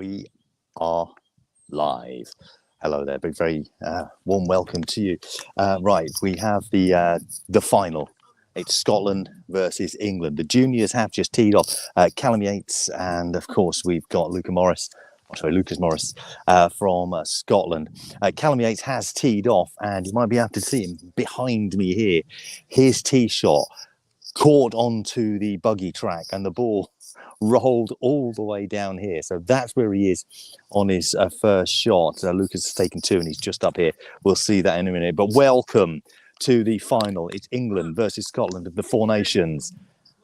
We are live. Hello there, big, very warm welcome to you. Right, we have the final. It's Scotland versus England. The juniors have just teed off. Callum Yates, and of course we've got Lucas Morris from Scotland. Callum Yates has teed off, and you might be able to see him behind me here. His tee shot caught onto the buggy track, and the ball rolled all the way down here. So that's where he is on his first shot. Lucas has taken two, and he's just up here. We'll see that in a minute. But welcome to the final. It's England versus Scotland of the Four Nations.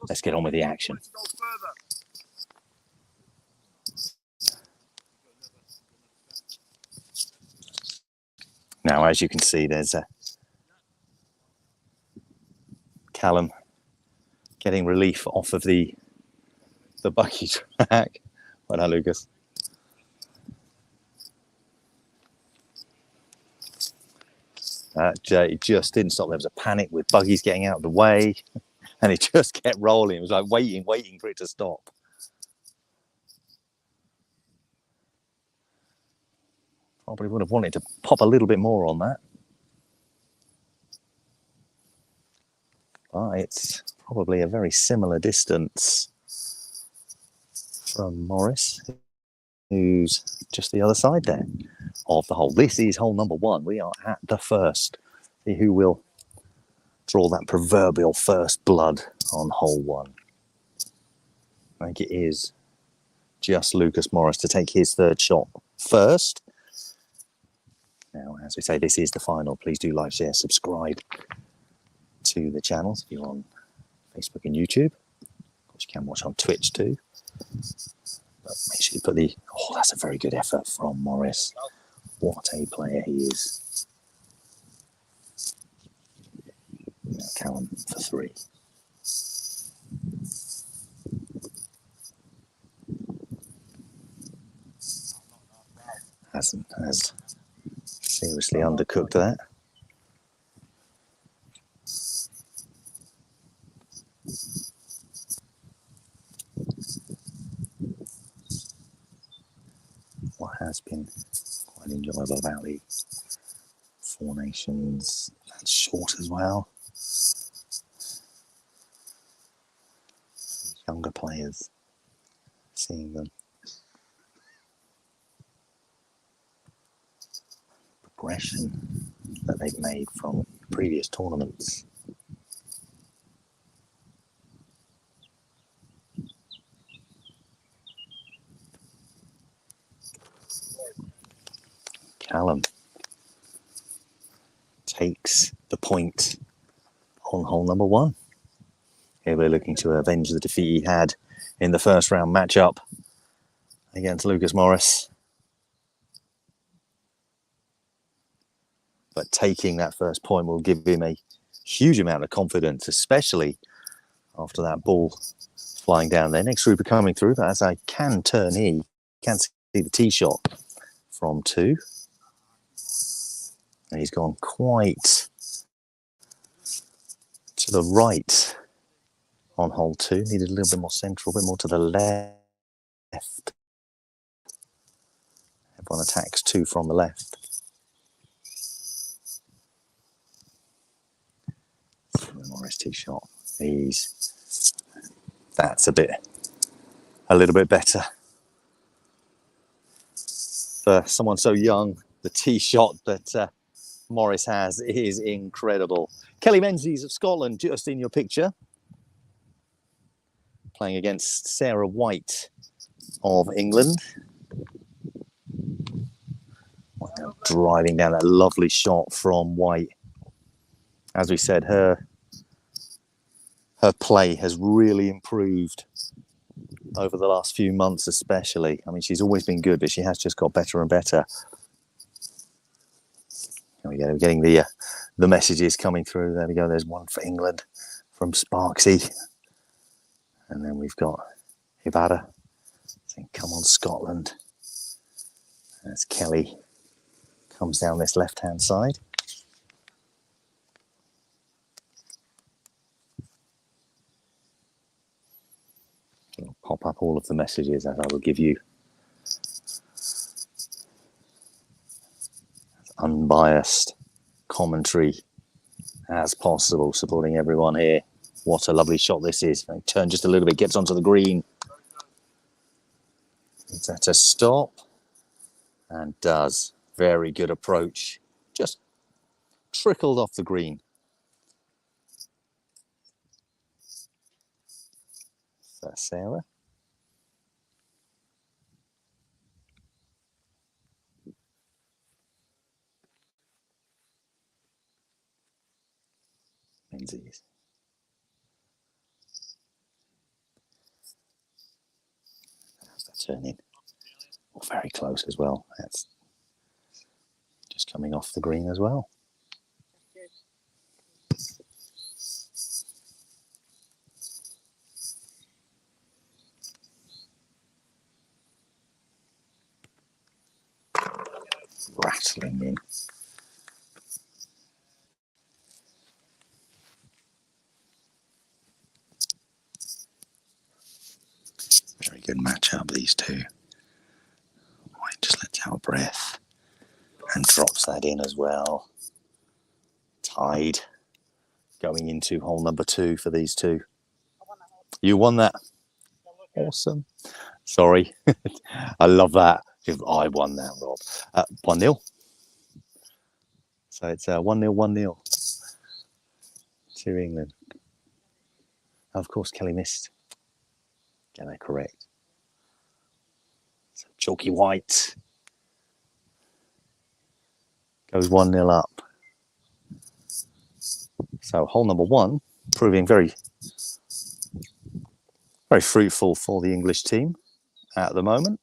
Let's get on with the action. Now, as you can see, there's Callum getting relief off of the buggy track. Well done, Lucas. It just didn't stop. There was a panic with buggies getting out of the way, and it just kept rolling. It was like waiting for it to stop. Probably would have wanted to pop a little bit more on that. But it's probably a very similar distance from Morris, who's just the other side there of the hole. This is hole number one. We are at the first. See who will draw that proverbial first blood on hole one. I think it is just Lucas Morris to take his third shot first. Now, as we say, this is the final. Please do like, share, subscribe to the channels if you're on Facebook and YouTube. Of course, you can watch on Twitch too. But make sure you put the... Oh, that's a very good effort from Morris. What a player he is. Now Callum for three. Has seriously undercooked that. What has been quite enjoyable about the Four Nations, that's short as well. Younger players, seeing them progression that they've made from previous tournaments. Callum takes the point on hole number one. Here we're looking to avenge the defeat he had in the first round matchup against Lucas Morris. But taking that first point will give him a huge amount of confidence, especially after that ball flying down there. Next group are coming through, but as I can turn here, you can see the tee shot from two. And he's gone quite to the right on hole two. Needed a little bit more central, a bit more to the left. Everyone attacks two from the left. Morris tee shot. That's a little bit better. For someone so young, the tee shot that Morris has is incredible. Kelly Menzies of Scotland, just in your picture, playing against Sarah White of England. Wow, driving down that lovely shot from White. As we said, her play has really improved over the last few months especially. I mean, she's always been good, but she has just got better and better. There we go, we're getting the messages coming through. There we go, there's one for England from Sparksy. And then we've got Ivada saying, come on, Scotland. As Kelly comes down this left-hand side. I'll pop up all of the messages as I will give you unbiased commentary as possible, supporting everyone here. What a lovely shot this is. They turn just a little bit, gets onto the green. It's at a stop and does. Very good approach. Just trickled off the green. So Sarah. Menzies. How's that turn in? Oh, very close as well. That's just coming off the green as well. Rattling in. Very good matchup, these two. White just lets out a breath and drops that in as well. Tied. Going into hole number 2 for these two. You won that. Awesome. Sorry. I love that. I won that, Rob. 1-0. So it's 1-0, 1-0 to England. Of course, Kelly missed. Get that correct. So Chalky White goes 1-0 up. So hole number 1 proving very, very fruitful for the English team at the moment.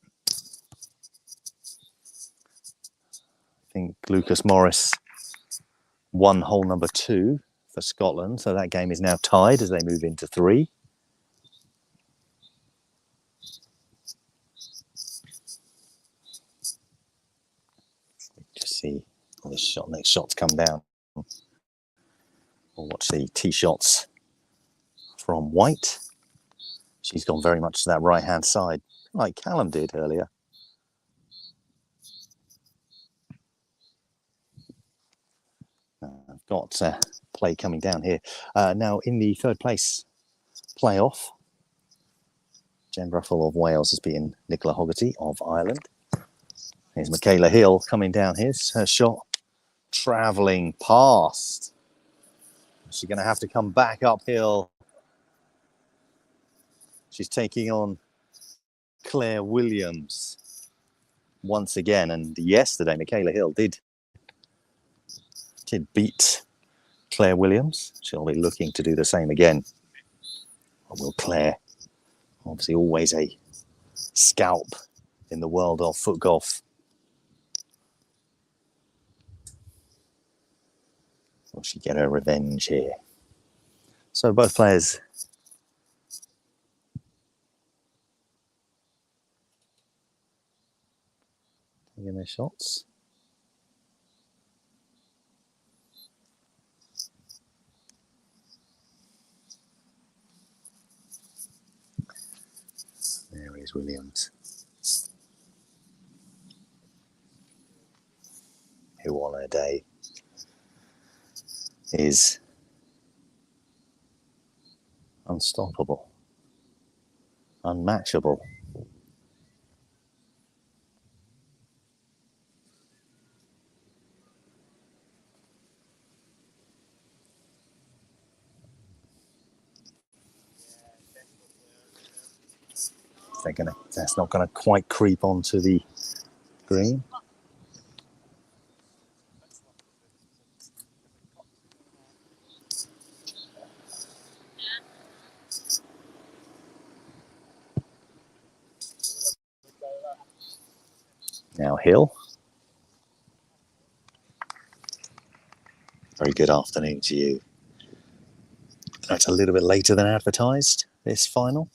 I think Lucas Morris won hole number 2 for Scotland. So that game is now tied as they move into 3. Just see this shot, next shots come down. We'll watch the tee shots from White. She's gone very much to that right-hand side, like Callum did earlier. I've got play coming down here. Now in the 3rd place playoff, Jen Ruffle of Wales has beaten Nicola Hoggerty of Ireland. Here's Michaela Hill coming down. Here's her shot, travelling past. She's going to have to come back uphill. She's taking on Claire Williams once again. And yesterday, Michaela Hill did beat Claire Williams. She'll be looking to do the same again. Or will Claire? Obviously always a scalp in the world of foot golf. Will she get her revenge here? So both players taking their shots. There is Williams, who on her day is unstoppable, unmatchable. That's not gonna quite creep onto the green. Now Hill. Very good afternoon to you. That's a little bit later than advertised, this final.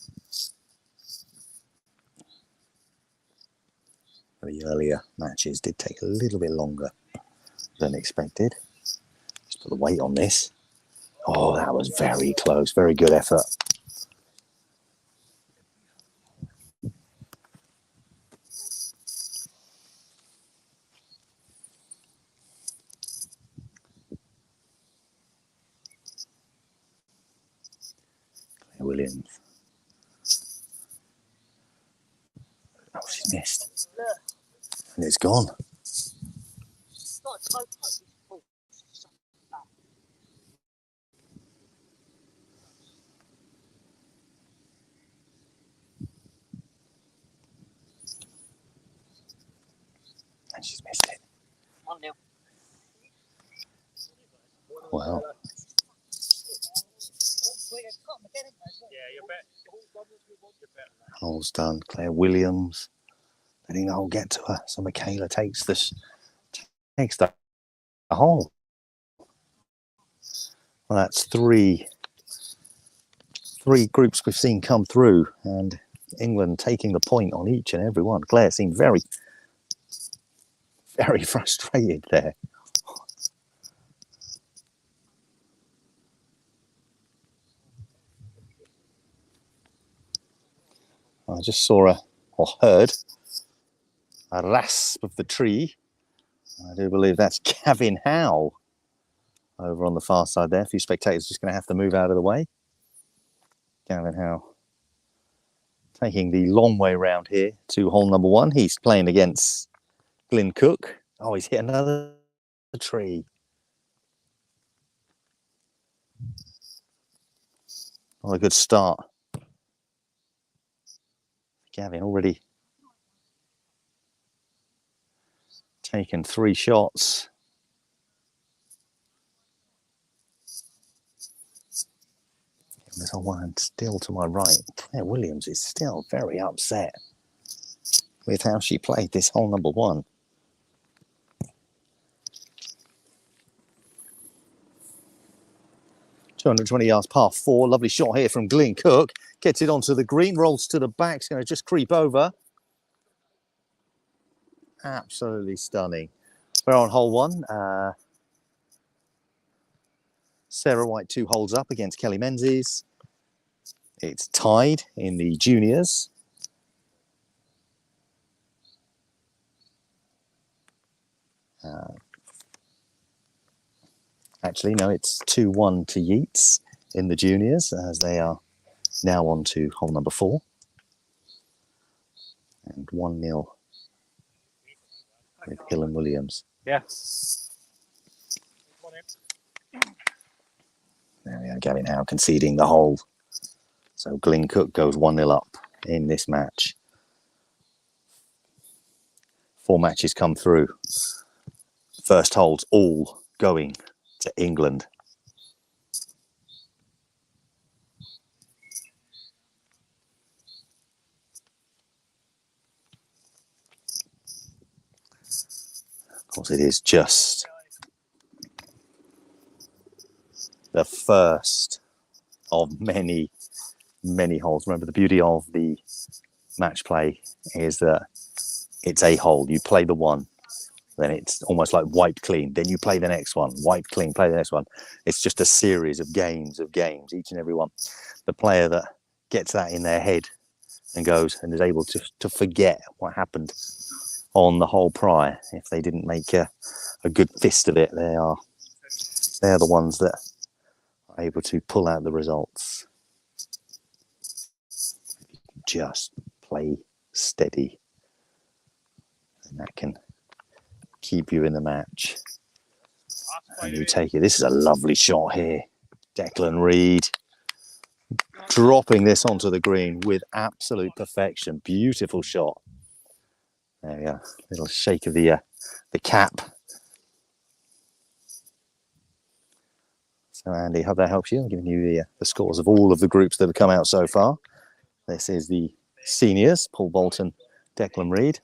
The earlier matches did take a little bit longer than expected. Just put the weight on this. Oh, that was very close. Very good effort. Williams. Oh, she's missed. And it's gone. And she's missed it. 1-0. Wow. Hole's done. Claire Williams letting the hole get to her. So Michaela takes the hole. Well, that's three groups we've seen come through, and England taking the point on each and every one. Claire seemed very, very frustrated there. I just saw heard a rasp of the tree. I do believe that's Gavin Howe over on the far side there. A few spectators just going to have to move out of the way. Gavin Howe taking the long way round here to hole number 1. He's playing against Glyn Cook. Oh, he's hit another tree. Not a good start. Gavin already taken 3 shots. There's a one still to my right. Claire Williams is still very upset with how she played this hole number 1. .220 yards, par 4. Lovely shot here from Glyn Cook. Gets it onto the green, rolls to the back. It's going to just creep over. Absolutely stunning. We're on hole 1. Sarah White 2 holes up against Kelly Menzies. It's tied in the juniors. Actually, no, it's 2-1 to Yeats in the juniors, as they are now on to hole number 4. And 1-0 with Hill and Williams. Yeah. There we are, Gavin Howe conceding the hole. So Glyn Cook goes 1-0 up in this match. 4 matches come through. First holes all going to England. Of course, it is just the first of many, many holes. Remember, the beauty of the match play is that it's a hole. You play the one, then it's almost like wiped clean. Then you play the next one, wiped clean, play the next one. It's just a series of games, each and every one. The player that gets that in their head and goes and is able to forget what happened on the hole prior, if they didn't make a good fist of it, they're the ones that are able to pull out the results. Just play steady, and that can keep you in the match. And you take it. This is a lovely shot here. Declan Reid dropping this onto the green with absolute perfection. Beautiful shot. There we go. Little shake of the cap. So Andy, hope that helps you. I'm giving you the scores of all of the groups that have come out so far. This is the seniors, Paul Bolton, Declan Reid.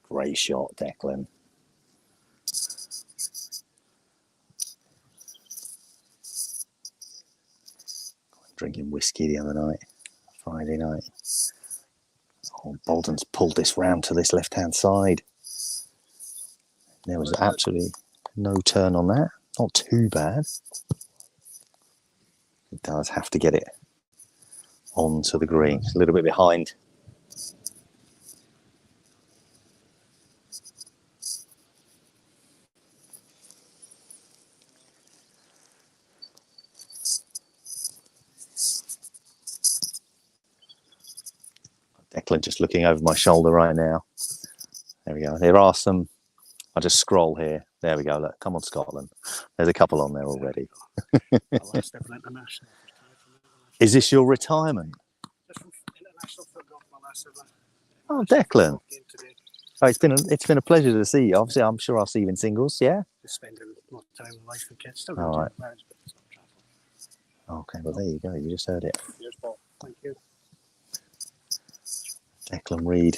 Great shot, Declan. Drinking whiskey the other night, Friday night. Oh, Bolton's pulled this round to this left-hand side. There was absolutely no turn on that. Not too bad. It does have to get it onto the green. It's a little bit behind. Declan just looking over my shoulder right now. There we go. There are some. I'll just scroll here. There we go. Look, come on, Scotland. There's a couple on there already. Is this your retirement? Oh, Declan. Oh, it's been a pleasure to see you. Obviously, I'm sure I'll see you in singles. Yeah. Just spending a lot of time with life and kids. All right. Okay. Well, there you go. You just heard it. Cheers, Paul. Thank you. Declan Reid.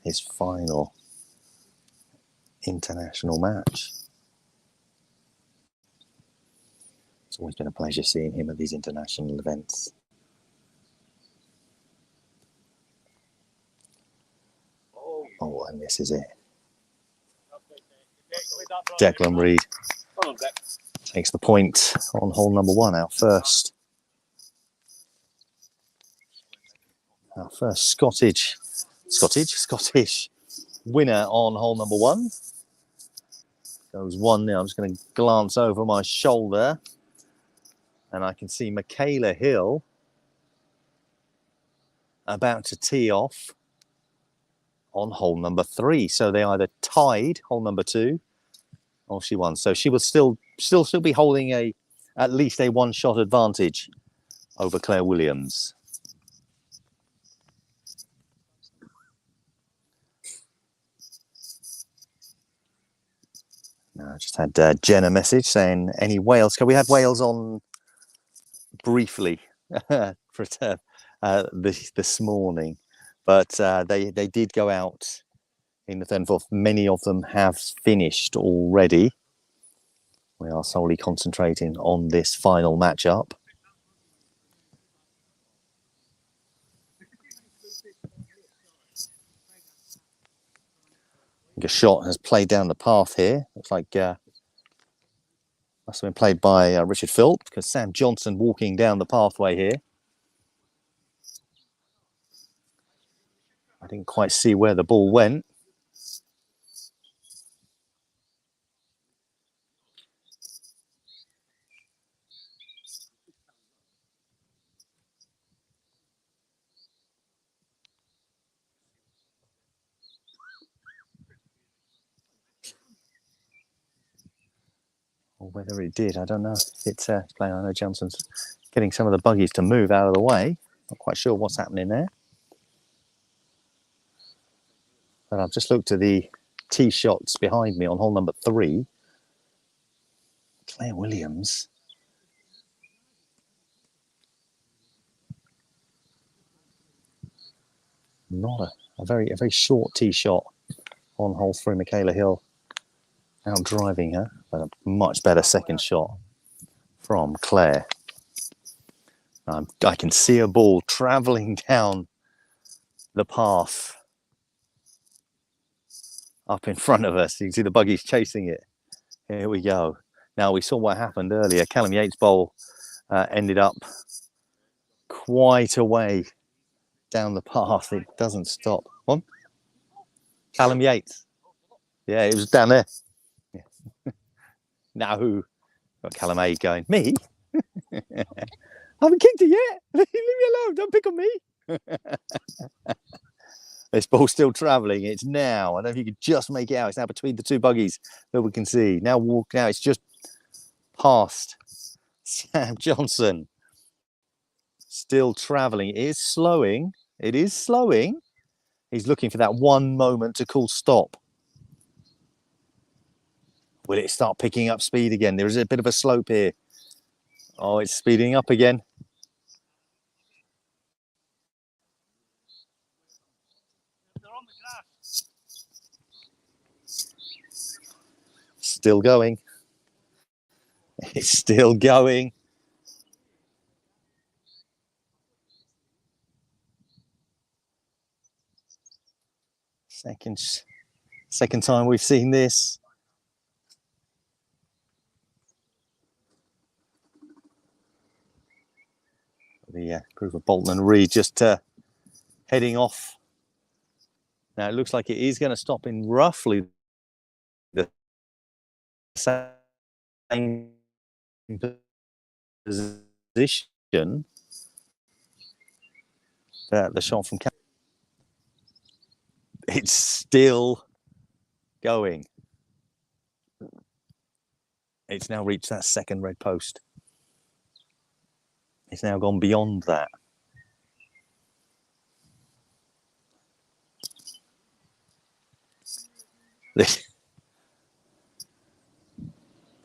His final international match. It's always been a pleasure seeing him at these international events. Oh, and this is it. Declan Reid takes the point on hole number 1, our first Scottish winner on hole number 1. Goes 1-0. I'm just going to glance over my shoulder and I can see Michaela Hill about to tee off on hole number 3. So they either tied hole number 2 or she won. So she will still be holding at least a 1-shot advantage over Claire Williams. I just had Jen a message saying, any Wales? We had Wales on briefly for this morning, but they did go out in the 3rd and 4th. Many of them have finished already. We are solely concentrating on this final matchup. A shot has played down the path here. Looks like must have been played by Richard Philp, because Sam Johnson walking down the pathway here. I didn't quite see where the ball went. Or whether it did, I don't know. It's playing. I know Johnson's getting some of the buggies to move out of the way. Not quite sure what's happening there. But I've just looked at the tee shots behind me on hole number 3. Claire Williams. Not a very short tee shot on hole 3. Michaela Hill out driving her, but a much better second shot from Claire. I can see a ball travelling down the path up in front of us. You can see the buggies chasing it. Here we go. Now, we saw what happened earlier. Callum Yates' bowl ended up quite a way down the path. It doesn't stop. One. Callum Yates. Yeah, it was down there. Yeah. Now who? Got Callum A going. Me? I haven't kicked it yet. Leave me alone. Don't pick on me. This ball's still travelling. It's now. I don't know if you could just make it out. It's now between the 2 buggies that we can see. Now it's just past Sam Johnson. Still travelling. It is slowing. It is slowing. He's looking for that one moment to call stop. Will it start picking up speed again? There is a bit of a slope here. Oh, it's speeding up again. Still going. It's still going. Second time we've seen this. The group of Bolton and Reid just heading off. Now it looks like it is going to stop in roughly the same position. The shot from Cam. It's still going. It's now reached that second red post. It's now gone beyond that.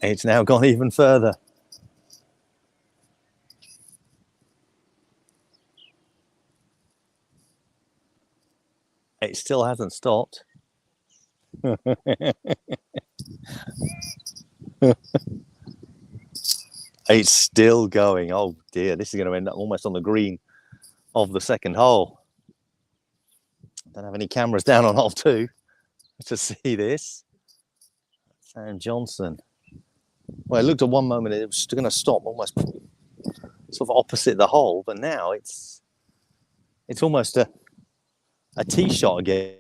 It's now gone even further. It still hasn't stopped. It's still going. Oh dear, this is going to end up almost on the green of the second hole. I don't have any cameras down on hole 2 to see this. Sam Johnson. Well, it looked at one moment it was going to stop almost sort of opposite the hole, but now it's almost a tee shot again.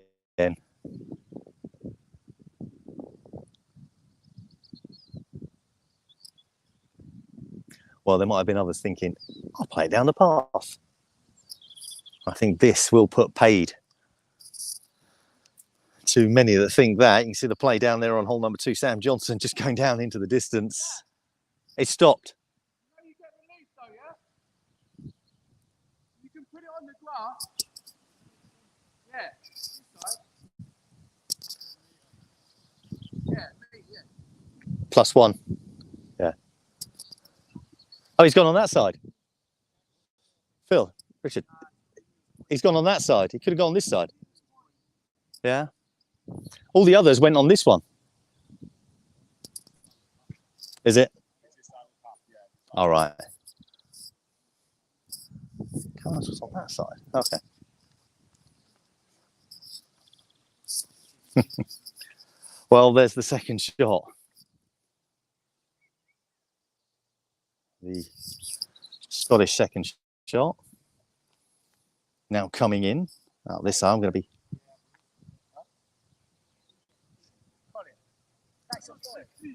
Well, there might have been others thinking, I'll play it down the path. I think this will put paid to many that think that. You can see the play down there on hole number 2, Sam Johnson just going down into the distance. It stopped. You get relief though, yeah? You can put it on the glass. Yeah, this side. Yeah, me, yeah. +1. Yeah. Oh, he's gone on that side. Phil, Richard. He's gone on that side. He could have gone on this side. Yeah. All the others went on this one. Is it? All right. Cars was on that side. Okay. Well, there's the second shot. The Scottish second shot. Now coming in. Now this time I'm going to be.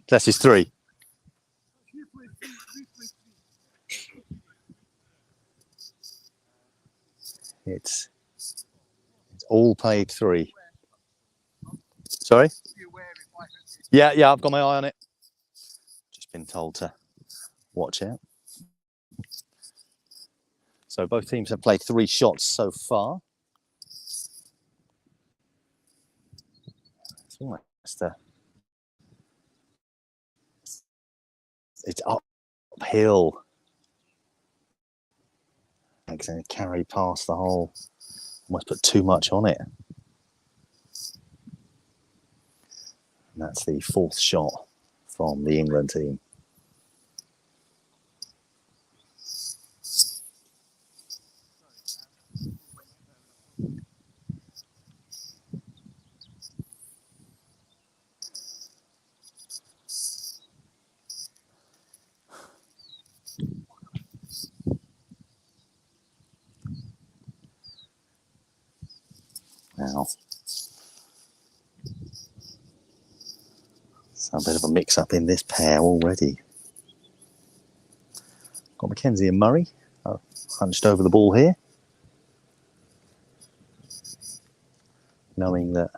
That's his 3. It's all played 3. Sorry? Yeah, I've got my eye on it. Just been told to watch out. So both teams have played 3 shots so far. It's almost it's uphill. It's going to carry past the hole. Almost put too much on it. And that's the 4th shot from the England team. Now, it's a bit of a mix-up in this pair already. Got Mackenzie and Murray hunched over the ball here, knowing that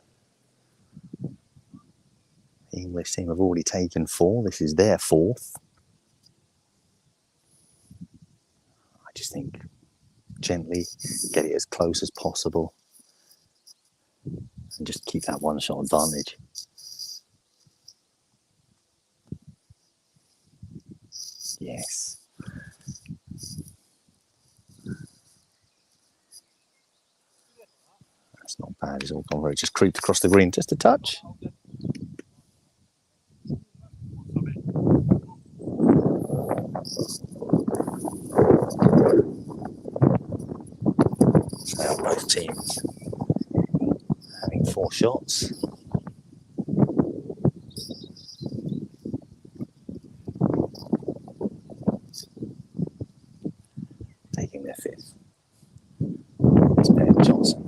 the English team have already taken 4. This is their 4th. I just think gently get it as close as possible and just keep that 1 shot advantage. Yes. That's not bad. It's all gone very, just creeped across the green just a touch. So both teams having 4 shots. Taking their 5th. It's Ben Johnson.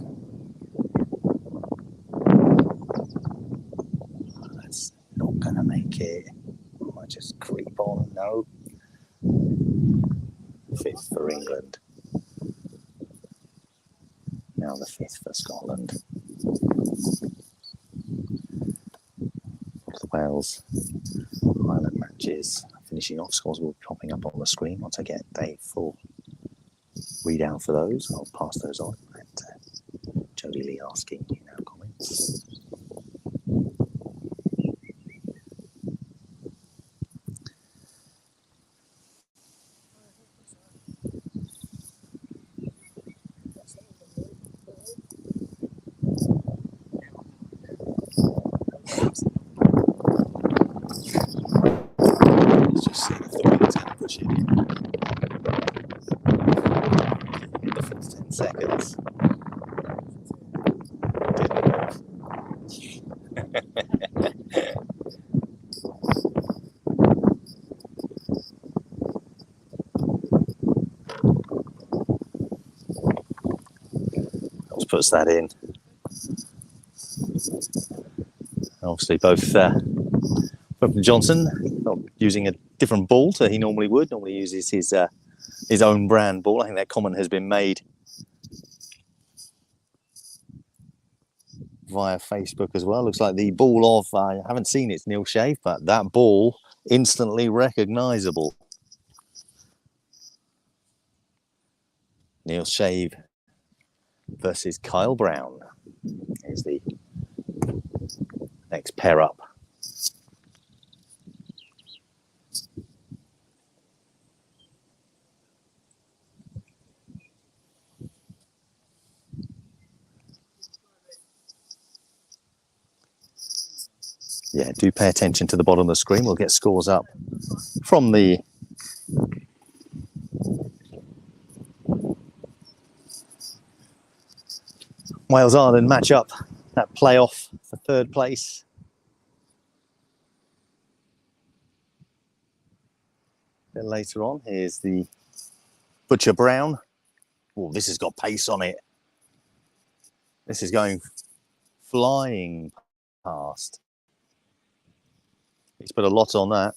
That's not going to make it. I might just creep on. No. 5th for England. Now the 5th for Scotland. Wales Ireland matches finishing off. Scores will be popping up on the screen once I get a full readout for those. I'll pass those on. And Jodie Lee asking in our comments. Let's just see if the wind's going to push it in. The first 10 seconds. Puts that in. Obviously, both Johnson not using a different ball to he normally would. Normally uses his own brand ball. I think that comment has been made via Facebook as well. Looks like the ball of I haven't seen it, Neil Shave, but that ball instantly recognisable. Neil Shave versus Kyle Brown is the next pair up. Yeah, do pay attention to the bottom of the screen. We'll get scores up from the Wales-Ireland match-up, that playoff for 3rd place. A bit later on, here's the Butcher Brown. Oh, this has got pace on it. This is going flying past. He's put a lot on that.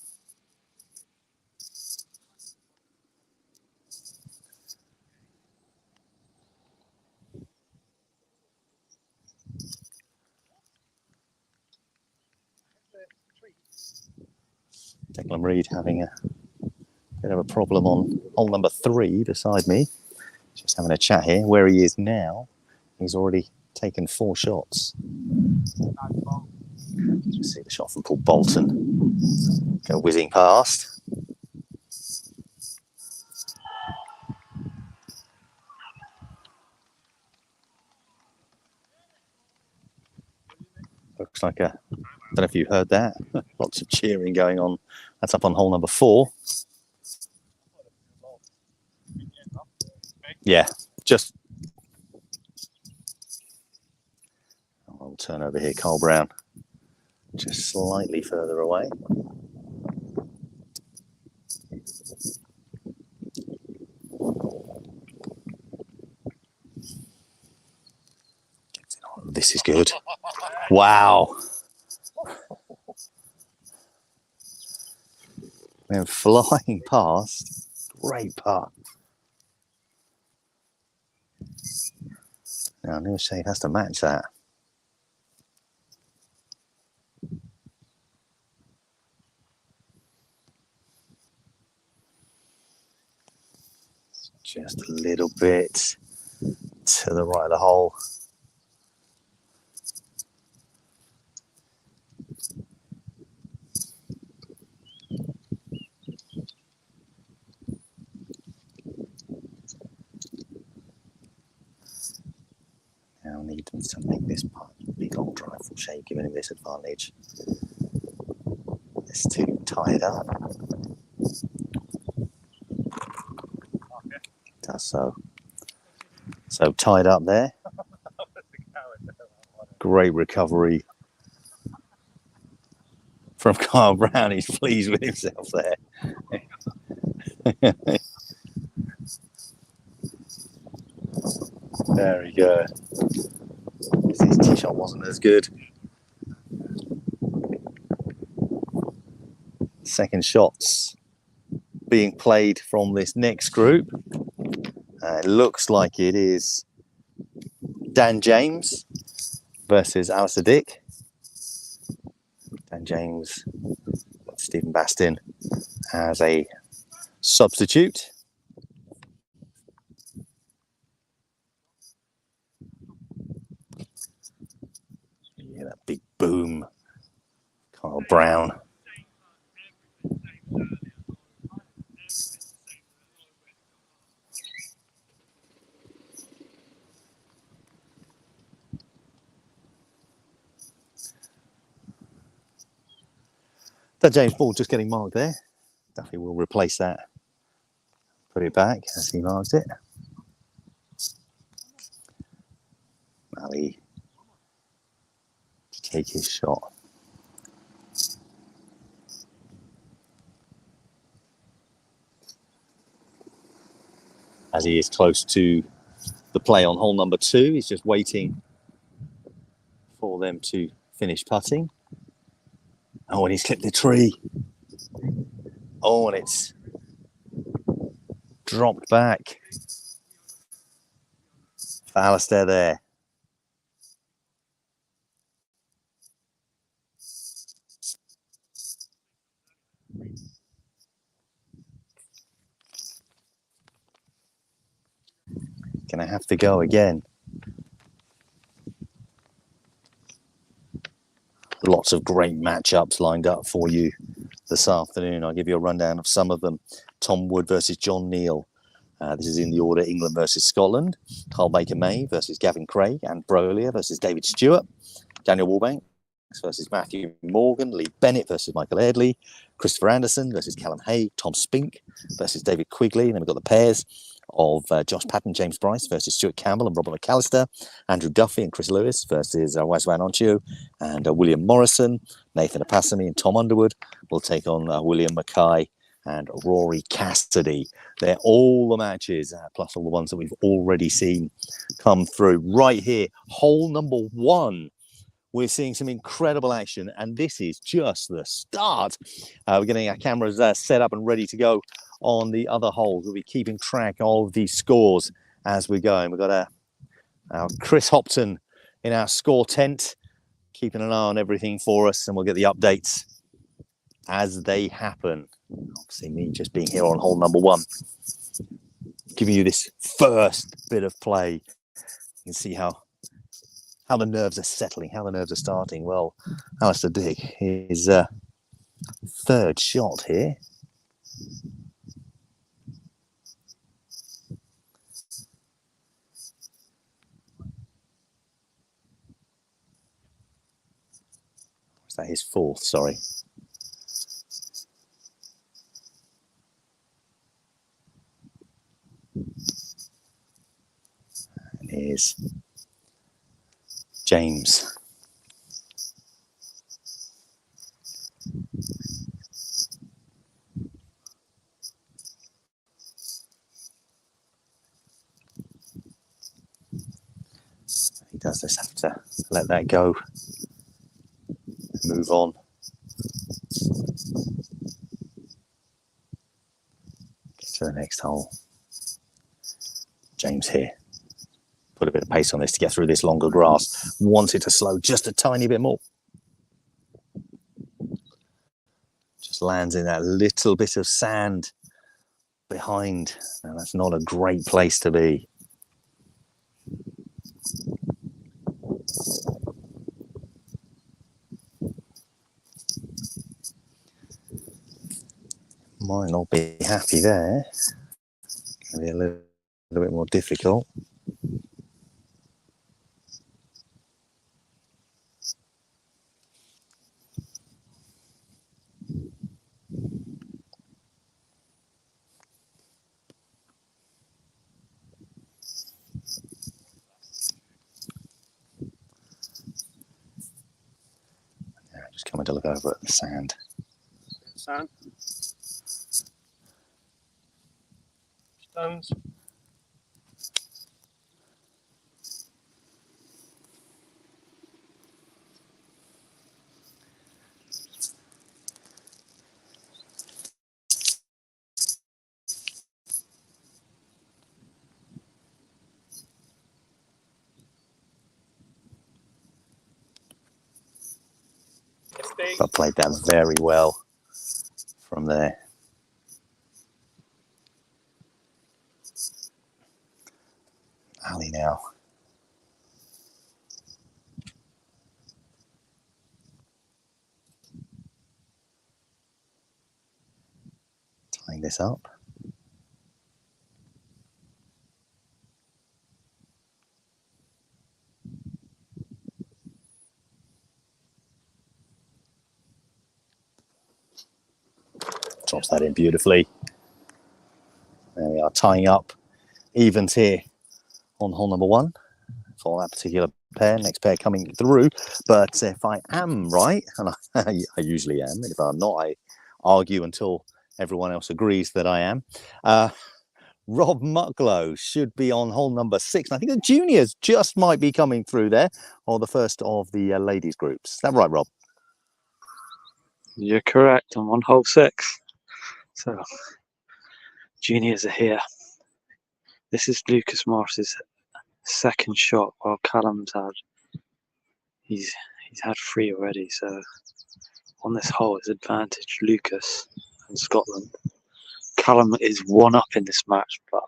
Declan Reid having a bit of a problem on hole number 3 beside me. Just having a chat here. Where he is now, he's already taken 4 shots. Just see the shot from Paul Bolton go whizzing past. Looks like a, I don't know if you heard that. Lots of cheering going on. That's up on hole number 4. Yeah, just. I'll turn over here, Carl Brown. Just slightly further away. This is good. Wow. Man, flying past. Great putt. Now, Neil Shade has to match that. Just a little bit to the right of the hole. Now need them to make this putt big old drive from Shea, giving him this advantage. This two tied up. Does so tied up there. Great recovery from Kyle Brown. He's pleased with himself there. There we go. His tee shot wasn't as good. Second shots being played from this next group. It looks like it is Dan James versus Alistair Dick. Dan James, Stephen Bastin as a substitute. Yeah, that big boom. Kyle Brown. That James ball just getting marked there. Duffy will replace that. Put it back as he marks it. Ali to take his shot. As he is close to the play on hole number 2, he's just waiting for them to finish putting. Oh, and he's clipped the tree. Oh, and it's dropped back for Alistair there. Gonna have to go again. Lots of great matchups lined up for you this afternoon. I'll give you a rundown of some of them. Tom Wood versus John Neal. This is in the order England versus Scotland. Carl Baker-May versus Gavin Craig. Anne Brolier versus David Stewart. Daniel Wallbank versus Matthew Morgan. Lee Bennett versus Michael Eardley. Christopher Anderson versus Callum Haig. Tom Spink versus David Quigley. And then we've got the pairs of Josh Patton, James Bryce versus Stuart Campbell and Robert McAllister. Andrew Duffy and Chris Lewis versus Wazwan Onchio and William Morrison. Nathan Apasami and Tom Underwood will take on William Mackay and Rory Cassidy. They're all the matches, plus all the ones that we've already seen come through. Right here, hole number 1. We're seeing some incredible action, and this is just the start. We're getting our cameras set up and ready to go on the other holes. We'll be keeping track of the scores as we go. And we've got our Chris Hopton in our score tent, keeping an eye on everything for us, and we'll get the updates as they happen. Obviously, me just being here on hole number 1, giving you this first bit of play. You can see how the nerves are settling, how the nerves are starting. Well, Alistair Dick, his third shot here. Was that his fourth? Sorry. And here's James. He does just have to let that go, move on. Get to the next hole. James here. Put a bit of pace on this to get through this longer grass. Wants it to slow just a tiny bit more. Just lands in that little bit of sand behind. Now that's not a great place to be. Might not be happy there. Gonna be a little bit more difficult. Just coming to look over at the sand. Sand. Stones. but played that very well from there. Ali now. Tying this up. Drops that in beautifully. There we are, tying up evens here on hole number 1 for that particular pair. Next pair coming through. But if I am right, and I usually am, and if I'm not, I argue until everyone else agrees that I am. Rob Mucklow should be on hole number 6. I think the juniors just might be coming through there, or the first of the ladies groups. Is that right, Rob? You're correct. I'm on hole 6. So, juniors are here. This is Lucas Morris's second shot, while Callum's he's had 3 already. So, on this hole, it's advantage Lucas and Scotland. Callum is 1 up in this match, but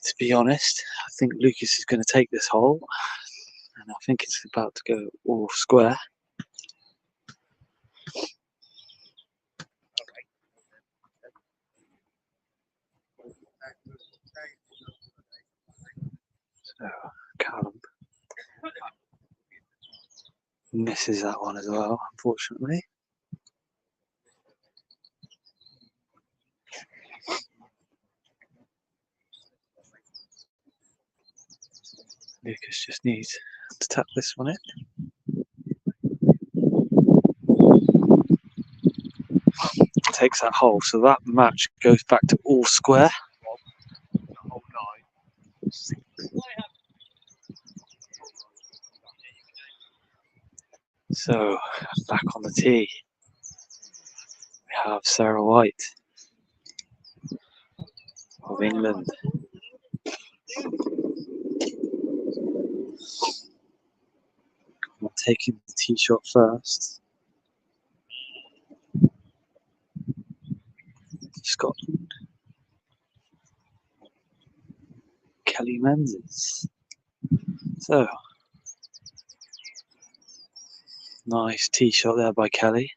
to be honest, I think Lucas is going to take this hole, and I think it's about to go all square. So Callum misses that one as well, unfortunately. Lucas just needs to tap this one in. Takes that hole, so that match goes back to all square. So back on the tee, we have Sarah White of England. I'm taking the tee shot first. Scotland. Kelly Menzies. So, nice tee shot there by Kelly.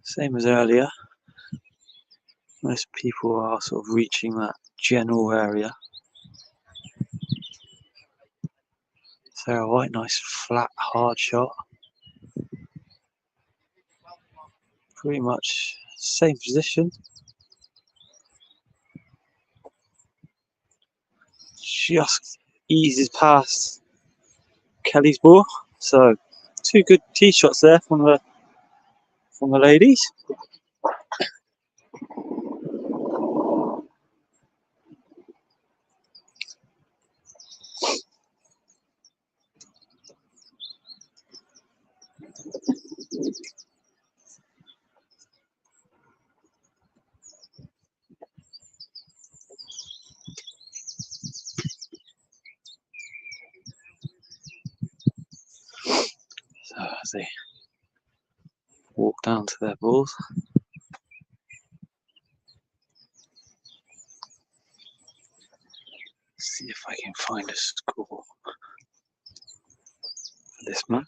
Same as earlier. Most people are sort of reaching that general area. Sarah White, nice flat, hard shot. Pretty much same position. Just eases past Kelly's ball. So 2 good tee shots there from the ladies. So as they walk down to their balls. See if I can find a score for this match.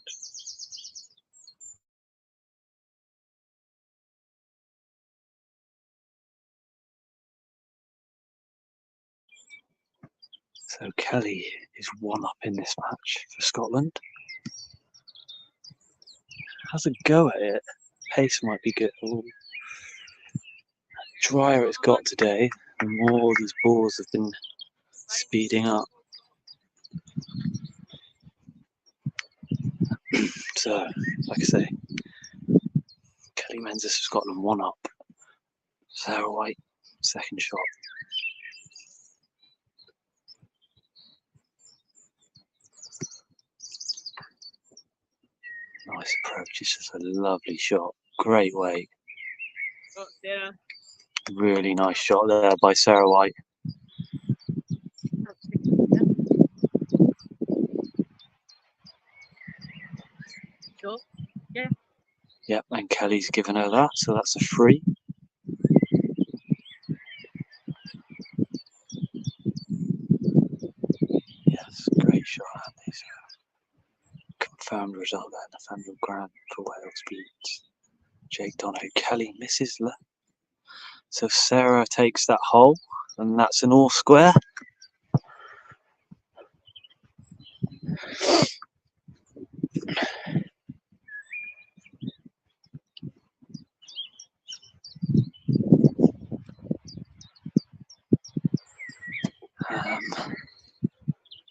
So Kelly is 1 up in this match for Scotland. Has a go at it. Pace might be good. The drier it's got today, the more these balls have been speeding up. So, like I say, Kelly Menzies of Scotland 1 up. Sarah White, second shot. Nice approach. It's just a lovely shot. Great weight. Really nice shot there by Sarah White. Yep, and Kelly's given her that, so that's a free. Yes, great shot, Andy. Confirmed result there, Nathaniel Grant for Wales beats Jake Donoghue. Kelly misses. So Sarah takes that hole, and that's an all square.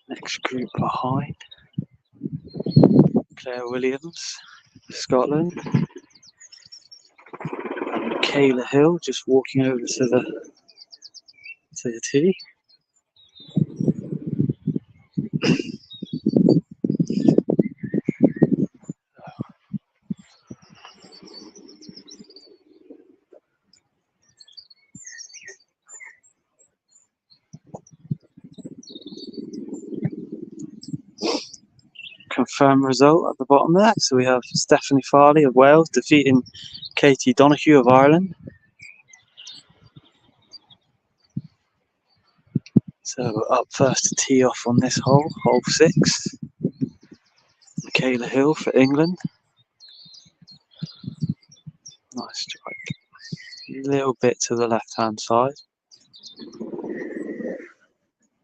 Next group behind, Claire Williams, Scotland, and Michaela Hill just walking over to the tee. Confirmed result at the bottom there. So we have Stephanie Farley of Wales defeating Katie Donoghue of Ireland. So up first to tee off on this hole, hole 6. Michaela Hill for England. Nice strike. A little bit to the left hand side.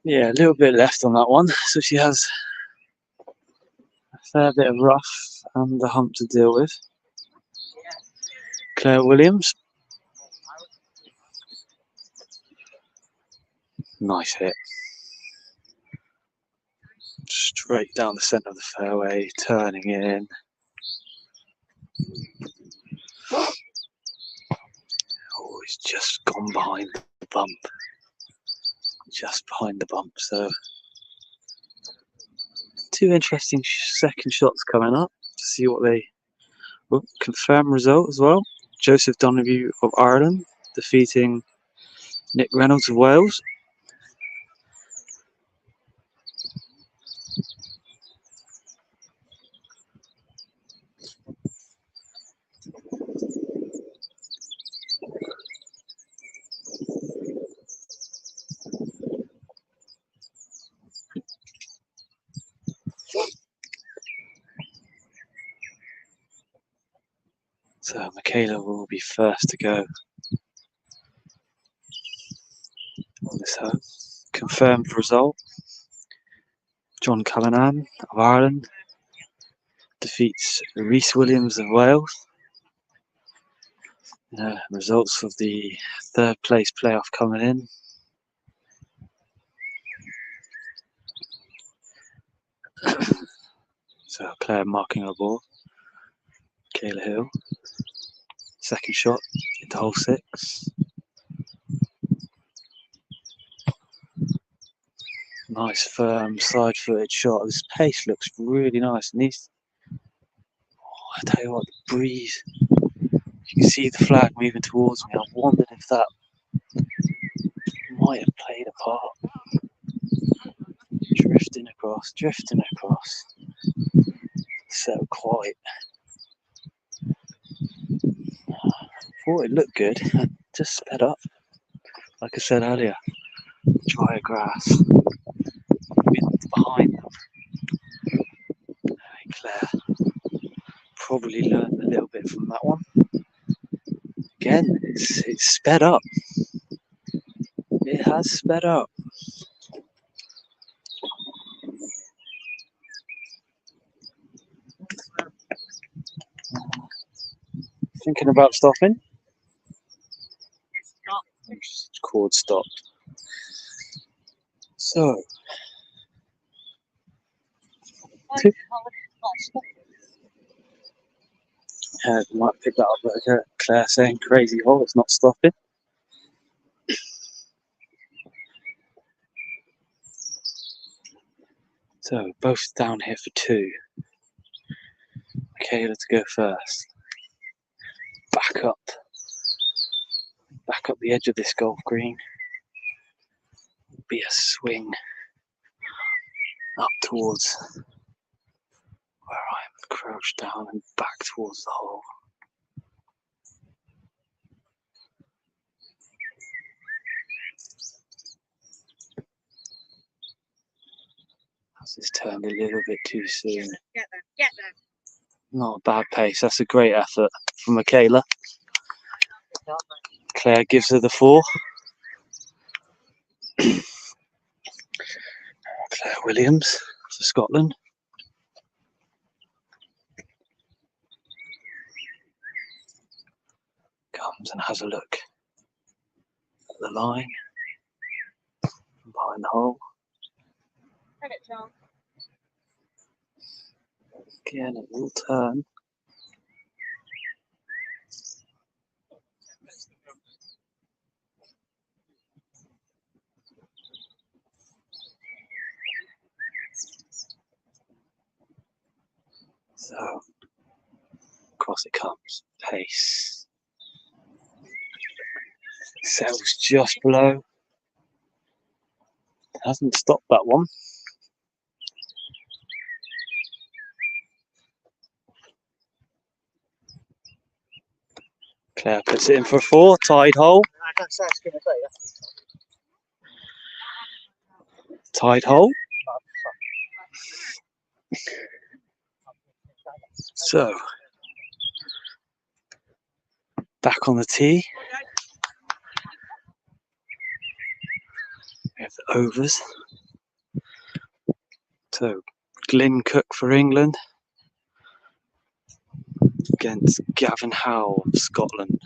Yeah, a little bit left on that one. So she has a fair bit of rough and the hump to deal with. Claire Williams. Nice hit. Straight down the centre of the fairway, turning in. Oh, he's just gone behind the bump. Just behind the bump. So, two interesting second shots coming up to see what they confirm result as well. Joseph Donoghue of Ireland defeating Nick Reynolds of Wales. So Michaela will be first to go on this hole. Confirmed result. John Callanan of Ireland defeats Rhys Williams of Wales. Results of the third place playoff coming in. So Claire marking her ball. Kayla Hill. Second shot into hole 6. Nice firm side footed shot. This pace looks really nice. And these, I tell you what, the breeze. You can see the flag moving towards me. I wondered if that might have played a part. Drifting across. So quiet. Thought it looked good. Just sped up. Like I said earlier, drier grass. Wind behind them. Claire probably learned a little bit from that one. Again, it's sped up. It has sped up. Thinking about stopping? Chord stopped. So, might pick that up later. Claire saying crazy hole, it's not stopping. So, both down here for 2. Michaela to go first. Back up the edge of this golf green. Be a swing up towards where I'm crouch down and back towards the hole. This turned a little bit too soon. Get there. Not a bad pace. That's a great effort from Michaela. Claire gives her the 4. Claire Williams for Scotland. Comes and has a look at the line behind the hole. Again, it will turn. So, across it comes. Pace. Settles just below. Hasn't stopped that one. Claire puts it in for a 4, tied hole. Tied hole. So, back on the tee. We have the overs. So, Glyn Cook for England against Gavin Howe of Scotland.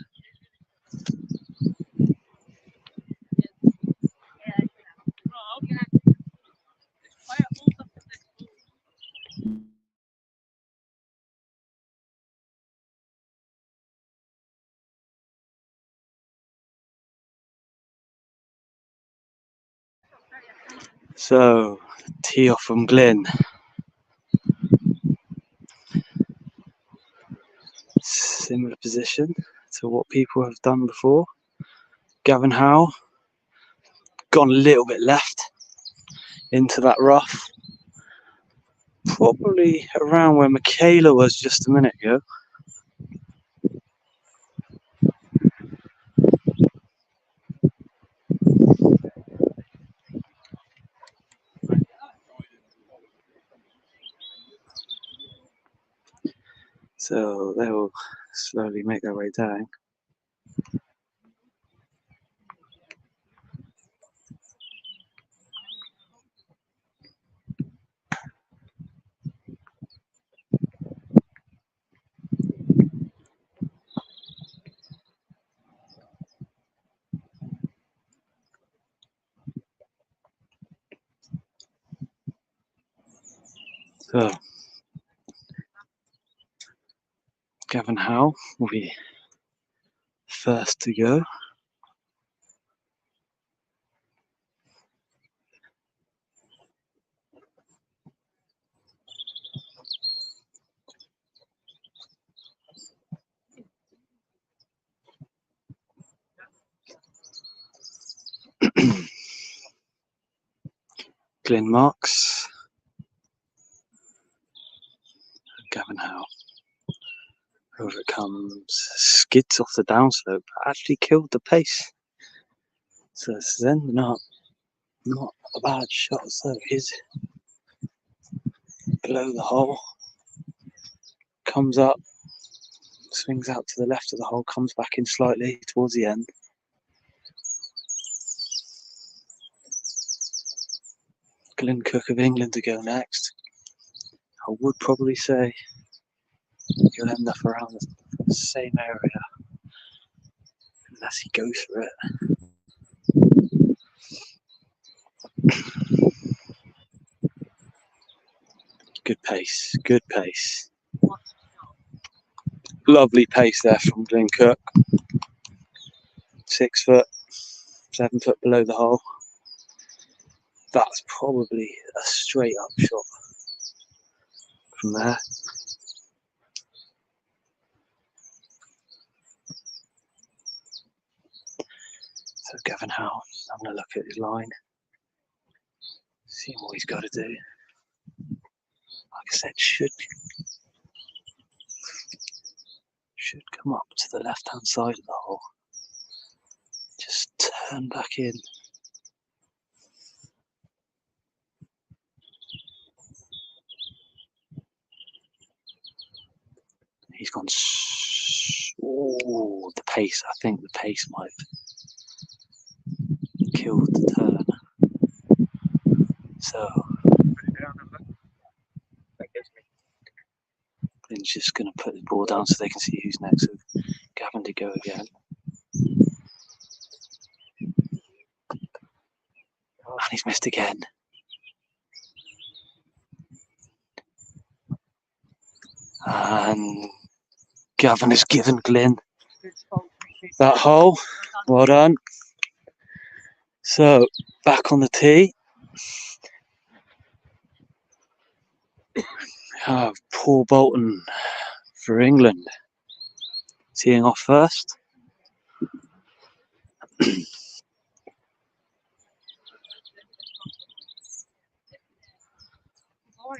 So, tee off from Glyn. Similar position to what people have done before. Gavin Howe gone a little bit left into that rough. Probably around where Michaela was just a minute ago. So they will slowly make their way down. So Gavin Howe will be first to go. Glyn Marks. Gavin Howe. Over it comes. Skids off the downslope. Actually killed the pace. So this is ending up not a bad shot. So he's below the hole. Comes up. Swings out to the left of the hole. Comes back in slightly towards the end. Glyn Cook of England to go next. I would probably say he'll end up around the same area unless he goes for it. Good pace, good pace. Lovely pace there from Glyn Cook. 6 foot, 7 foot below the hole. That's probably a straight up shot from there. So Gavin Howe, having a look at his line, seeing what he's got to do. Like I said, should Come up to the left-hand side of the hole. Just turn back in. He's gone. Oh, the pace. I think the pace might have killed the turn. So, Glenn's just going to put the ball down so they can see who's next. So, Gavin to go again. And he's missed again. And Gavin has given Glenn that hole. Well done. So, back on the tee. Paul Bolton for England. Teeing off first.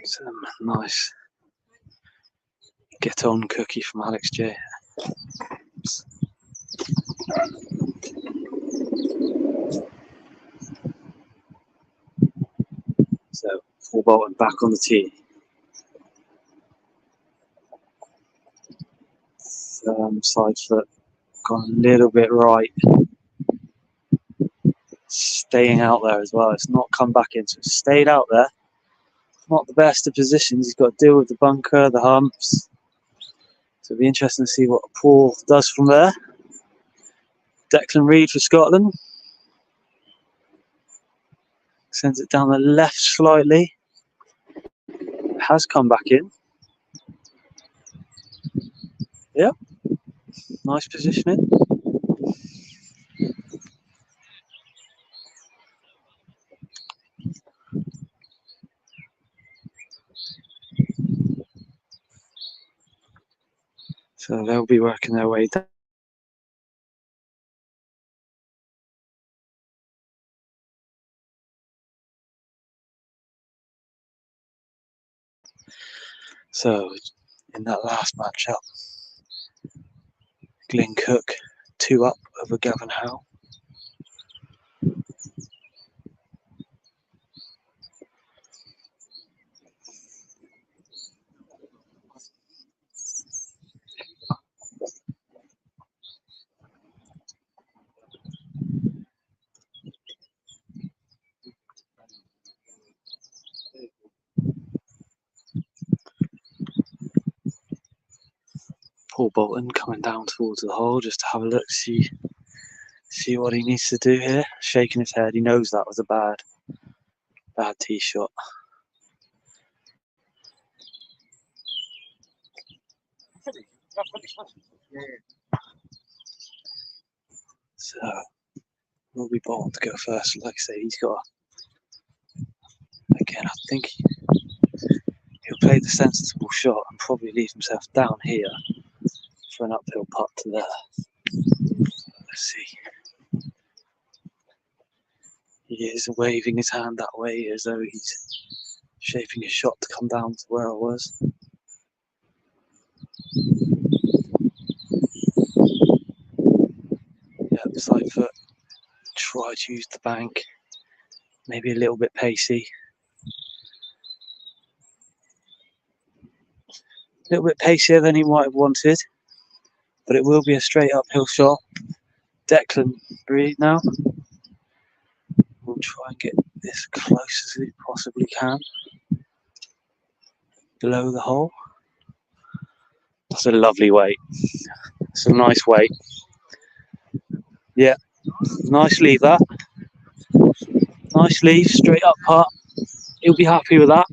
Some nice get on cookie from Alex J. So, Paul Bolton back on the tee. Side foot gone a little bit right. Staying out there as well. It's not come back in, so it's stayed out there. Not the best of positions. He's got to deal with the bunker, the humps. So it'll be interesting to see what Paul does from there. Declan Reid for Scotland. Sends it down the left slightly. Has come back in. Yep. Nice positioning. So they'll be working their way down. So in that last matchup, Glenn Cook 2 up over Gavin Howe. Paul Bolton coming down towards the hole just to have a look, see what he needs to do here. Shaking his head, he knows that was a bad tee shot. So will be Bolton to go first. Like I say, he's got again. I think he'll play the sensible shot and probably leave himself down here for an uphill putt to there. Let's see. He is waving his hand that way as though he's shaping his shot to come down to where I was. Yeah, side foot. Try to use the bank. Maybe a little bit pacey. A little bit pacier than he might have wanted. But it will be a straight uphill shot. Declan Reid now. We'll try and get this close as we possibly can. Below the hole. That's a lovely weight. It's a nice weight. Yeah, nice leave that. Nice leave, straight up putt. He'll be happy with that.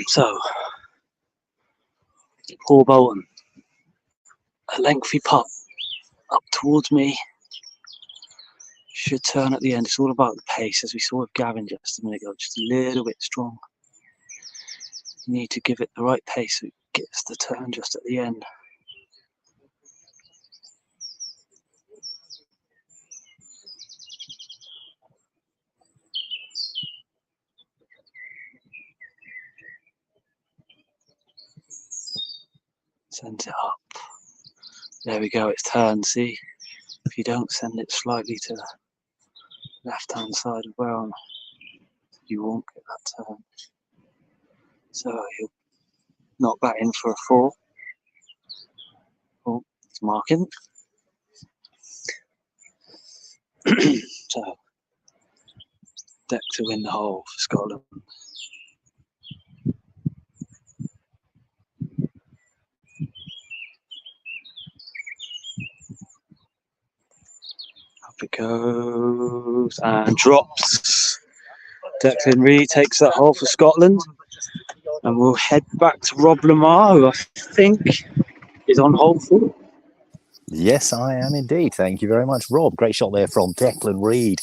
So, Paul Bolton. A lengthy putt up towards me. Should turn at the end. It's all about the pace, as we saw with Gavin just a minute ago. Just a little bit strong. You need to give it the right pace so it gets the turn just at the end. Sends it up. There we go, it's turned. See, if you don't send it slightly to the left hand side of where I'm, you won't get that turn. So he'll knock that in for a 4. Oh, it's marking. So, deck to win the hole for Scotland. Up it goes and drops. Declan Reid takes that hole for Scotland. And we'll head back to Rob Lamar, who I think is on hole 4. Yes, I am indeed. Thank you very much, Rob. Great shot there from Declan Reid,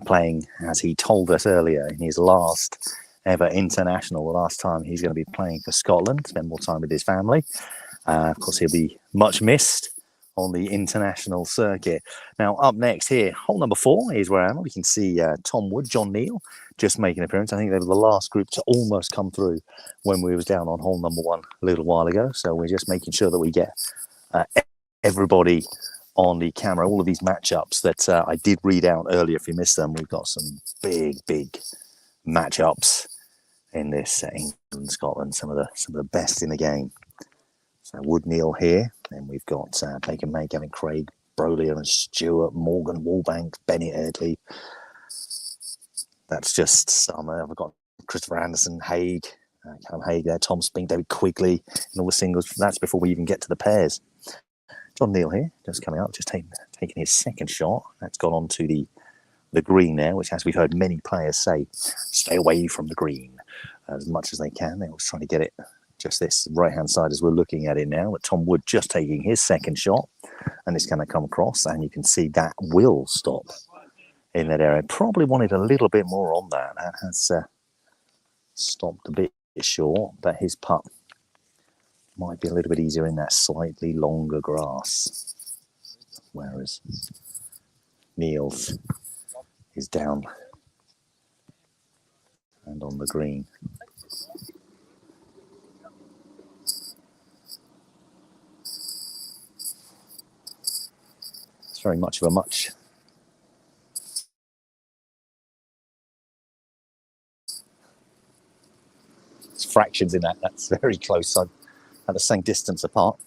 playing, as he told us earlier, in his last ever international, the last time he's going to be playing for Scotland, spend more time with his family. Of course, he'll be much missed on the international circuit. Now, up next here, hole number 4 is where I am. We can see Tom Wood, John Neal, just making an appearance. I think they were the last group to almost come through when we was down on hole number 1 a little while ago. So we're just making sure that we get everybody on the camera, all of these matchups that I did read out earlier. If you missed them, we've got some big matchups in this England Scotland, some of the best in the game. So Wood Neal here, and we've got Baker May, Gavin Craig, Broley and Stewart, Morgan, Wallbank, Bennett Eardley. That's just some. I've got Christopher Anderson, Haig, Callum Haig there, Tom Spink, David Quigley, and all the singles. That's before we even get to the pairs. John Neal here, just coming up, just taking his second shot. That's gone on to the green there, which, as we've heard many players say, stay away from the green as much as they can. They're always trying to get it just this right-hand side as we're looking at it now. But Tom Wood just taking his second shot, and it's going to come across, and you can see that will stop in that area. Probably wanted a little bit more on that. That has stopped a bit short, but his putt might be a little bit easier in that slightly longer grass, whereas Neal's is down and on the green. It's very much of a much. It's fractions in that. That's very close. I'm at the same distance apart.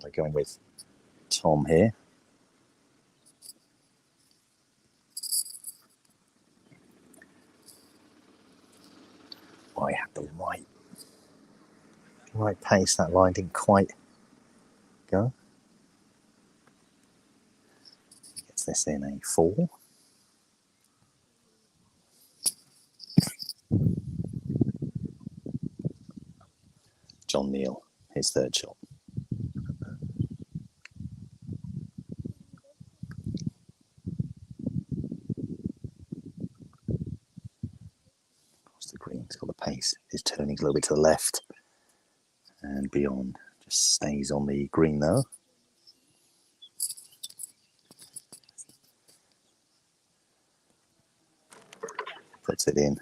We're going with Tom here. I had the right pace. That line didn't quite go. Gets this in a 4. John Neal, his third shot. Across the green, it's got the pace. It's turning a little bit to the left and beyond. Just stays on the green though. Puts it in.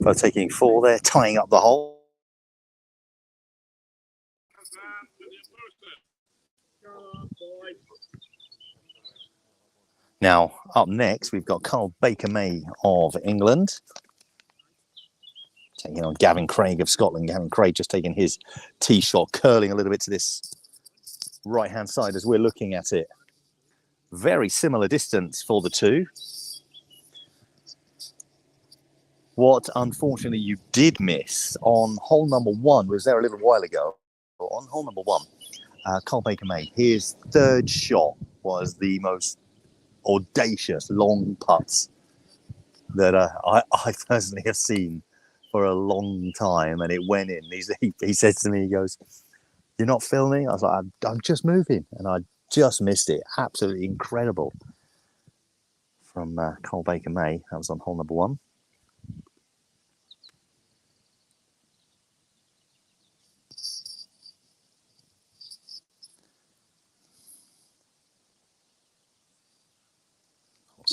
Both taking 4 there, tying up the hole. Now, up next, we've got Carl Baker May of England taking on Gavin Craig of Scotland. Gavin Craig just taking his tee shot, curling a little bit to this right-hand side as we're looking at it. Very similar distance for the two. What, unfortunately, you did miss on hole number 1, was there a little while ago. On hole number 1, Carl Baker May, his third shot was the most audacious long putts that I personally have seen for a long time, and it went in. He says to me, he goes, "You're not filming?" I was like, I'm just moving, and I just missed it. Absolutely incredible from Carl Baker May. That was on hole number 1.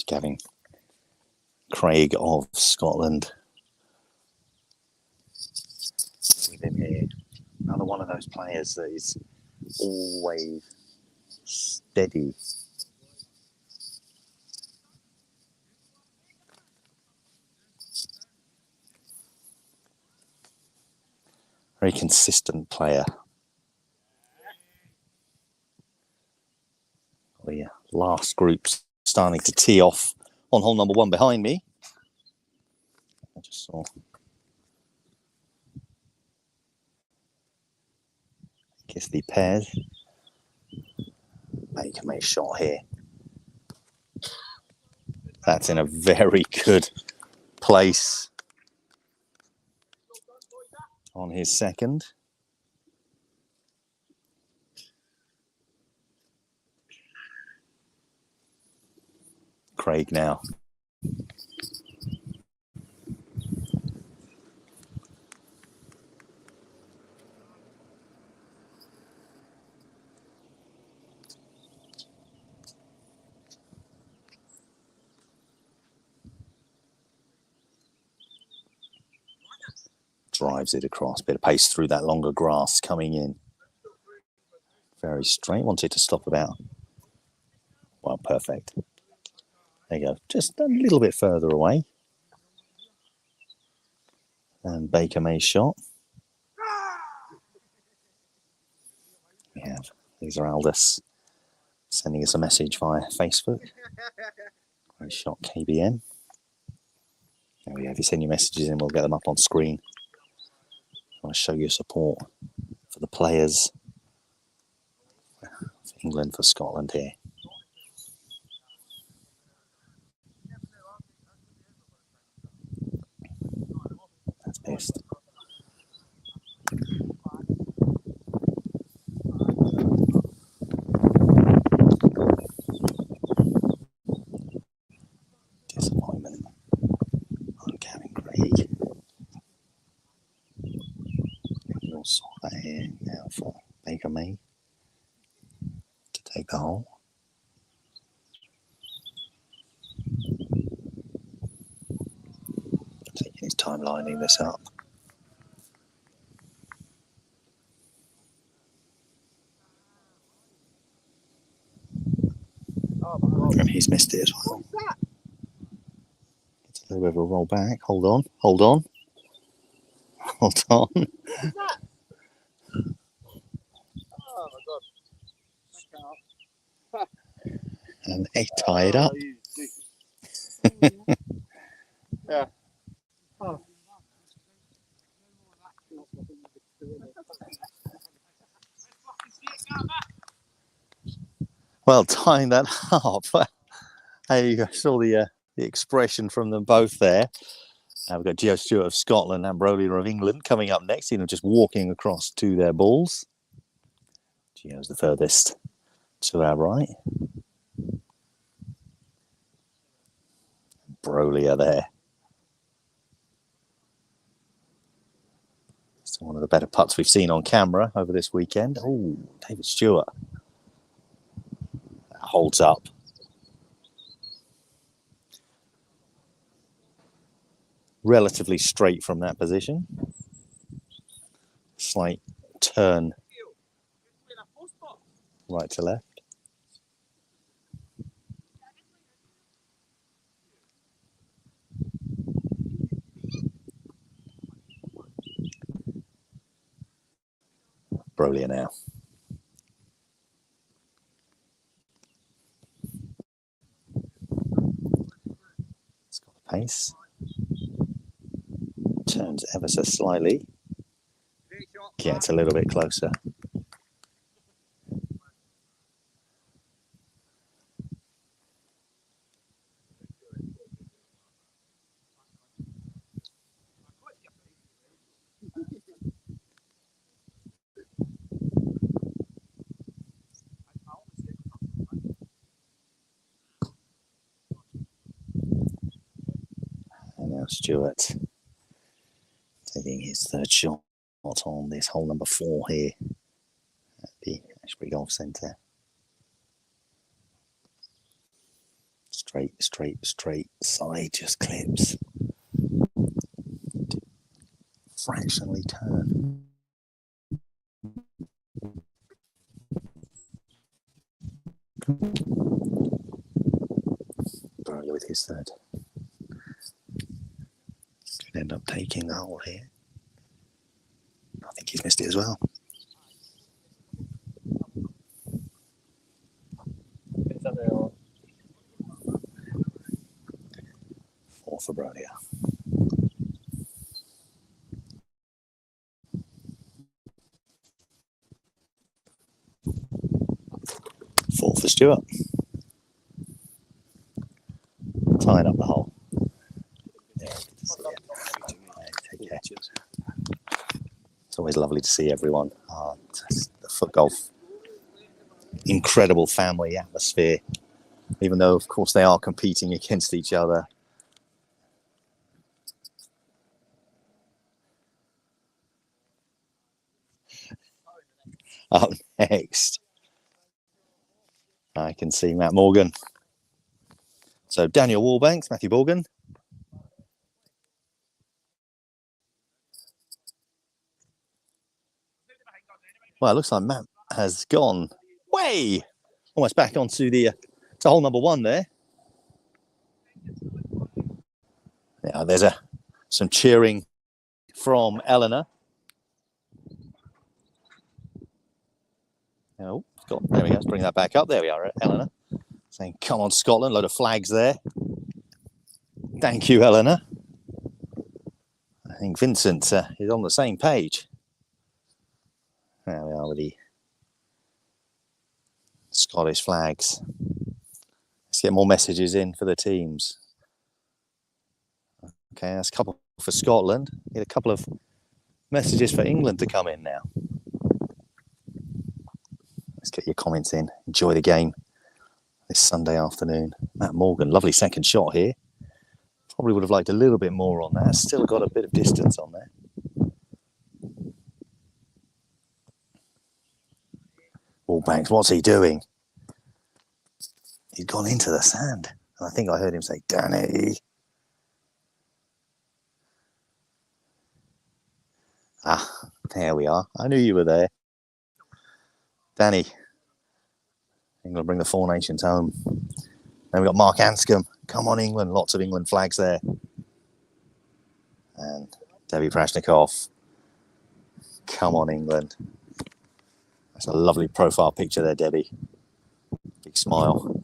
Gavin Craig of Scotland with him here. Another one of those players that is always steady. Very consistent player. The last group starting to tee off on hole number 1 behind me. I just saw. Guess the pairs. Make a shot here. That's in a very good place on his second. Craig now. Drives it across, bit of pace through that longer grass coming in. Very straight, wanted to stop about. Well, perfect. There you go, just a little bit further away. And Baker May's shot. We have Lisa Aldous sending us a message via Facebook. Great shot, KBN. There we go, if you send your messages in, we'll get them up on screen. I want to show your support for the players. For England, for Scotland here. That's best. Disappointment on Kevin Craig. We'll sort that here now for Baker May to take the hole. Taking his time lining this up. And he's missed it as well. It's a little bit of a roll back. Hold on, hold on. Hold on. Oh my god. And they tie it up. Yeah. Well, tying that up. I saw the expression from them both there. We've got Gio Stewart of Scotland and Brolia of England coming up next. You know, just walking across to their balls. Gio's the furthest to our right. Brolia there. It's one of the better putts we've seen on camera over this weekend. Oh, David Stewart. That holds up. Relatively straight from that position. Slight turn right to left. Brolia now. It's got the pace. Turns ever so slightly. Gets a little bit closer. And now Stewart taking his third shot on this hole number 4 here at the Ashbury Golf Centre. Straight, straight, straight side just clips. fractionally turn. Burley with his third. Could end up taking the hole here. I think he's missed it as well. Four for Brodia. Four for Stewart. Tying up the hole. Yeah, take care. It's always lovely to see everyone. The Footgolf, incredible family atmosphere. Even though, of course, they are competing against each other. Up next, I can see Matt Morgan. So Daniel Wallbanks, Matthew Morgan. Well, it looks like Matt has gone way, almost back onto the to hole number one there. Yeah, there's some cheering from Eleanor. Oh, there we go. Let's bring that back up. There we are, Eleanor. Saying, come on, Scotland. Load of flags there. Thank you, Eleanor. I think Vincent is on the same page. There we are with the Scottish flags. Let's get more messages in for the teams. Okay, that's a couple for Scotland. Need a couple of messages for England to come in now. Let's get your comments in. Enjoy the game this Sunday afternoon. Matt Morgan, lovely second shot here. Probably would have liked a little bit more on that. Still got a bit of distance on there. Wallbanks, what's he doing? He's gone into the sand. And I think I heard him say, Danny. Ah, there we are. I knew you were there. Danny. England bring the Four Nations home. Then we've got Mark Anscombe. Come on, England. Lots of England flags there. And Debbie Prashnikov. Come on, England. That's a lovely profile picture there, Debbie. Big smile.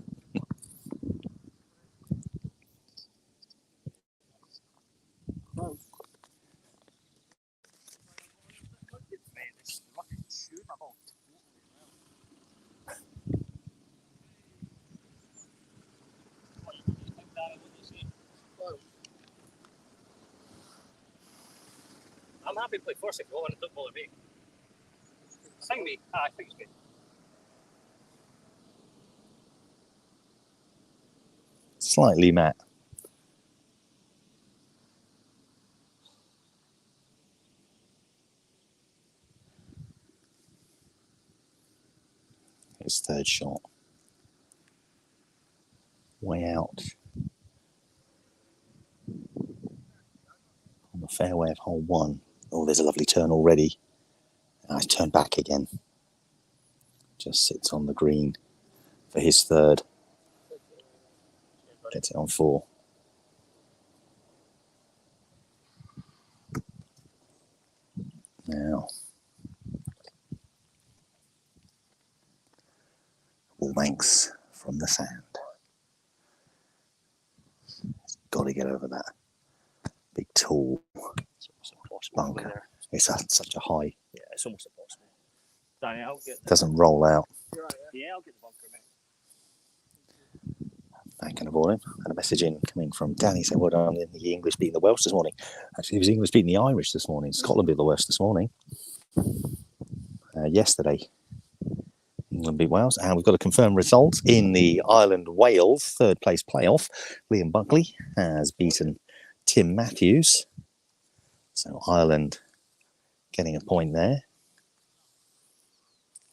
I'm happy to play first if you want to don't bother me. Sing me. I think it's good. Slightly matte. His third shot. Way out. On the fairway of hole one. Oh, there's a lovely turn already. Nice turn back again. Just sits on the green for his third. Gets it on four. Now. Wallbanks from the sand. Got to get over that big tall bunker. It's such a high. Yeah, it's almost impossible. Danny, I'll get. Doesn't roll out. Right, yeah, I'll get the bunker, mate. Back in the morning. Had a message in coming from Danny saying, well done in the English beating the Welsh this morning. Actually, it was English beating the Irish this morning. Scotland beat the Welsh this morning. Yesterday, England beat Wales. And we've got a confirmed result in the Ireland-Wales third place playoff. Liam Buckley has beaten Tim Matthews. So Ireland getting a point there.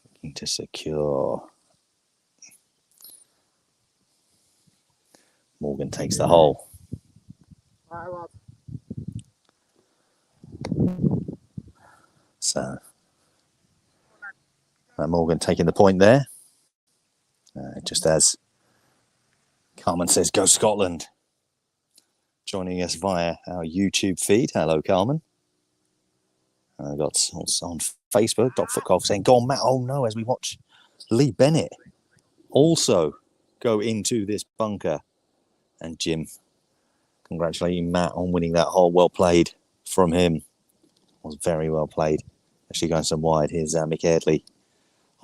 Looking to secure. Morgan takes the hole. So Morgan taking the point there. Just as Carmen says, go Scotland. Joining us via our YouTube feed. Hello, Carmen. I got also on Facebook, Footgolf saying, go on, Matt. Oh, no, as we watch Lee Bennett also go into this bunker. And Jim congratulating Matt on winning that hole. Well played from him. It was very well played. Actually going some wide. Here's Mick Eardley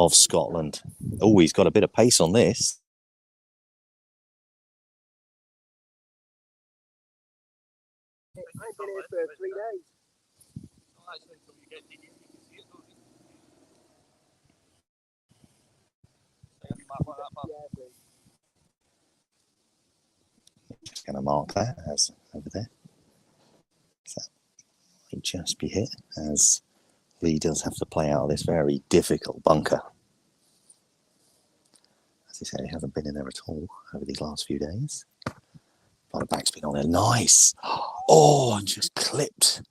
of Scotland. Oh, he's got a bit of pace on this. I've been here for 3 days. Just going to mark that as over there. So might just be hit as Lee does have to play out of this very difficult bunker. As he said, he hasn't been in there at all over these last few days. A lot of backspin on it. Nice. Oh, and just clipped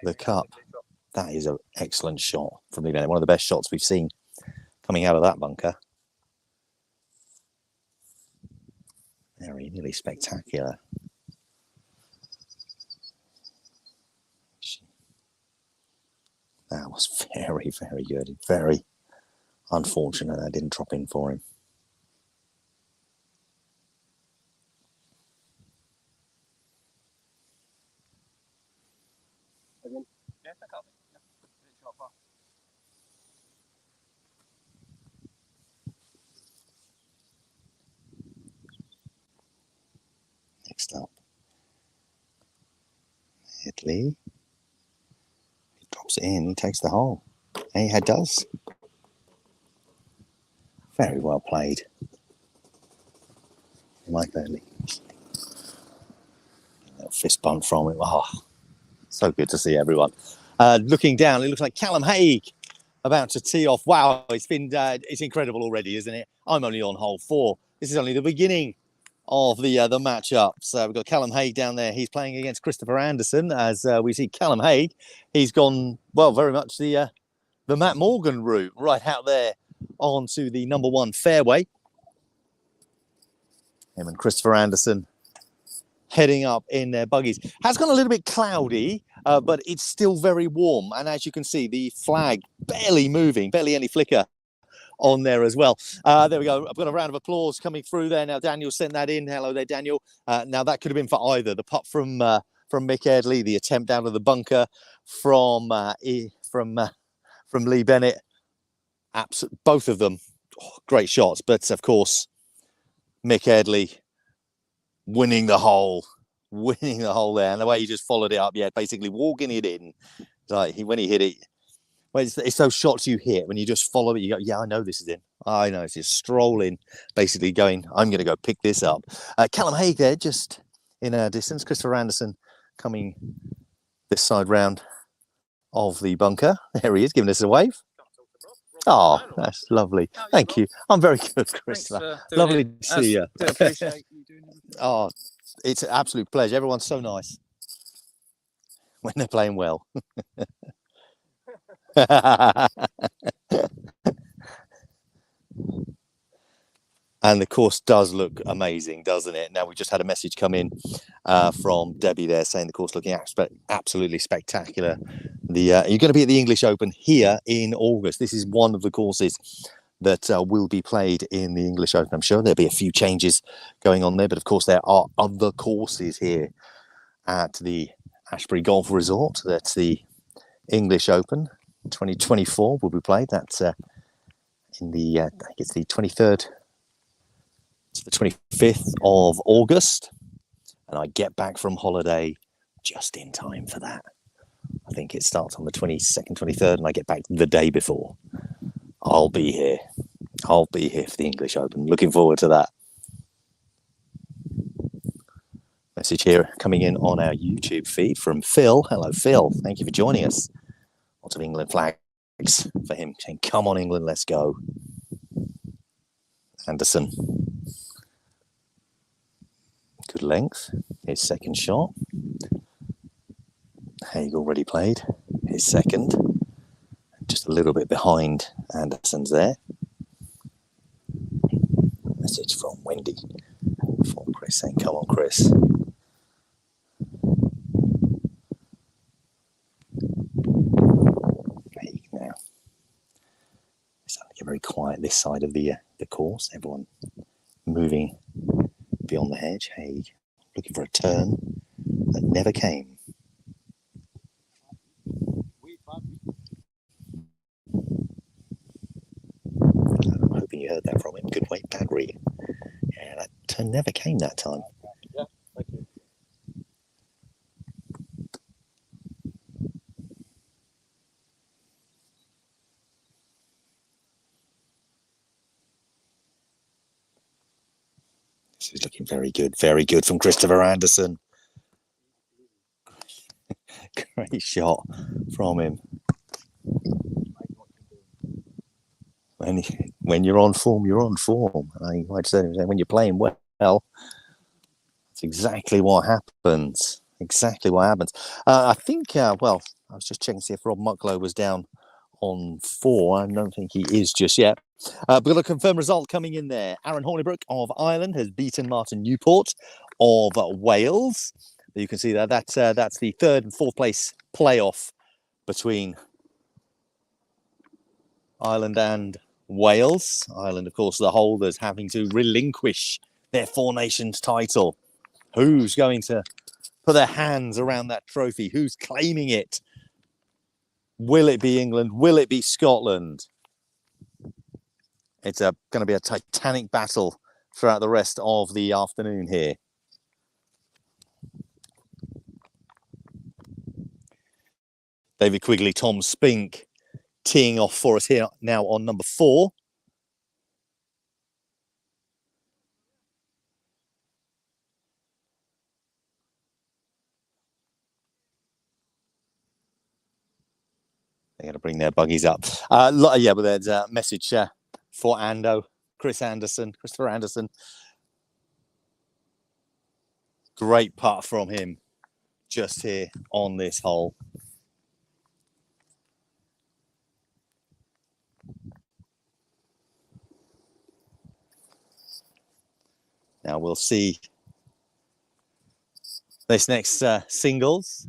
the cup. That is an excellent shot from Lee Bennett. One of the best shots we've seen coming out of that bunker. Very nearly spectacular. That was very, very good. Very unfortunate that didn't drop in for him. Next up, Italy. He drops it in, he takes the hole. And he does. Very well played. Mike Early. A little fist bump from him. Oh, so good to see everyone. Looking down, it looks like Callum Haig about to tee off. Wow, it's incredible already, isn't it? I'm only on hole 4. This is only the beginning of the matchup. So we've got Callum Haig down there. He's playing against Christopher Anderson. As we see Callum Haig, he's gone, well, very much the Matt Morgan route, right out there onto the number 1 fairway. Him and Christopher Anderson heading up in their buggies. Has gone a little bit cloudy, but it's still very warm. And as you can see, the flag barely moving, barely any flicker on there as well. There we go. I've got a round of applause coming through there. Now, Daniel sent that in. Hello there, Daniel. Now, that could have been for either. The putt from Mick Eardley, the attempt out of the bunker from Lee Bennett. Both of them, great shots. But, of course, Mick Eardley winning the hole there. And the way he just followed it up, basically walking it in. Like when he hit it, well, it's those shots you hit when you just follow it. You go, yeah, I know this is in. I know it's just strolling, basically going, I'm going to go pick this up. Callum Haig there, just in our distance. Christopher Anderson coming this side round of the bunker. There he is, giving us a wave. Oh, that's lovely. Thank you. I'm very good, Christopher. Lovely to see you. Oh, it's an absolute pleasure. Everyone's so nice when they're playing well. And the course does look amazing, doesn't it? Now, we just had a message come in from Debbie there saying the course looking absolutely spectacular. You're going to be at the English Open here in August. This is one of the courses that will be played in the English Open. I'm sure there'll be a few changes going on there, but of course there are other courses here at the Ashbury Golf Resort. That's the English Open 2024 will be played. That's in the, I think it's the 23rd to the 25th of August. And I get back from holiday just in time for that. I think it starts on the 22nd, 23rd, and I get back the day before. I'll be here. I'll be here for the English Open. Looking forward to that. Message here coming in on our YouTube feed from Phil. Hello, Phil. Thank you for joining us. Lots of England flags for him saying, come on, England, let's go. Anderson. Good length. His second shot. Haig already played. His second. just a little bit behind Anderson's there. Message from Wendy for Chris saying, come on, Chris. Hey, now. It's something very quiet this side of the course. Everyone moving beyond the hedge. Hey, looking for a turn that never came. I'm hoping you heard that from him. Good weight, bad read. Yeah, that turn never came that time. Yeah, thank you. This is looking very good from Christopher Anderson. Great shot from him. When you're on form, you're on form. I might say when you're playing well, that's exactly what happens. Exactly what happens. I think, well, I was just checking to see if Rob Mucklow was down on 4. I don't think he is just yet. We've got a confirmed result coming in there. Aaron Hornibrook of Ireland has beaten Martin Newport of Wales. You can see that's the 3rd and 4th place playoff between Ireland and Wales. Ireland, of course, the holders having to relinquish their Four Nations title. Who's going to put their hands around that trophy? Who's claiming it? Will it be England? Will it be Scotland? It's going to be a titanic battle throughout the rest of the afternoon here. David Quigley, Tom Spink teeing off for us here now on number 4. They're going to bring their buggies up. Yeah, but there's a message for Christopher Anderson. Great putt from him just here on this hole. Now we'll see this next singles.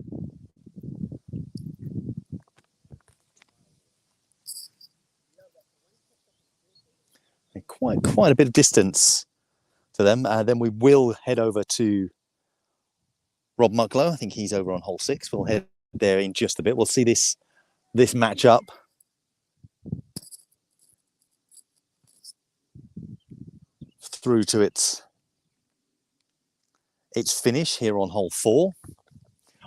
Quite a bit of distance to them. Then we will head over to Rob Mucklow. I think he's over on hole 6. We'll head there in just a bit. We'll see this match up. Through to its finish here on hole 4.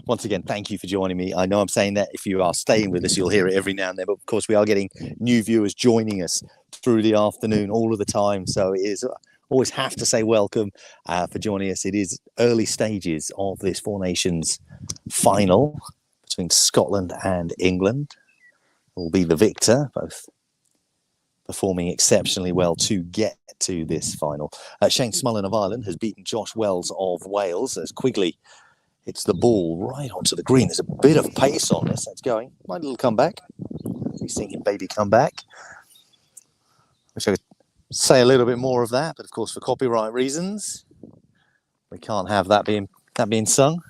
Once again, thank you for joining me. I know I'm saying that if you are staying with us, you'll hear it every now and then. But of course, we are getting new viewers joining us through the afternoon all of the time. So it is always have to say welcome for joining us. It is early stages of this Four Nations final between Scotland and England. It will be the victor, both performing exceptionally well to get to this final. Shane Smullen of Ireland has beaten Josh Wells of Wales as Quigley hits the ball right onto the green. There's a bit of pace on this. That's going. My little comeback. He's thinking baby comeback. Wish I could say a little bit more of that, but of course for copyright reasons, we can't have that being sung.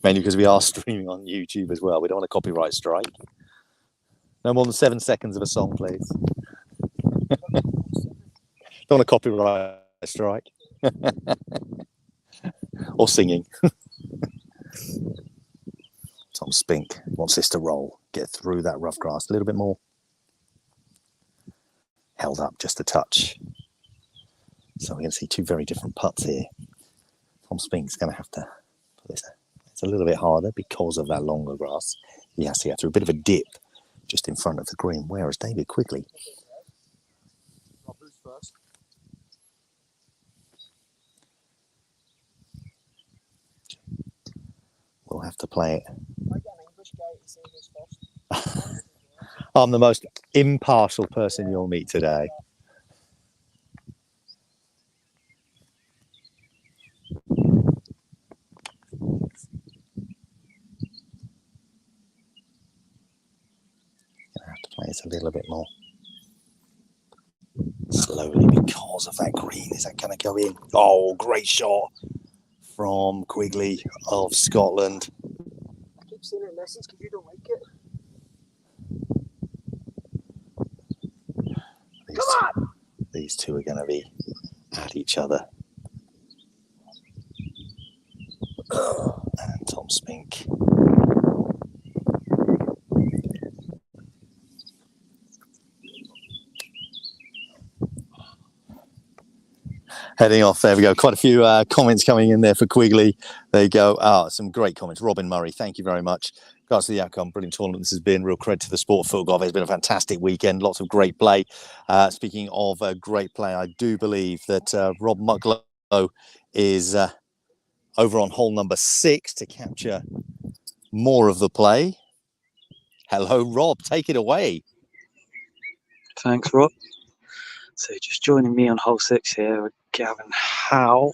Mainly because we are streaming on YouTube as well. We don't want a copyright strike. No more than 7 seconds of a song, please. Don't want a copyright strike. Or singing. Tom Spink wants this to roll. Get through that rough grass a little bit more. Held up just a touch. So we're going to see 2 very different putts here. Tom Spink's going to have to put this. It's a little bit harder because of that longer grass. He has to get through a bit of a dip just in front of the green, whereas David Quigley. Who's first? We'll have to play it. I'm the most impartial person you'll meet today. to play it a little bit more slowly because of that green. Is that going to go in? Oh, great shot from Quigley of Scotland. I keep saying it lessons because you don't like it. These two are going to be at each other. And Tom Spink. Heading off, there we go. Quite a few comments coming in there for Quigley. There you go. Some great comments. Robin Murray, thank you very much. Regards to the outcome, brilliant tournament this has been. Real credit to the sport of Footgolf. It's been a fantastic weekend. Lots of great play. Speaking of great play, I do believe that Rob Mucklow is over on hole number 6 to capture more of the play. Hello, Rob. Take it away. Thanks, Rob. So just joining me on hole 6 here, Gavin Howe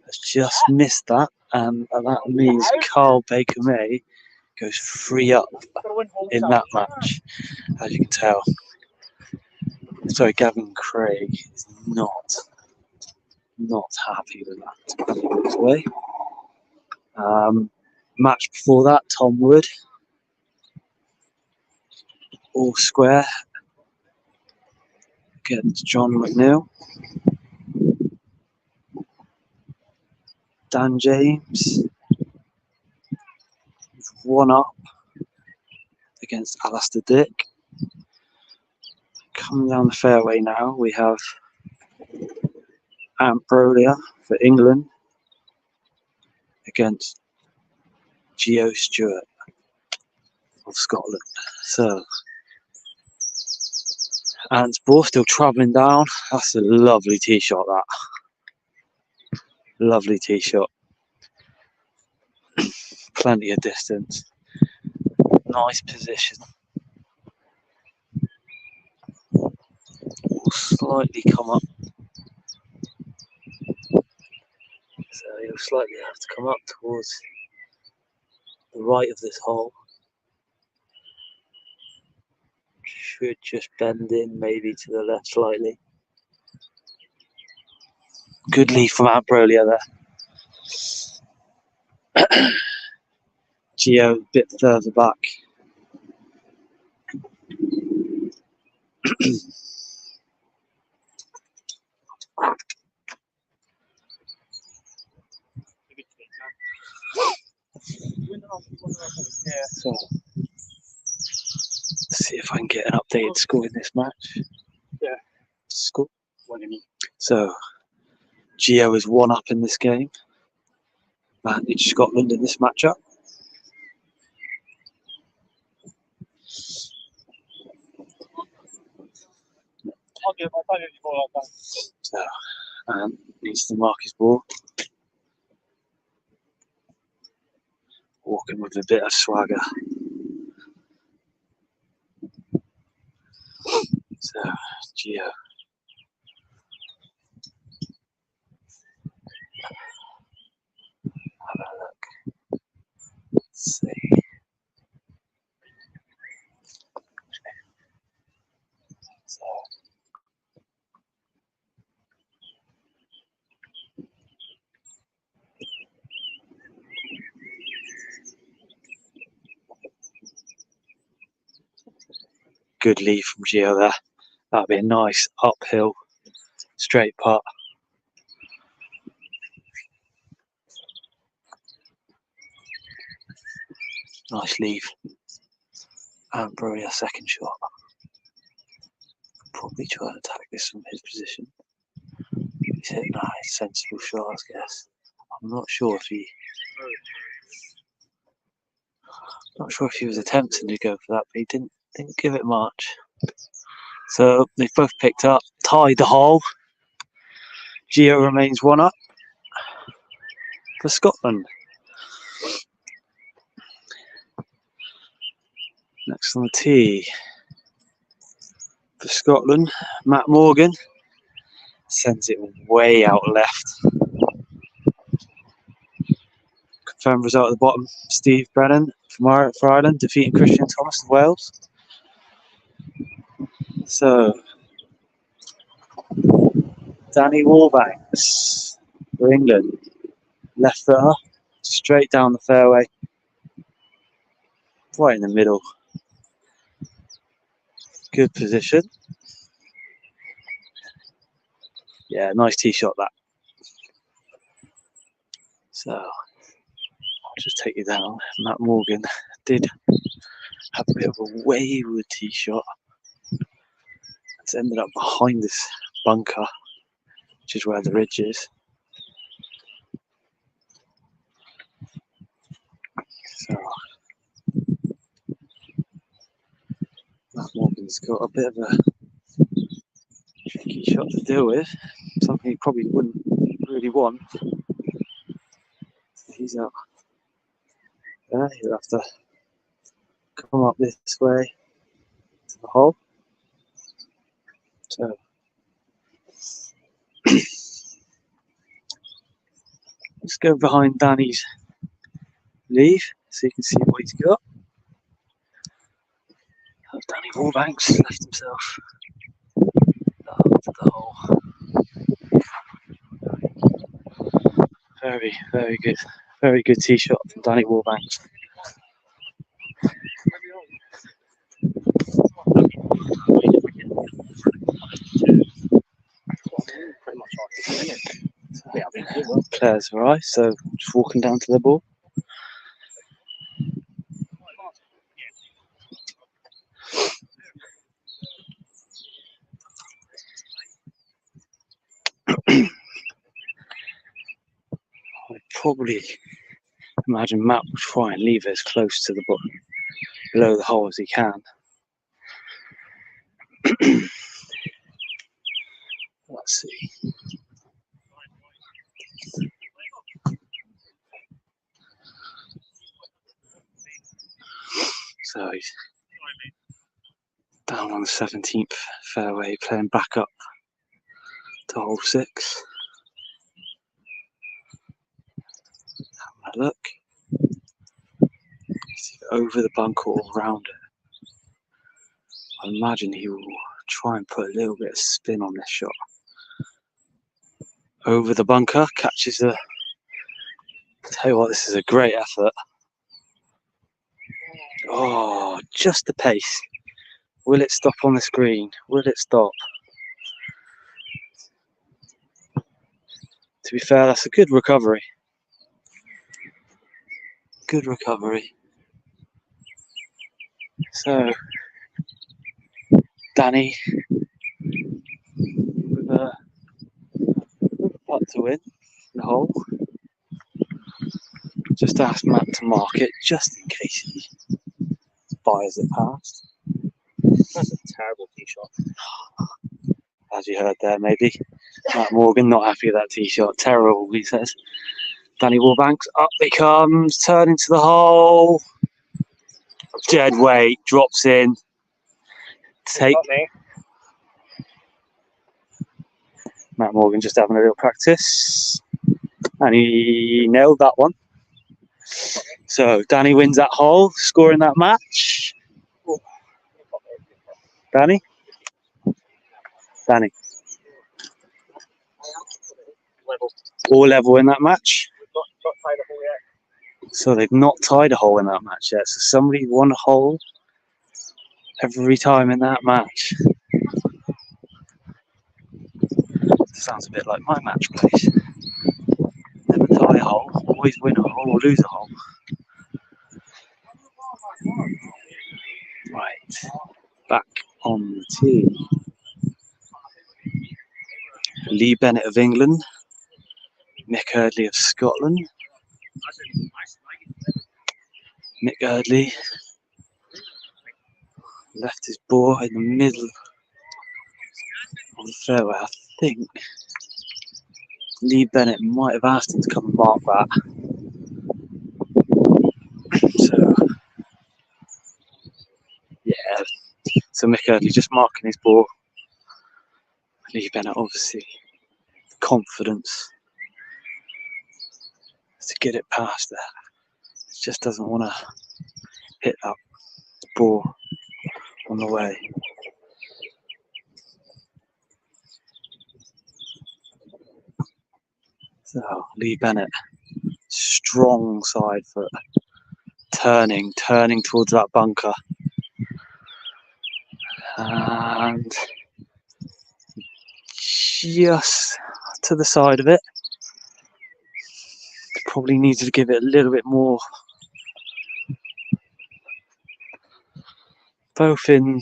has just missed that, and that means Carl Baker May goes 3 up in that match, as you can tell. Sorry, Gavin Craig is not happy with that. He walks away. Match before that, Tom Wood, all square against John McNeil. Dan James, 1 up against Alistair Dick. Coming down the fairway now, we have Ambrolia for England against Gio Stewart of Scotland. So, Ansborough still travelling down. That's a lovely tee shot, that. Lovely tee shot. Plenty of distance. Nice position. Will slightly come up. So he'll slightly have to come up towards the right of this hole. Should just bend in maybe to the left slightly. Good lead from Ambrolia there. Gio a bit further back. So, let's see if I can get an updated score in this match. Yeah. Score. What do you mean? So, Gio is 1 up in this game. Managed Scotland in this matchup. So, needs to mark his ball. Walking with a bit of swagger. So, Gio. Have a look. Let's see. So, good lead from Gio there. That'll be a nice uphill straight putt. Nice leave. And probably a second shot. Probably try and attack this from his position. He's hitting a nice, sensible shot, I guess. I'm not sure if he was attempting to go for that, but he didn't give it much. So they've both picked up, tied the hole. Gio remains 1 up for Scotland. Next on the tee for Scotland, Matt Morgan sends it way out left. Confirmed result at the bottom, Steve Brennan for Ireland defeating Christian Thomas of Wales. So, Danny Warbanks for England. Left footer, straight down the fairway. Right in the middle. Good position. Yeah, nice tee shot that. So, I'll just take you down. Matt Morgan did have a bit of a wayward tee shot. It's ended up behind this bunker, which is where the ridge is. So, Matt Morgan's got a bit of a tricky shot to deal with. Something he probably wouldn't really want. He's out there. He'll have to come up this way to the hole. So, let's go behind Danny's lead so you can see what he's got. Danny Warbanks left himself to the hole. Very good tee shot from Danny Warbanks. Players alright, so just walking down to the ball. I'd probably imagine Matt will try and leave it as close to the ball, below the hole as he can. Let's see. So he's down on the 17th fairway, playing back up to hole 6. Having a look. Over the bunker or around it. I imagine he will try and put a little bit of spin on this shot. Over the bunker, catches the. Tell you what, this is a great effort. Oh, just the pace. Will it stop on the screen? Will it stop? To be fair, that's a good recovery. Good recovery. So, Danny with a putt to win the hole. Just ask Matt to mark it just in case he fires it past. That's a terrible tee shot. As you heard there, maybe. Matt Morgan not happy with that tee shot. Terrible, he says. Danny Warbanks, up he comes, turning to the hole. Dead weight, drops in. Matt Morgan just having a little practice. And he nailed that one. So Danny wins that hole, scoring that match. Danny? Danny. Level. All level in that match. Not tied a hole yet. So they've not tied a hole in that match yet. So somebody won a hole every time in that match. Sounds a bit like my match place. Never tie a hole, always win a hole or lose a hole. Right, back on the tee. Lee Bennett of England, Mick Eardley of Scotland. Mick Eardley left his ball in the middle of the fairway. I think Lee Bennett might have asked him to come and mark that. So, yeah. So Mick Eardley just marking his ball. Lee Bennett obviously confidence to get it past there. He just doesn't want to hit that ball on the way. So Lee Bennett, strong side foot, turning towards that bunker. And just to the side of it. Probably needed to give it a little bit more. Both in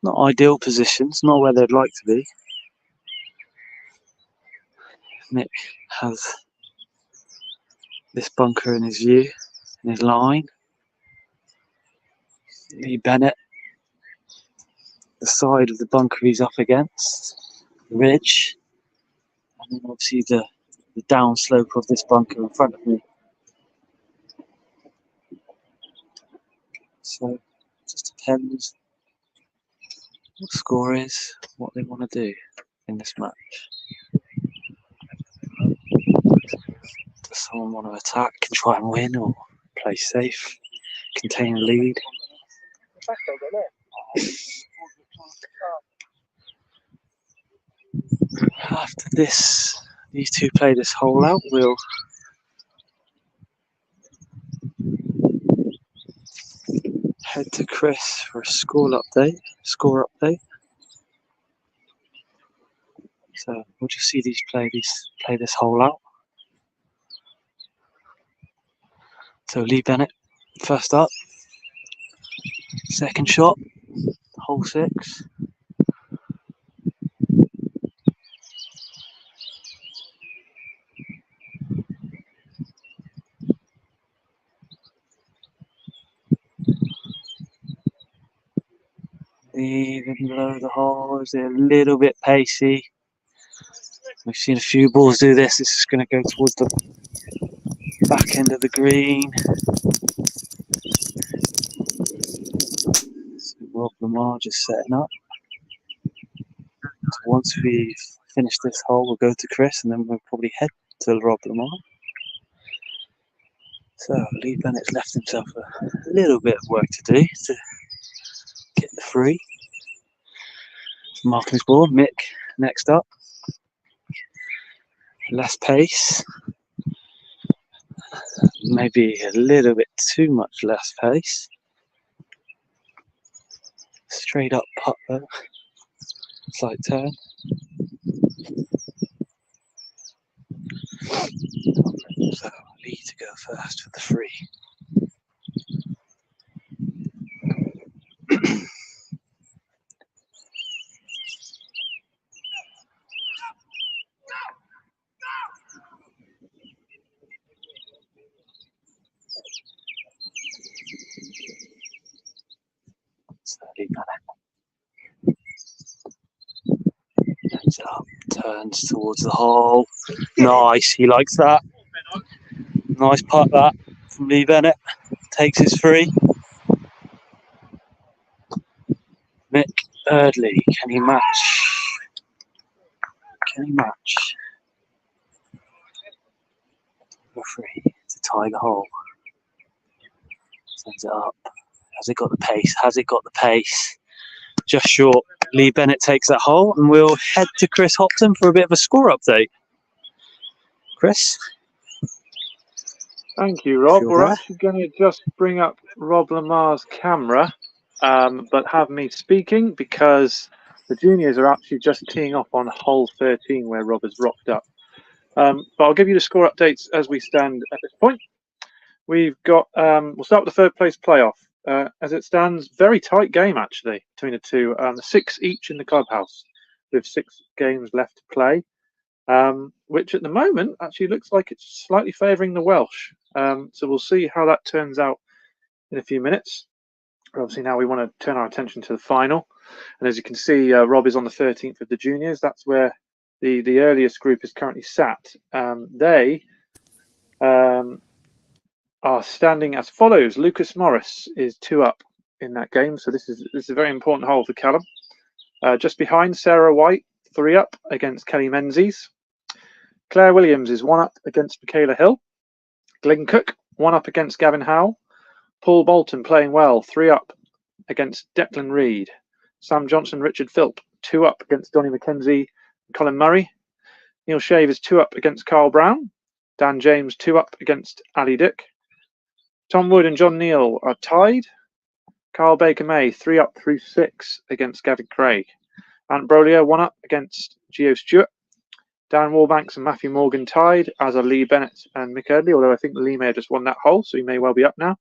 not ideal positions, not where they'd like to be. Mick has this bunker in his view, in his line. Lee Bennett, the side of the bunker he's up against, ridge, and then obviously the down slope of this bunker in front of me. So it just depends what the score is, what they want to do in this match. Does someone want to attack and try and win, or play safe, contain a lead? After this, these two play this hole out, we'll head to Chris for a score update. So we'll just see these play this hole out. So Lee Bennett, first up, second shot, hole 6. Even below the hole, is a little bit pacey. We've seen a few balls do this. This is going to go towards the back end of the green. So Rob Lamar just setting up. So once we've finished this hole, we'll go to Chris, and then we'll probably head to Rob Lamar. So Lee Bennett's left himself a little bit of work to do to get the free. Marking his ball. Mick next up. Less pace. Maybe a little bit too much less pace. Straight up putt though. Slight turn. So Lee to go first for the free. So Lee Bennett. Heads up, turns towards the hole. Nice, he likes that. Nice putt that from Lee Bennett. Takes his free. Mick Eardley, can he match? Can he match? For free to tie the hole. Sends it up. Has it got the pace? Has it got the pace? Just short. Lee Bennett takes that hole, and we'll head to Chris Hopton for a bit of a score update. Chris? Thank you, Rob. Sure. We're actually going to just bring up Rob Lamar's camera, but have me speaking because the juniors are actually just teeing off on hole 13 where Rob has rocked up. But I'll give you the score updates as we stand at this point. We've got, we'll start with the third place playoff. As it stands, very tight game actually between the two. 6 each in the clubhouse with 6 games left to play, which at the moment actually looks like it's slightly favouring the Welsh. So we'll see how that turns out in a few minutes. Obviously now we want to turn our attention to the final. And as you can see, Rob is on the 13th of the juniors. That's where the earliest group is currently sat. They are standing as follows. Lucas Morris is 2 up in that game. So this is a very important hole for Callum. Just behind, Sarah White, 3 up against Kelly Menzies. Claire Williams is 1 up against Michaela Hill. Glenn Cook, 1 up against Gavin Howell. Paul Bolton playing well, 3 up against Declan Reed. Sam Johnson, Richard Philp, 2 up against Donny McKenzie and Colin Murray. Neil Shave is 2 up against Carl Brown. Dan James 2 up against Ali Dick. Tom Wood and John Neal are tied. Carl Baker May 3 up through 6 against Gavin Craig. Ant Brolier 1 up against Gio Stewart. Dan Warbanks and Matthew Morgan tied, as are Lee Bennett and Mick Eardley, although I think Lee may have just won that hole, so he may well be up now.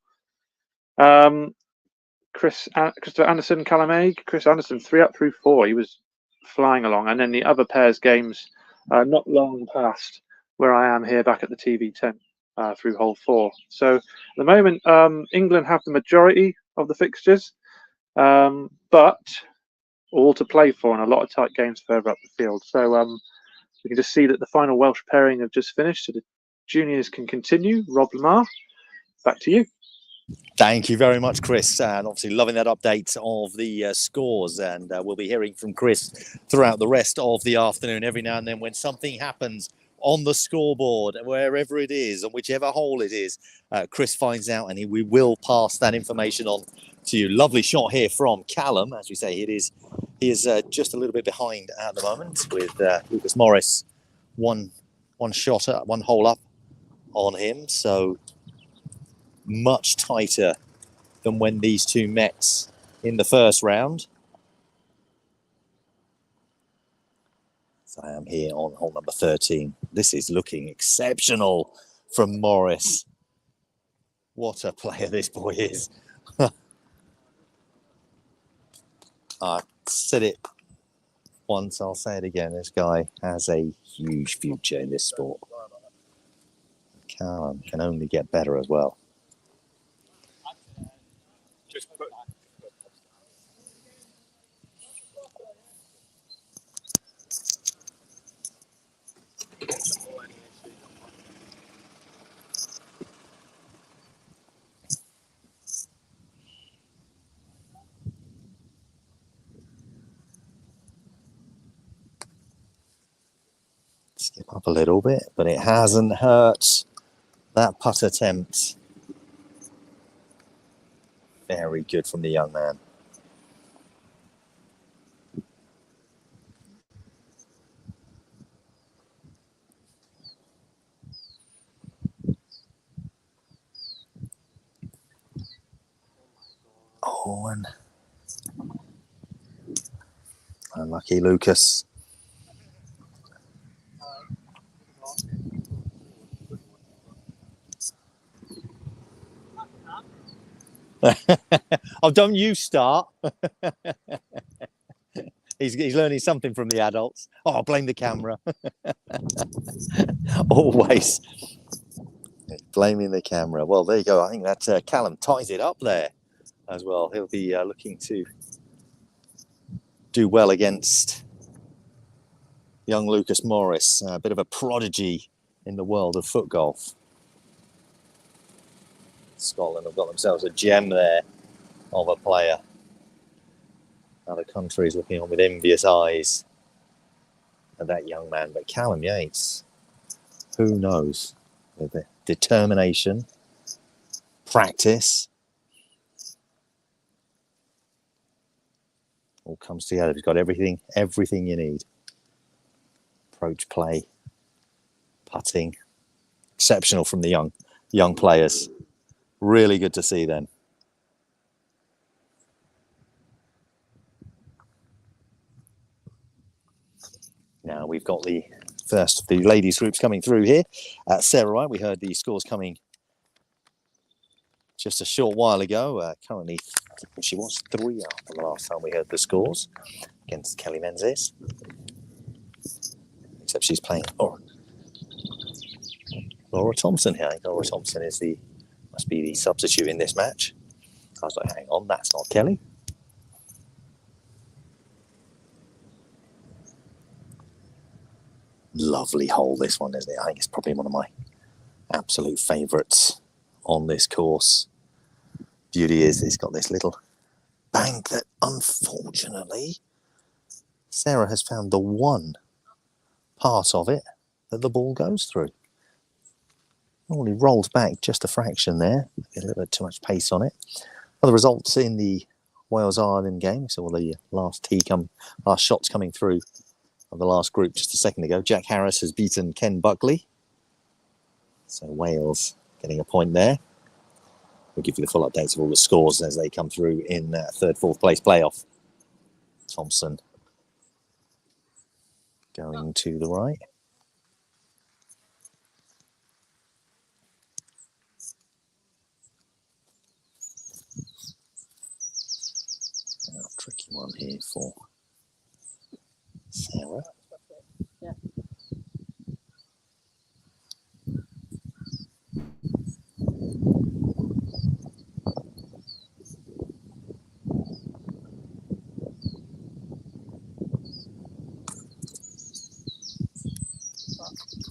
Christopher Anderson, Callum Haig. Chris Anderson 3 up through 4. He was flying along. And then the other pairs games not long past where I am here back at the TV10 through hole 4. So at the moment, England have the majority of the fixtures, but all to play for and a lot of tight games further up the field. So we can just see that the final Welsh pairing have just finished, so the juniors can continue. Rob Lamar, back to you. Thank you very much, Chris. And obviously loving that update of the scores. And we'll be hearing from Chris throughout the rest of the afternoon. Every now and then when something happens on the scoreboard, wherever it is, on whichever hole it is, Chris finds out and we will pass that information on to you. Lovely shot here from Callum. As we say, he is just a little bit behind at the moment with Lucas Morris one shot up, 1 hole up on him. So much tighter than when these two met in the first round. So I am here on hole number 13. This is looking exceptional from Morris. What a player this boy is. I said it once, I'll say it again. This guy has a huge future in this sport. Callum can only get better as well. Skip up a little bit, but it hasn't hurt. That putt attempt. Very good from the young man. Oh, and unlucky Lucas. Oh, don't you start. He's learning something from the adults. Oh, blame the camera. Always blaming the camera. Well, there you go. I think that Callum ties it up there as well. He'll be looking to do well against young Lucas Morris, a bit of a prodigy in the world of foot golf. Scotland have got themselves a gem there of a player. Other countries looking on with envious eyes at that young man. But Callum Yates, who knows? With the determination, practice, all comes together. He's got everything you need. Approach play, putting, exceptional from the young players. Really good to see them. Now we've got the first of the ladies groups coming through here. Sarah Wright, we heard the scores coming just a short while ago. Currently, she was 3 up the last time we heard the scores against Kelly Menzies. Except she's playing Laura Thompson here. Laura Thompson must be the substitute in this match. I was like, hang on, that's not Kelly. Lovely hole, this one, isn't it? I think it's probably one of my absolute favourites on this course. Beauty is it's got this little bank that, unfortunately, Sarah has found the one part of it that the ball goes through. Only rolled back just a fraction there. A little bit too much pace on it. Well, the results in the Wales-Ireland game, so the last shots coming through of the last group just a second ago. Jack Harris has beaten Ken Buckley. So Wales getting a point there. We'll give you the full updates of all the scores as they come through in third, fourth place playoff. Thompson going to the right. Tricky one here for Sarah.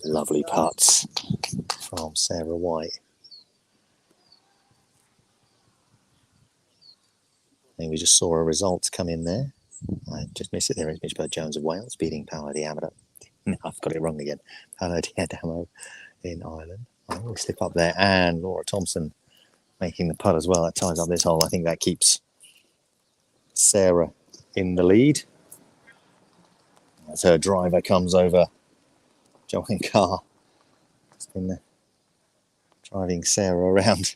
Lovely putts from Sarah White. And we just saw a result come in there. I just missed it. There is Mitch Bird-Jones of Wales beating Paolo Diamado. No, I've got it wrong again. Paolo Diamado in Ireland. I always slip up there. And Laura Thompson making the putt as well. That ties up this hole. I think that keeps Sarah in the lead. As her driver comes over Joanne Carr. It's been driving Sarah around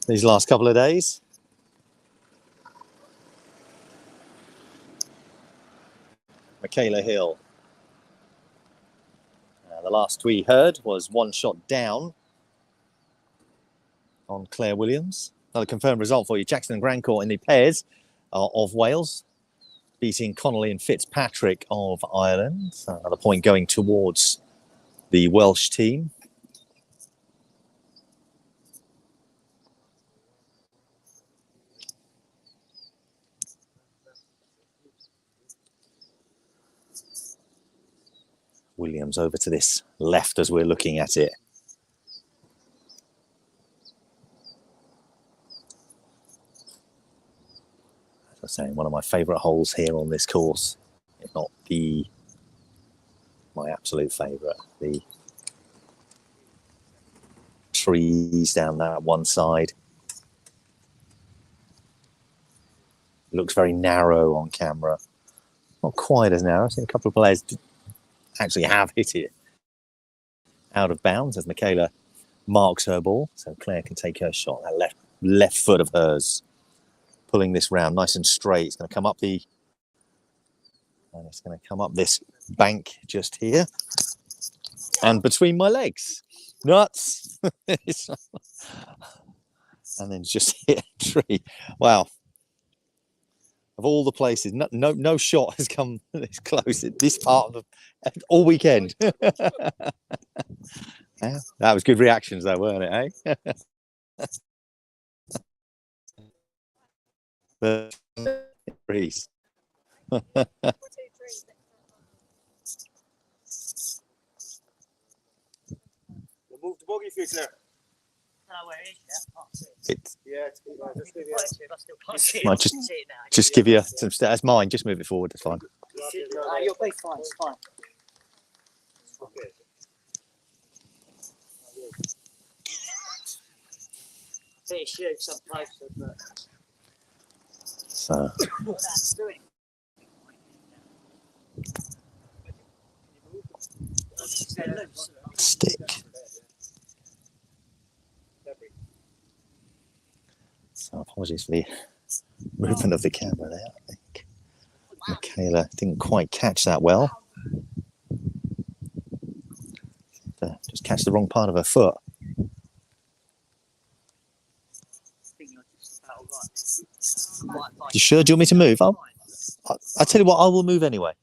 these last couple of days. Michaela Hill. The last we heard was one shot down on Claire Williams. Another confirmed result for you. Jackson and Grandcourt in the pairs of Wales, beating Connolly and Fitzpatrick of Ireland. So another point going towards the Welsh team. Williams over to this left as we're looking at it. As I was saying, one of my favourite holes here on this course, if not my absolute favourite. The trees down that one side. It looks very narrow on camera. Not quite as narrow. I've seen a couple of players actually have hit it out of bounds as Michaela marks her ball, so Claire can take her shot. That left foot of hers pulling this round nice and straight. It's going to come up this bank just here and between my legs. Nuts. And then just hit a tree. Wow. Of all the places, no shot has come this close at this part of all weekend. Yeah, that was good reactions though, weren't it, eh? The trees. Move the buggy for you, Claire. Might just give you some. That's mine. Just move it forward. It's fine. You'll be fine. It's fine. Okay. See, shoot some places, but So. Stick. So apologies for the movement of the camera there. I think Michaela didn't quite catch that well. Just catch the wrong part of her foot. You sure? Do you want me to move? I'll tell you what, I will move anyway.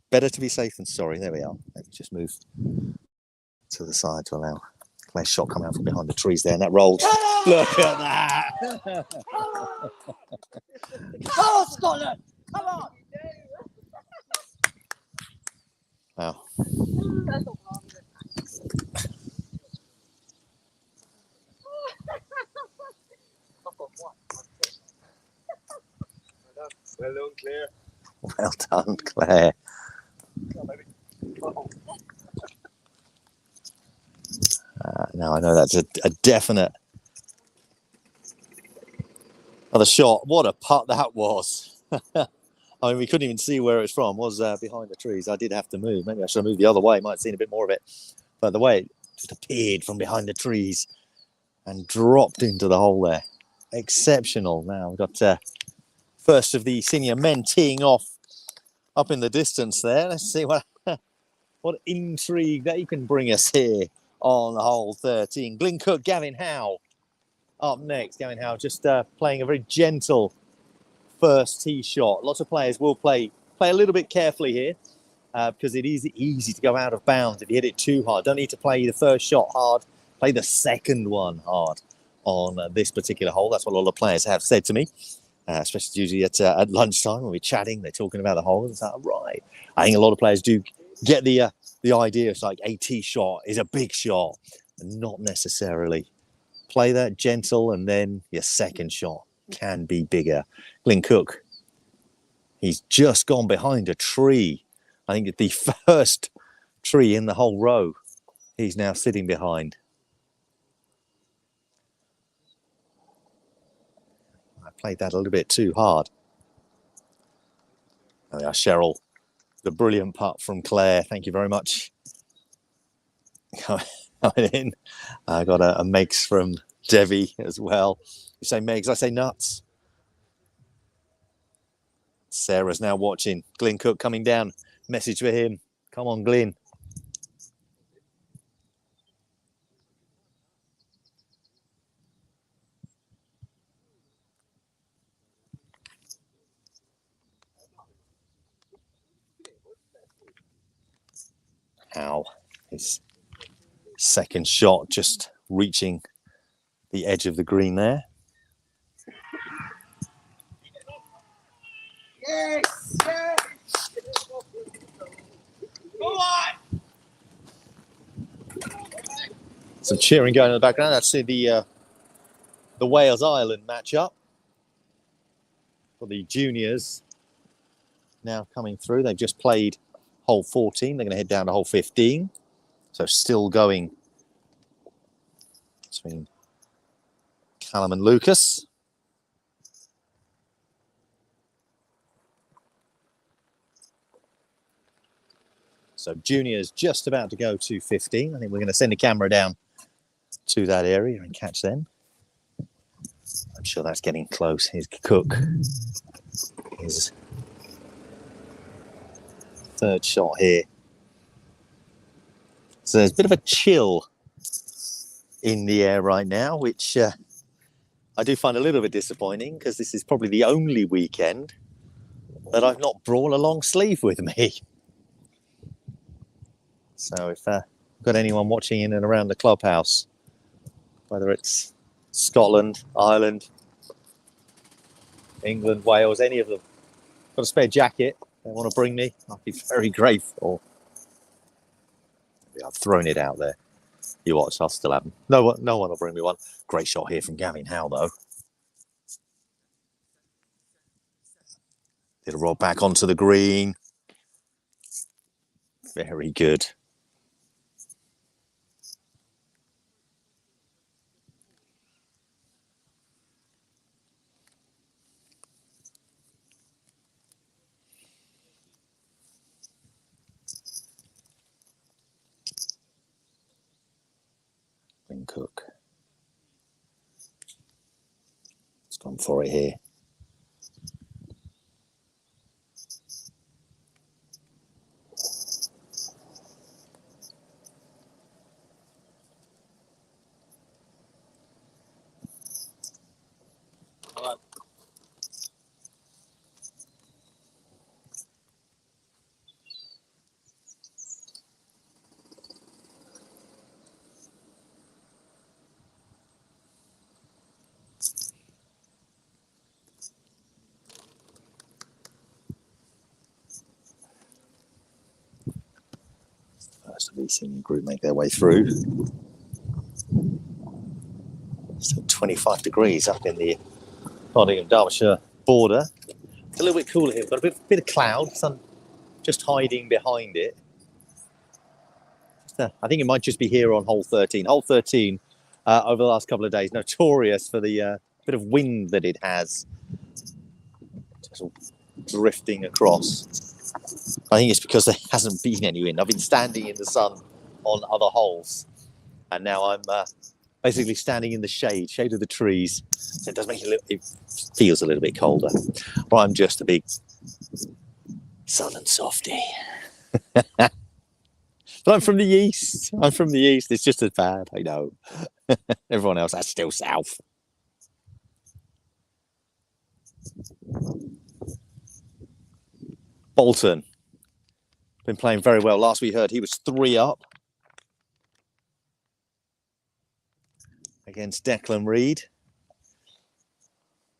Better to be safe than sorry. There we are. Let's just move to the side to allow Claire's shot coming out from behind the trees there, and that rolled. Look at that! Come on, Scotland! Come on! Wow. Well done, Claire. Well done, Claire. Now I know that's a definite Another shot. What a putt that was. I mean, we couldn't even see where it was from. It was behind the trees. I did have to move. Maybe I should have moved the other way. Might have seen a bit more of it. But the way it just appeared from behind the trees and dropped into the hole there. Exceptional. Now we've got first of the senior men teeing off up in the distance there. Let's see what intrigue they can bring us here on hole 13. Glyn Cook, Gavin Howe up next. Gavin Howe just playing a very gentle first tee shot. Lots of players will play a little bit carefully here because it is easy to go out of bounds if you hit it too hard. Don't need to play the first shot hard. Play the second one hard on this particular hole. That's what a lot of players have said to me, especially usually at lunchtime when we're chatting. They're talking about the hole. It's like, right. I think a lot of players do get the idea. It's like a tee shot is a big shot, and not necessarily. Play that gentle, and then your second shot can be bigger. Glyn Cook, he's just gone behind a tree. I think the first tree in the whole row he's now sitting behind. I played that a little bit too hard. There we are, Cheryl. The brilliant putt from Claire. Thank you very much. Coming in. I got a Megs from Devi as well. You say Megs, I say nuts. Sarah's now watching. Glyn Cook coming down. Message for him. Come on, Glyn. How his second shot just reaching the edge of the green there. Yes! Go on! Some cheering going in the background. That's the Wales Ireland matchup for the juniors now coming through. They've just played hole 14. They're going to head down to hole 15. So still going between Callum and Lucas. So juniors just about to go to 15. I think we're going to send a camera down to that area and catch them. I'm sure that's getting close. Here's Cook. His third shot here. So there's a bit of a chill in the air right now, which I do find a little bit disappointing because this is probably the only weekend that I've not brought a long sleeve with me. So if got anyone watching in and around the clubhouse, whether it's Scotland, Ireland, England, Wales, any of them, got a spare jacket they want to bring me, I'll be very grateful. I've thrown it out there. You watch, I'll still have them. No one will bring me one. Great shot here from Gavin Howe, though. Little rod back onto the green. Very good. Cook. It's gone for it here. First of the senior group make their way through. Still 25 degrees up in the Nottingham Derbyshire border. It's a little bit cooler here. We've got a bit of cloud, sun just hiding behind it. I think it might just be here on hole 13. Hole 13 over the last couple of days, notorious for the bit of wind that it has. Just all drifting across. I think it's because there hasn't been any wind. I've been standing in the sun on other holes, and now I'm basically standing in the shade of the trees. So it does make it feels a little bit colder. Or I'm just a big southern softie. But I'm from the east. It's just as bad, I know. Everyone else, that's still south. Bolton. Been playing very well. Last we heard, he was 3 up against Declan Reid.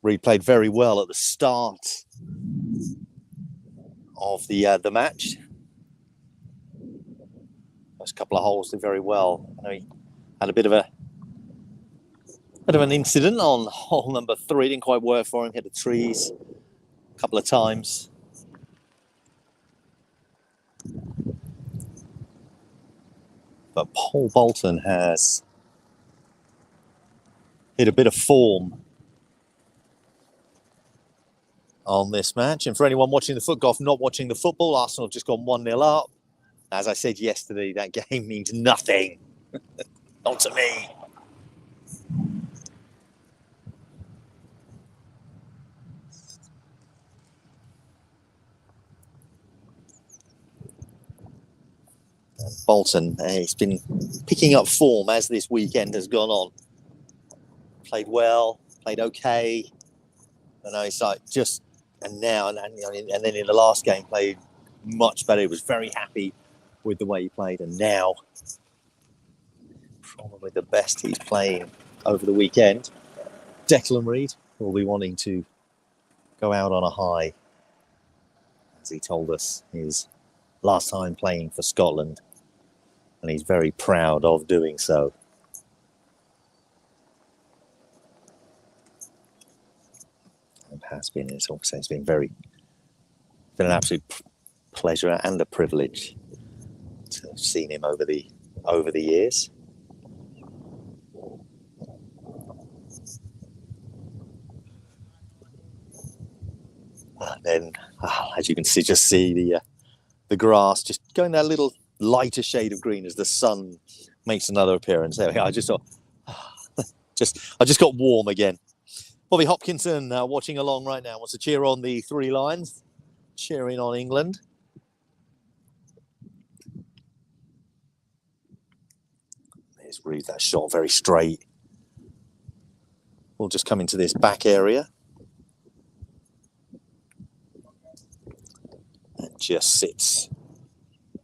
Reid played very well at the start of the match. First couple of holes did very well. I know he had a bit of an incident on hole number 3. Didn't quite work for him. Hit the trees a couple of times. But Paul Bolton has hit a bit of form on this match. And for anyone watching the Footgolf, not watching the football, Arsenal have just gone 1-0 up. As I said yesterday, that game means nothing. Not to me. Bolton, he's been picking up form as this weekend has gone on. Played well, played okay. And it's like just, and now, and then in the last game, played much better. He was very happy with the way he played. And now, probably the best he's playing over the weekend. Declan Reid will be wanting to go out on a high, as he told us, his last time playing for Scotland. And he's very proud of doing so. And has been, it's been an absolute pleasure and a privilege to have seen him over the years. And then, as you can see, just see the grass just going that little lighter shade of green as the sun makes another appearance. There we go. I just thought, I just got warm again. Bobby Hopkinson watching along right now wants to cheer on the 3 Lions, cheering on England. There's Reid, that shot very straight. We'll just come into this back area. And just sits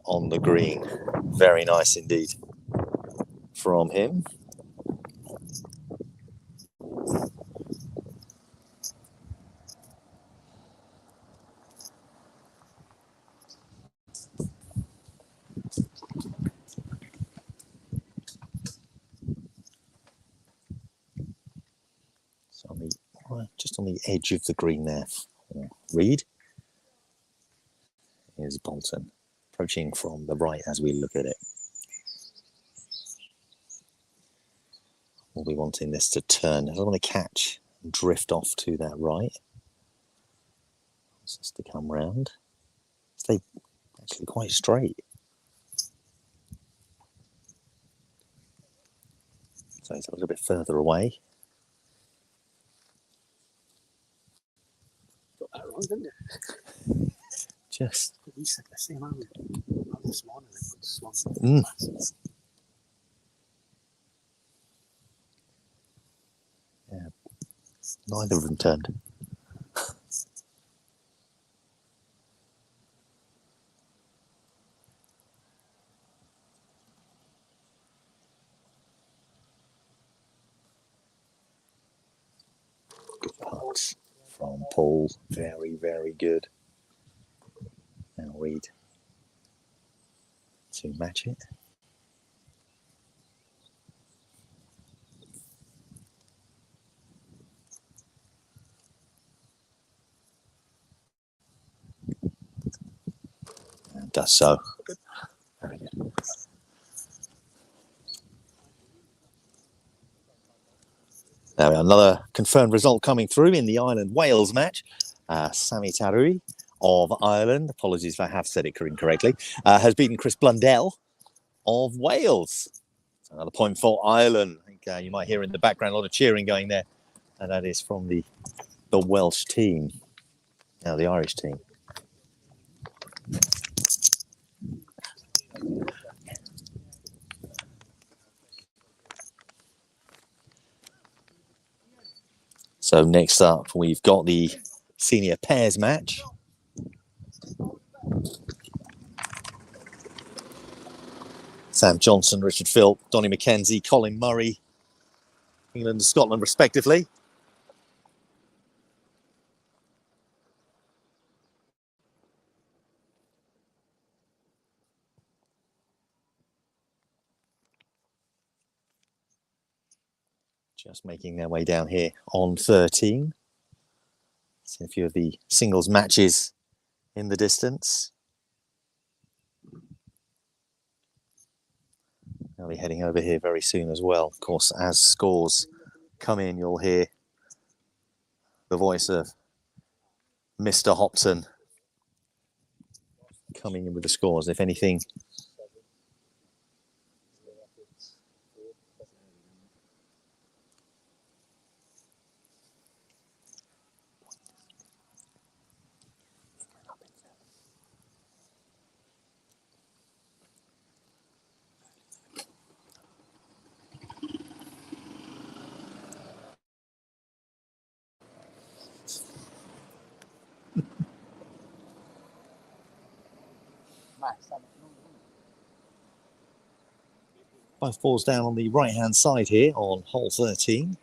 on the green. Very nice indeed from him. So just on the edge of the green there. Reid. Here's Bolton approaching from the right as we look at it. We'll be wanting this to turn. I don't want to catch and drift off to that right. Just to come round. Stay actually quite straight. So it's a little bit further away. Got that wrong, didn't you? Just. We said the same earlier. This morning it was swung. Yeah. Neither of them turned. Good putts from Paul. Very, very good. Now Reid to match it. And does so. Very good. Now another confirmed result coming through in the Ireland-Wales match. Sammy Tarui of Ireland, apologies if I have said it incorrectly, has beaten Chris Blundell of Wales. So another point for Ireland. I think you might hear in the background a lot of cheering going there, and that is from the Welsh team. Now the Irish team. So next up, we've got the senior pairs match. Sam Johnson, Richard Philp, Donny McKenzie, Colin Murray, England and Scotland respectively. Just making their way down here on 13. See a few of the singles matches in the distance. I'll be heading over here very soon as well. Of course, as scores come in, you'll hear the voice of Mr. Hobson coming in with the scores. If anything, both balls down on the right-hand side here on hole 13.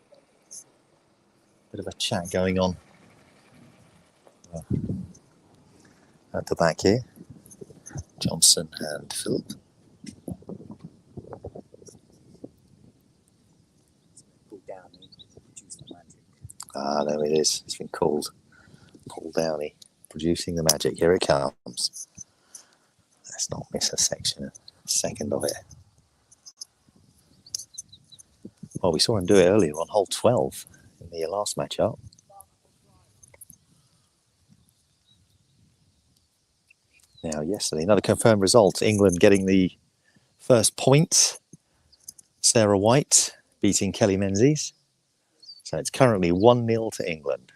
Bit of a chat going on at the back here. Johnson and Philip. Ah, there it is. It's been called. Paul Downey producing the magic. Here it comes. Let's not miss a second of it. Well, we saw him do it earlier on hole 12 in the last match up. Now, yesterday, another confirmed result. England getting the first point. Sarah White beating Kelly Menzies. So it's currently 1-0 to England.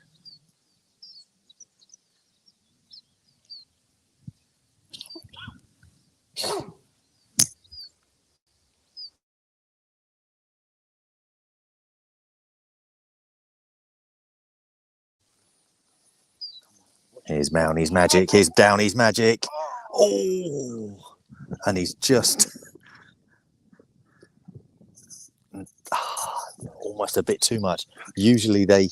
Here's Mowney's magic. Here's Downey's magic. Oh! And he's just almost a bit too much. Usually they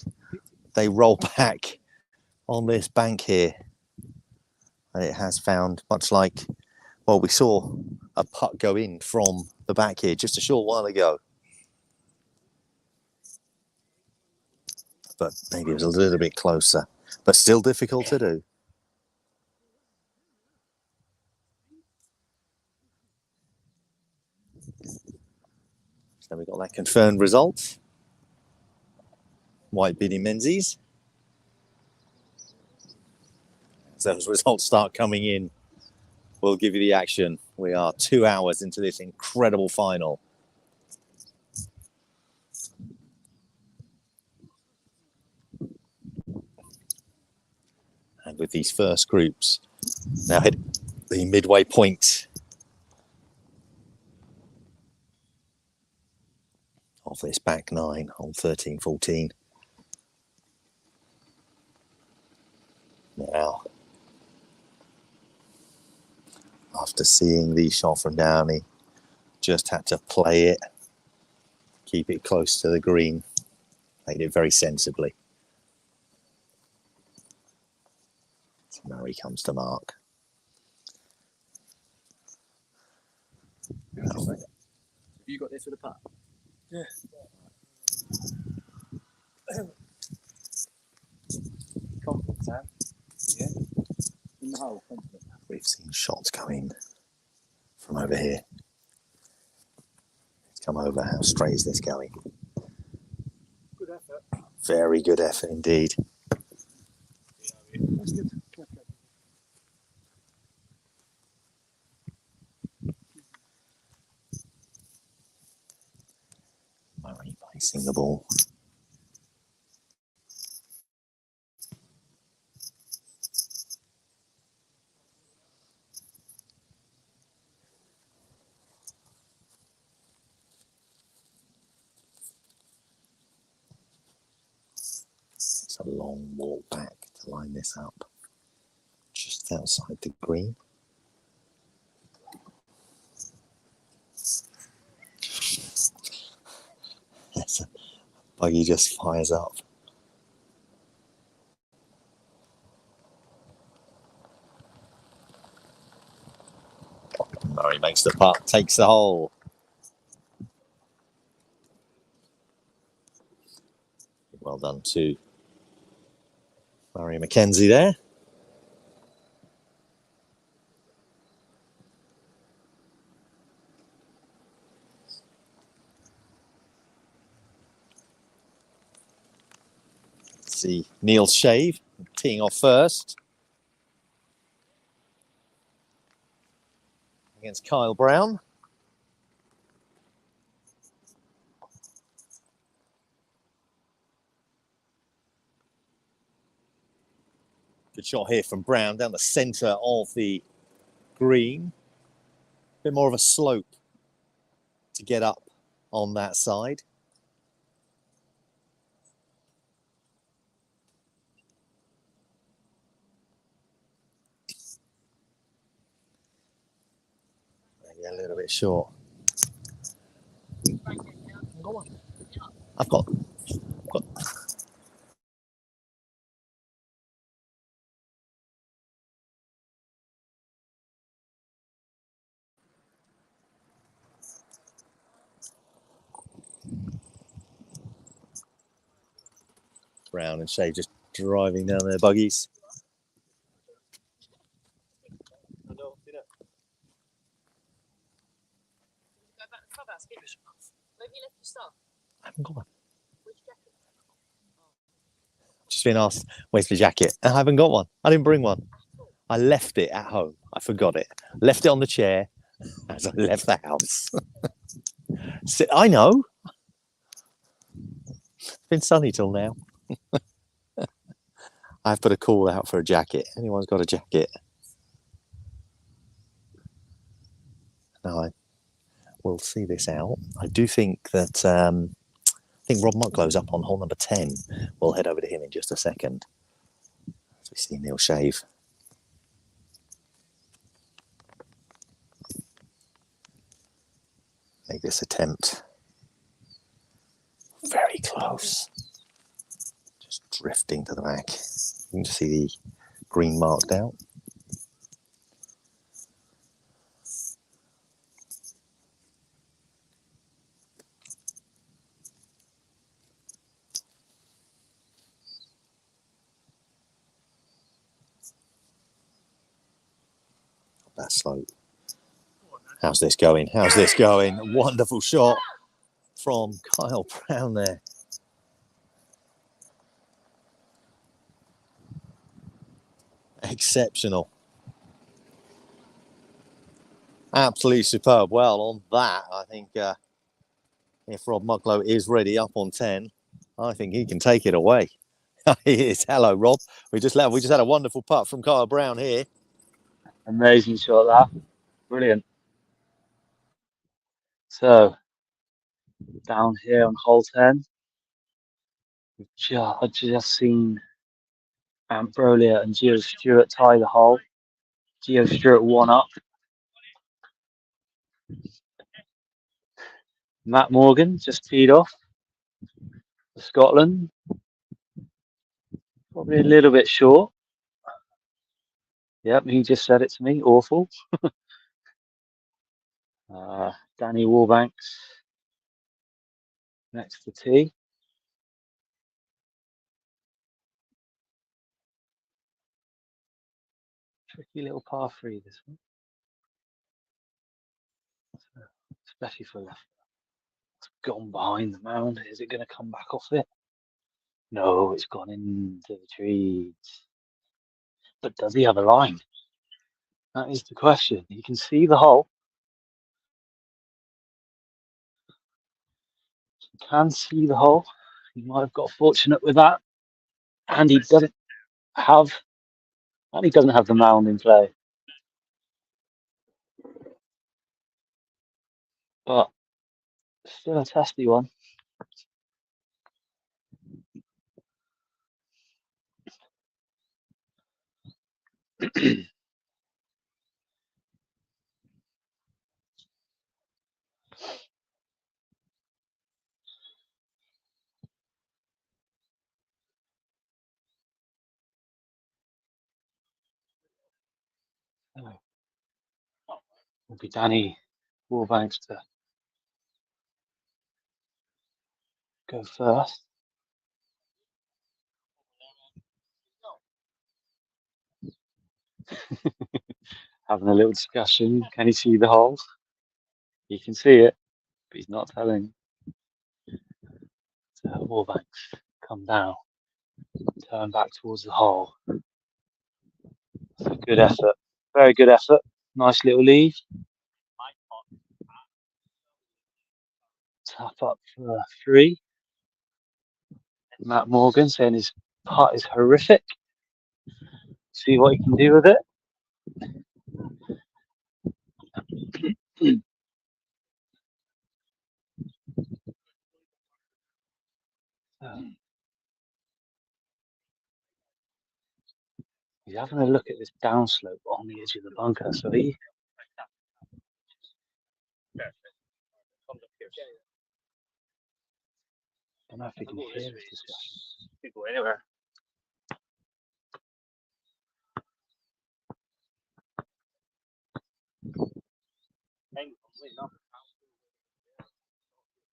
roll back on this bank here. And it has found, much like, well, we saw a putt go in from the back here just a short while ago. But maybe it was a little bit closer. But still difficult to do. So we got that confirmed result. White beating Menzies. As those results start coming in, we'll give you the action. We are 2 hours into this incredible final. And with these first groups now hit the midway point of this back nine on 13, 14. Now, after seeing the shot from Downey, just had to play it, keep it close to the green, played it very sensibly. So Murray comes to mark. Have you got this with a putt? Yeah. Confident, Sam. Yeah. In the hole, confident. We've seen shots coming from over here. It's come over. How straight is this going? Good effort. Very good effort indeed. That's good. Murray placing the ball. It's a long walk back to line this up. Just outside the green. Buggy just fires up. Murray makes the putt, takes the hole. Well done to Murray Mackenzie there. See Neil Shave teeing off first against Kyle Brown. Good shot here from Brown down the centre of the green. Bit more of a slope to get up on that side. Maybe a little bit short. I've got Brown and Shea just driving down their buggies. I haven't got one. Just been asked, where's the jacket? I haven't got one. I didn't bring one. I left it at home. I forgot it. Left it on the chair as I left the house. So, I know. It's been sunny till now. I've put a call out for a jacket. Anyone's got a jacket? No, I will see this out. I do think that I think Rob Mucklow's up on hole number 10. We'll head over to him in just a second. As we see Neil Shave. Make this attempt. Very close. Just drifting to the back. You can just see the green marked out. That slope. How's this going? How's this going? Wonderful shot from Kyle Brown there. Exceptional. Absolutely superb. Well, on that, I think if Rob Mucklow is ready up on 10, I think he can take it away. He is. Hello, Rob. We just had a wonderful putt from Kyle Brown here. Amazing shot, that. Brilliant. So, down here on hole 10, I've just seen Brolia and Gio Stewart tie the hole. Gio Stewart 1 up. Matt Morgan just teed off for Scotland. Probably a little bit short. Yep, he just said it to me. Awful. Danny Warbanks next to tee. Tricky little par 3, this one. Especially for left. It's gone behind the mound. Is it going to come back off it? No, it's gone into the trees. But does he have a line? That is the question. You can see the hole. You can see the hole. He might have got fortunate with that. And he doesn't have the mound in play. But still a testy one. Will be Danny Warbanks to go first. Having a little discussion. Can he see the hole? He can see it, but he's not telling. So Warbanks come down, turn back towards the hole. It's a good effort, very good effort. Nice little lead. Tap up for 3. Matt Morgan saying his putt is horrific. See what he can do with it. He's having a look at this downslope on the edge of the bunker, so he. I don't know if he can hear his discussion. Could go anywhere.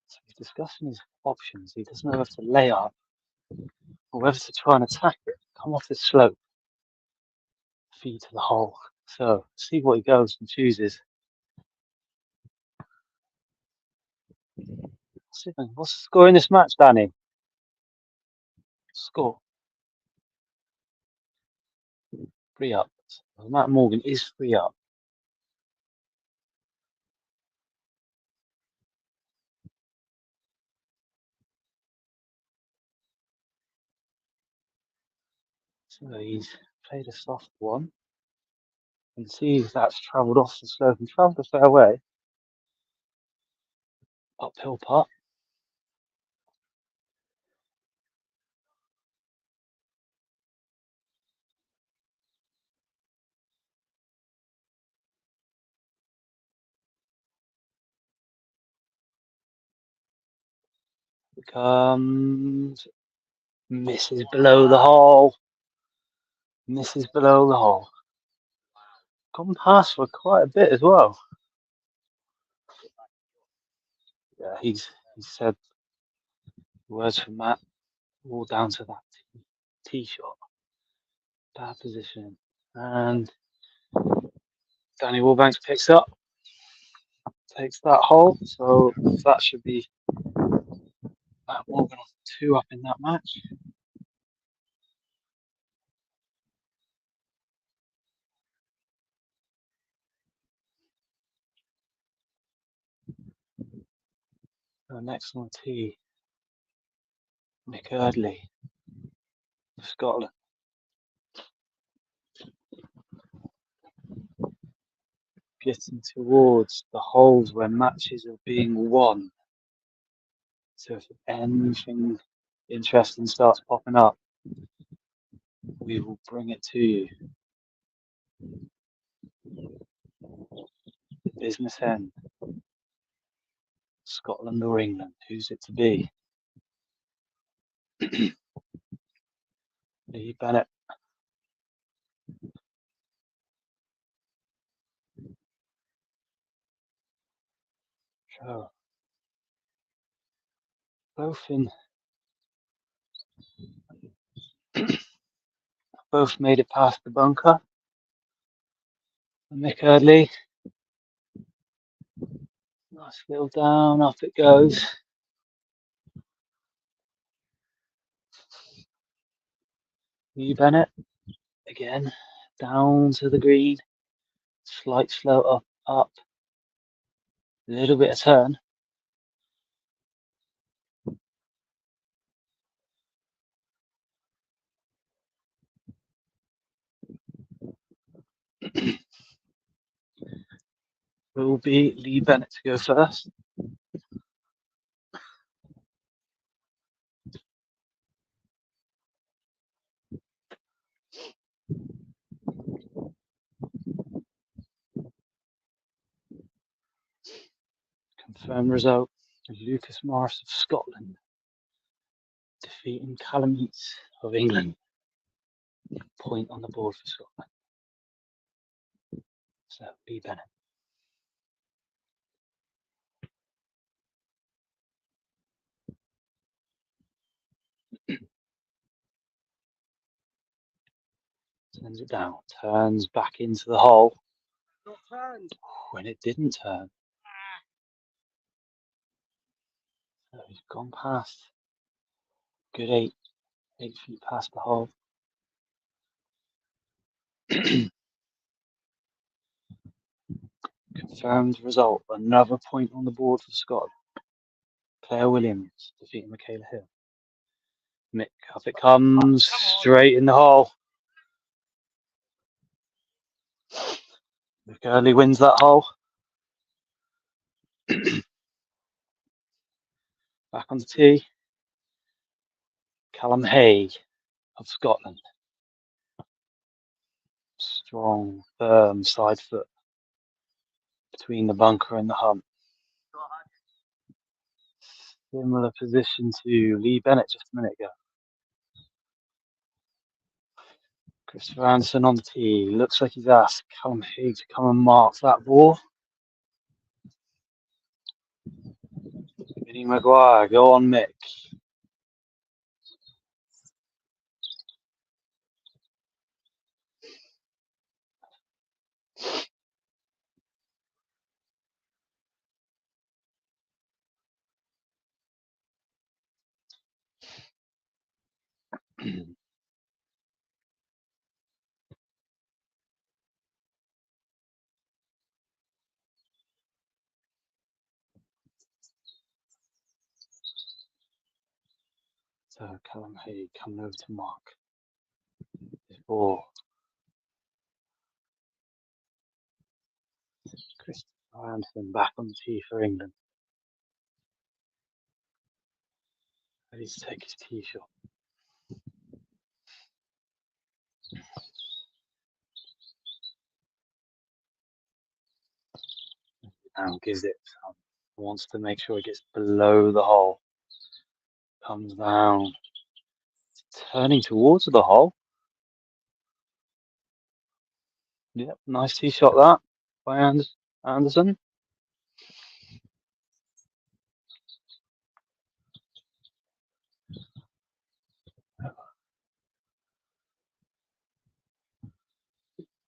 So he's discussing his options. He doesn't know whether to lay up or whether to try and attack it, come off the slope, feed to the hole. So see what he goes and chooses. What's the score in this match, Danny? Score 3 up. So Matt Morgan is 3 up. So he's played a soft one. And see if that's travelled off the slope and travelled a fair way. Uphill putt. Comes, misses below the hole. Misses below the hole. Gone past for quite a bit as well. Yeah, he's said words from Matt, all down to that tee shot. Bad position. And Danny Warbanks picks up, takes that hole. So that should be Matt Morgan on 2 up in that match. So next on the tee, Nick Eardley of Scotland. Getting towards the holes where matches are being won. So if anything interesting starts popping up, we will bring it to you. The business end. Scotland or England, who's it to be? Lee Bennett. So, both made it past the bunker. And Nick Eardley. Nice little down, up it goes. Lee Bennett again, down to the green, slight slow up, a little bit of turn. Will be Lee Bennett to go first. Confirmed result, Lucas Morris of Scotland defeating Callum Heath of England. Point on the board for Scotland. So, Lee Bennett. Sends it down, turns back into the hole. Not turned. When it didn't turn. So he's gone past. Good 8 feet past the hole. Confirmed result. Another point on the board for Scotland. Claire Williams defeating Michaela Hill. Mick, up it comes, straight in the hole. Mick Early wins that hole. Back on the tee. Callum Hay of Scotland. Strong, firm side foot between the bunker and the hump. Similar position to Lee Bennett just a minute ago. Christopher Anderson on the tee. Looks like he's asked Callum Hay to come and mark that ball. Vinnie Maguire, go on, Mick. So Callum Hay coming over to mark his ball. Christopher Anderson back on the tee for England. Ready to take his tee shot. And gives it some. Wants to make sure it gets below the hole. Comes down. Turning towards the hole. Yep, nice tee shot that by Anderson.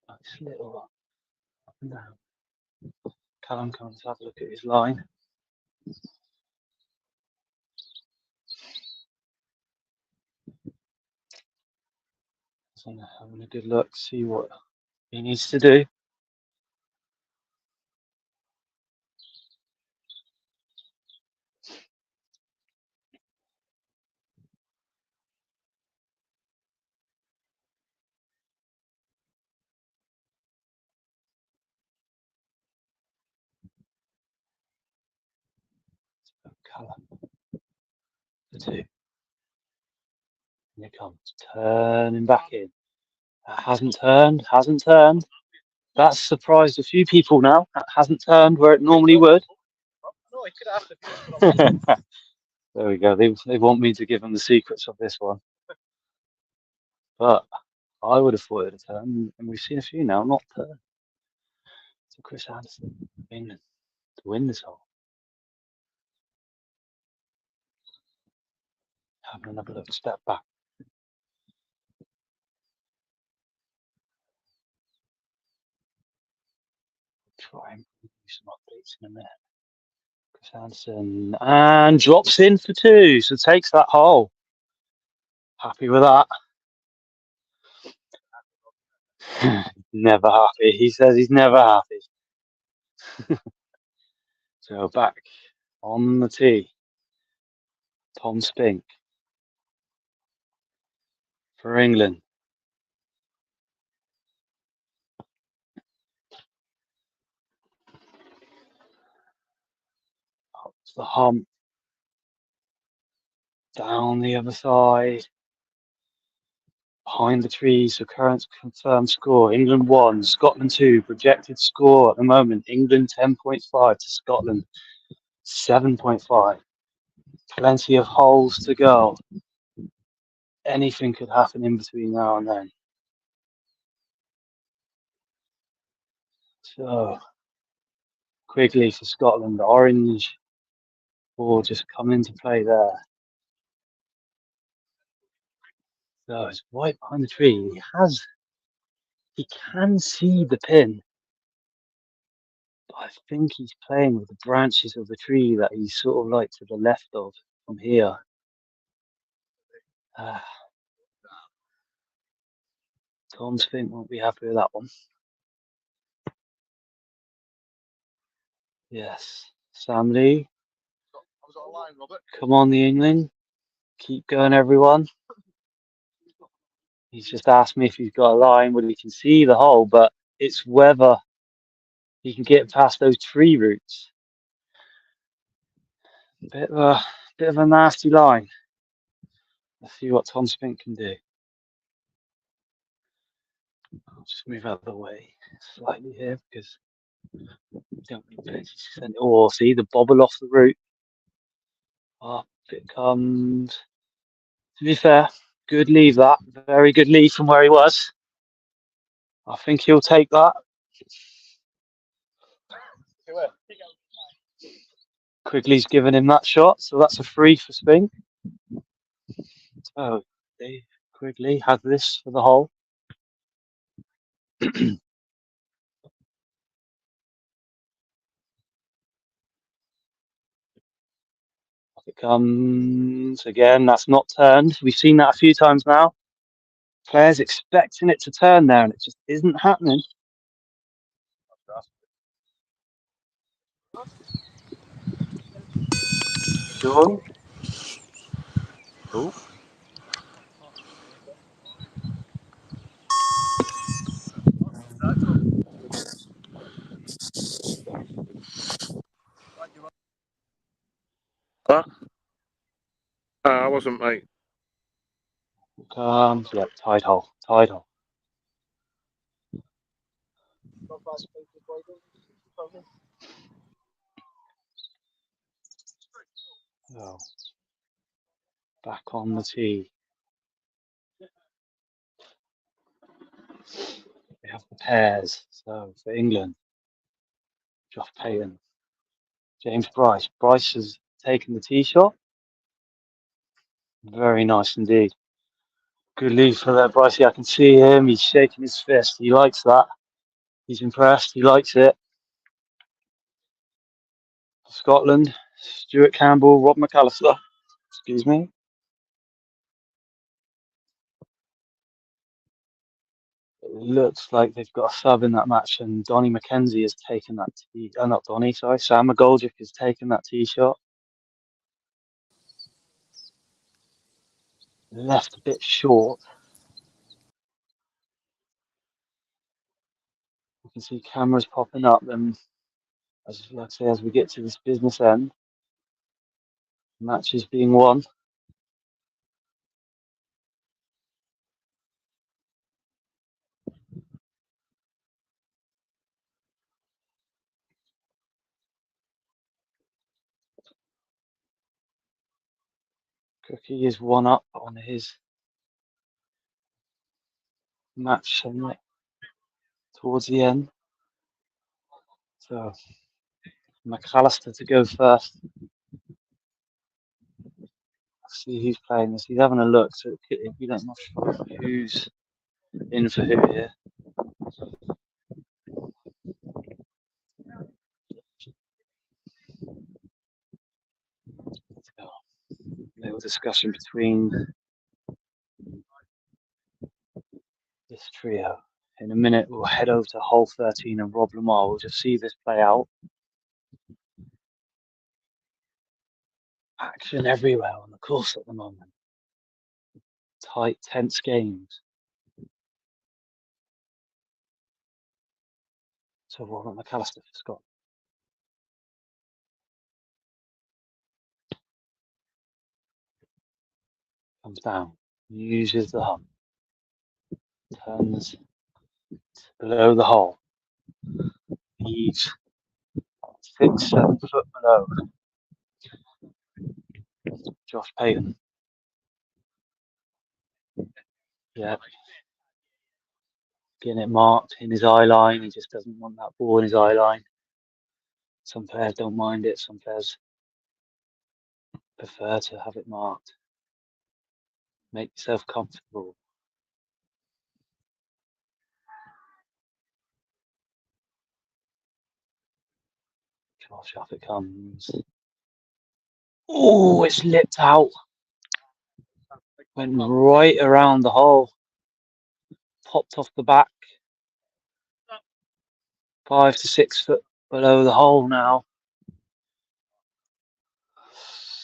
Nice little up and down. Callum comes to have a look at his line. So having a good look, see what he needs to do. Callum. The 2. And it comes. Turning back in. That hasn't turned. That's surprised a few people now. That hasn't turned where it normally would. No, he could have asked if There we go. They want me to give them the secrets of this one. But I would have thought it would have turned, and we've seen a few now not turn. So Chris Anderson, England, to win this hole. Having another look, step back. Try and do some updates in a minute. Chris Anderson, and drops in for 2, so takes that hole. Happy with that. Never happy. He says he's never happy. So back on the tee, Tom Spink for England. Up to the hump, down the other side, behind the trees. The current confirmed score: England 1, Scotland 2. Projected score at the moment: England 10.5 to Scotland 7.5. Plenty of holes to go. Anything could happen in between now and then. So quickly for Scotland, the orange ball just come into play there. So it's right behind the tree. He can see the pin, but I think he's playing with the branches of the tree that he's sort of like to the left of from here. Tom Spink won't be happy with that one. Yes, Sam Lee. Come on, the England. Keep going, everyone. He's just asked me if he's got a line. Well, he can see the hole, but it's whether he can get past those tree roots. Bit of a nasty line. Let's see what Tom Spink can do. I'll just move out of the way slightly here because don't need to send it. Oh, see the bobble off the root. Up it comes. To be fair, good leave that. Very good leave from where he was. I think he'll take that. Quigley's given him that shot, so that's a free for Spink. So Dave Quigley has this for the hole. It comes again. That's not turned. We've seen that a few times now. Players expecting it to turn there, and it just isn't happening. Sean? Oh. Huh? I wasn't, mate. Comes. Yep, tied hole. Tied hole. So, back on the tee. We have the pairs. So for England, Josh Payton, James Bryce. Bryce has taken the tee shot. Very nice indeed. Good lead for that, Brycey. I can see him. He's shaking his fist. He likes that. He's impressed. He likes it. Scotland, Stuart Campbell, Rob McAllister. Excuse me. It looks like they've got a sub in that match, and Donny McKenzie has taken that tee. Not Donny, sorry. Sam McGoldrick has taken that tee shot. Left a bit short. You can see cameras popping up. Then, as we get to this business end, matches being won. Cookie is 1 up on his match towards the end. So McAllister to go first. Let's see who's playing this. He's having a look, so if you don't know who's in for who here. So, a little discussion between this trio. In a minute, we'll head over to hole 13 and Rob Lamar. We'll just see this play out. Action everywhere on the course at the moment. Tight, tense games. So Robert McAllister for Scott. Comes down, uses the hump, turns below the hole. He's 6, 7 foot below. Josh Payton. Yeah. Getting it marked in his eye line. He just doesn't want that ball in his eye line. Some players don't mind it. Some players prefer to have it marked. Make yourself comfortable. Josh, off it comes. Oh, it's lipped out. Went right around the hole. Popped off the back. 5 to 6 foot below the hole now.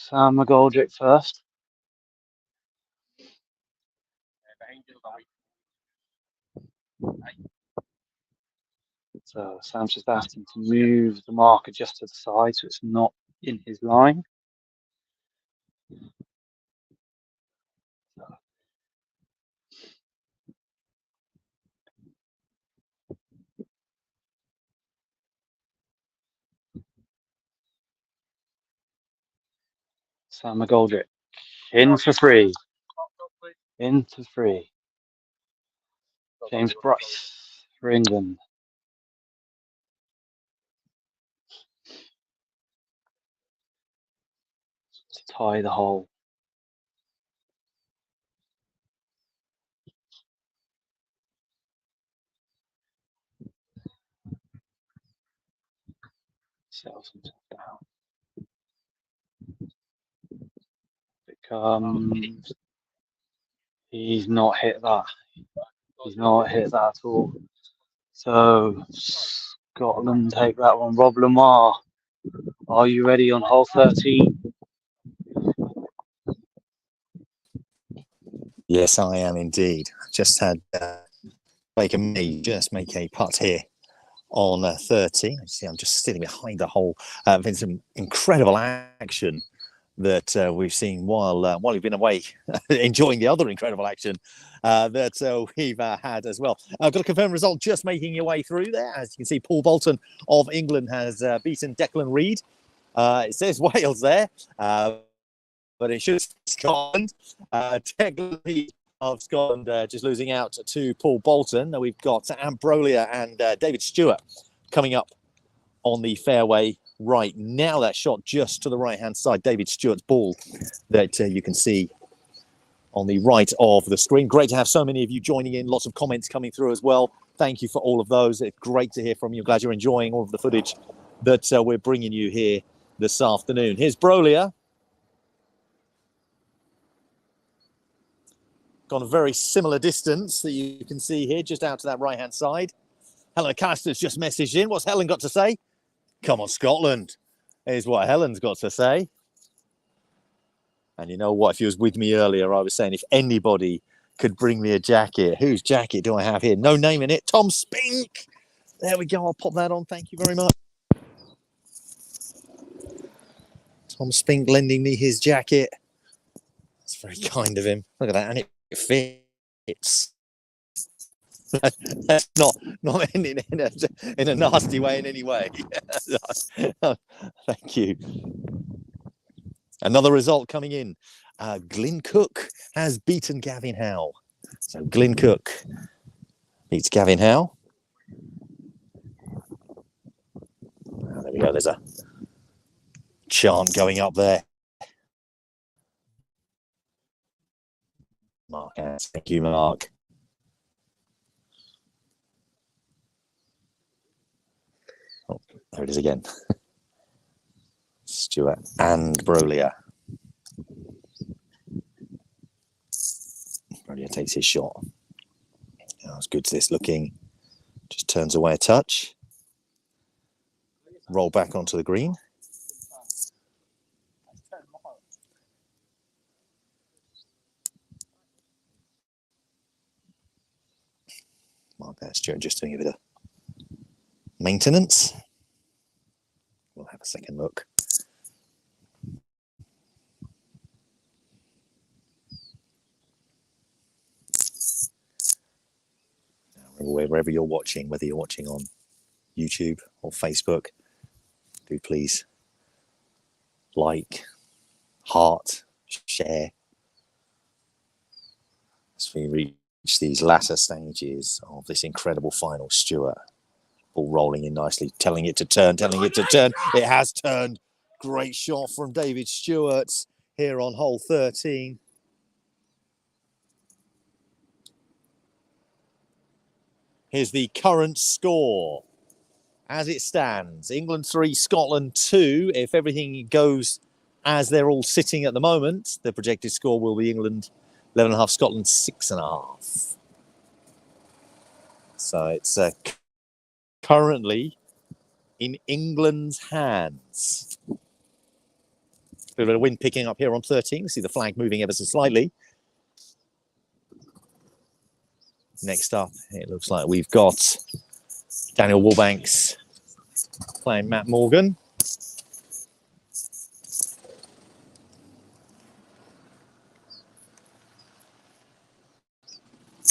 Sam McGoldrick first. So Sam's just asked him to move the marker just to the side so it's not in his line. Sam McGoldrick in for 3. In for 3. James Bryce for England. To tie the hole. Settles himself down. It comes. He's not hit that. He's not hit that at all. So Scotland take that one. Rob Lamar, are you ready on hole 13? Yes, I am indeed. Just had make a putt here on 13. You see, I'm just sitting behind the hole. Been some incredible action that we've seen while we've been away, enjoying the other incredible action that we've had as well. I've got a confirmed result just making your way through there. As you can see, Paul Bolton of England has beaten Declan Reid. It says Wales there, but it should Scotland. Declan Reid of Scotland just losing out to Paul Bolton. We've got Ambrolia and David Stewart coming up on the fairway right now. That shot just to the right-hand side, David Stewart's ball that you can see on the right of the screen. Great to have so many of you joining in. Lots of comments coming through as well. Thank you for all of those. It's great to hear from you. Glad you're enjoying all of the footage that we're bringing you here this afternoon. Here's Brolia. Gone a very similar distance that you can see here, just out to that right-hand side. Helen McAllister's just messaged in. What's Helen got to say? Come on, Scotland. Here's what Helen's got to say. And you know what? If you was with me earlier, I was saying if anybody could bring me a jacket, whose jacket do I have here? No name in it. Tom Spink. There we go. I'll pop that on. Thank you very much. Tom Spink lending me his jacket. That's very kind of him. Look at that. And it fits. That's not ending in a nasty way in any way. Thank you. Another result coming in. Glyn Cook has beaten Gavin Howe. So Glyn Cook beats Gavin Howe. There we go. There's a chant going up there. Mark, thank you, Mark. Oh, there it is again. Stewart and Brolia. Brolia takes his shot. How's good is this looking? Just turns away a touch. Roll back onto the green. My bad, Stuart, just doing a bit of maintenance. We'll have a second look. Wherever you're watching, whether you're watching on YouTube or Facebook, do please like, heart, share as we reach these latter stages of this incredible final. Stuart, ball rolling in nicely, telling it to turn. It has turned. Great shot from David Stewart here on hole 13. Here's the current score as it stands. England 3, Scotland 2. If everything goes as they're all sitting at the moment, the projected score will be England 11.5, Scotland 6.5. So it's currently in England's hands. A little bit of wind picking up here on 13. See the flag moving ever so slightly. Next up, it looks like we've got Daniel Wallbanks playing Matt Morgan.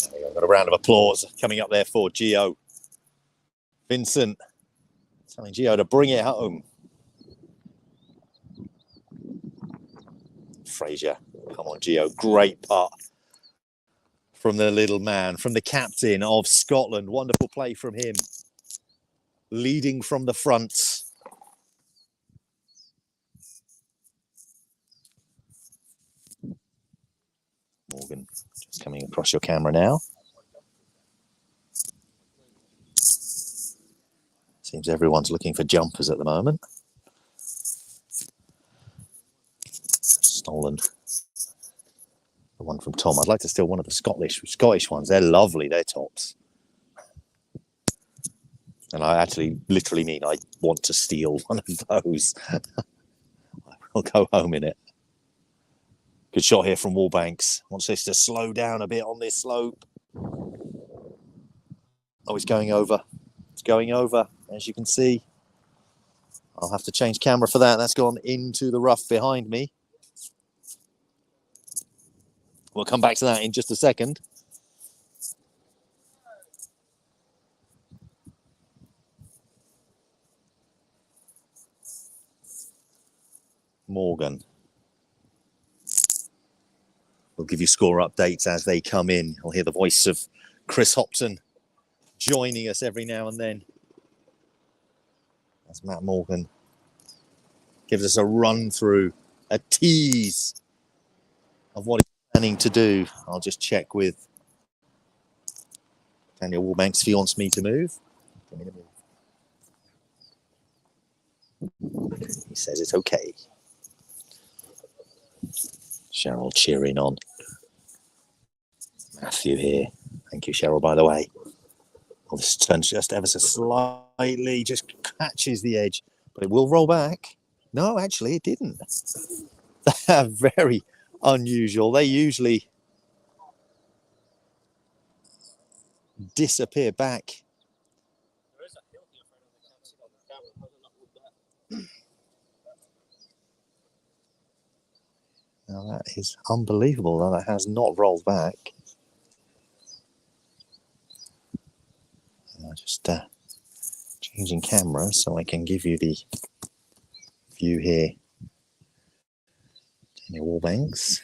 I've got a round of applause coming up there for Gio. Vincent telling Gio to bring it home. Fraser, come on Gio, great putt from the little man, from the captain of Scotland. Wonderful play from him, leading from the front. Morgan, just coming across your camera now. Seems everyone's looking for jumpers at the moment. Stolen the one from Tom. I'd like to steal one of the Scottish ones. They're lovely. They're tops. And I actually literally mean I want to steal one of those. I'll go home in it. Good shot here from Wallbanks. Wants this to slow down a bit on this slope. Oh, it's going over. It's going over, as you can see. I'll have to change camera for that. That's gone into the rough behind me. We'll come back to that in just a second. Morgan. We'll give you score updates as they come in. You'll hear the voice of Chris Hopton joining us every now and then. As Matt Morgan gives us a run through, a tease of what he's planning to do. I'll just check with Daniel Wallbanks if he wants me to move. He says it's okay. Cheryl cheering on Matthew here. Thank you, Cheryl, by the way. Well, this turns just ever so slightly, just catches the edge, but it will roll back. No, actually, it didn't. Very unusual. They usually disappear back. Now that is unbelievable that it has not rolled back. And I'm just changing camera so I can give you the view here. Daniel Wallbanks.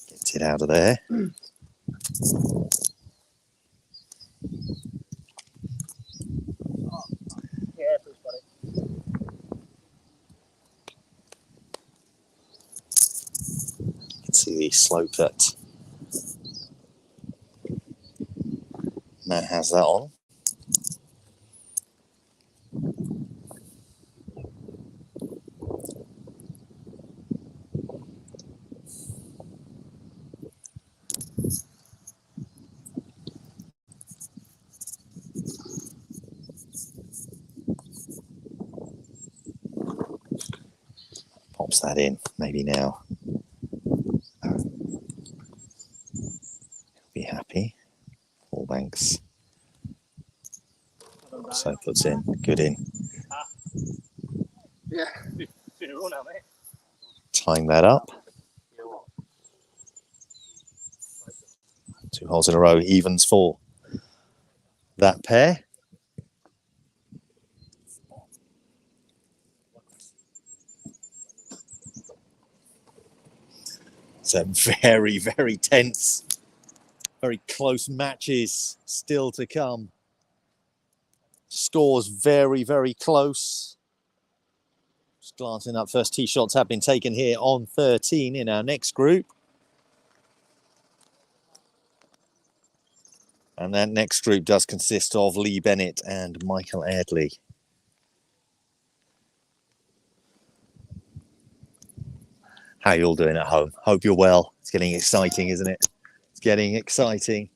Gets it out of there. You can see the slope that Matt has that on. Pops that in, maybe now. Be happy. All banks. So puts in, good in. Yeah. Seen a run out, mate. Tying that up. 2 holes in a row, evens for that pair. So very, very tense, very close matches still to come. Scores very, very close. Just glancing up, first tee shots have been taken here on 13 in our next group. And that next group does consist of Lee Bennett and Michael Airley. How are you all doing at home? Hope you're well. It's getting exciting, isn't it? It's getting exciting.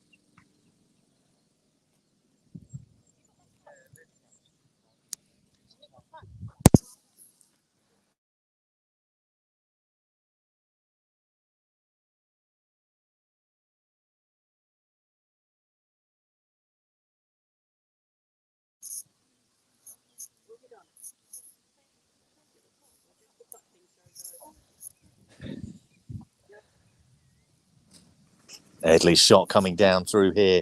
Airley's shot coming down through here.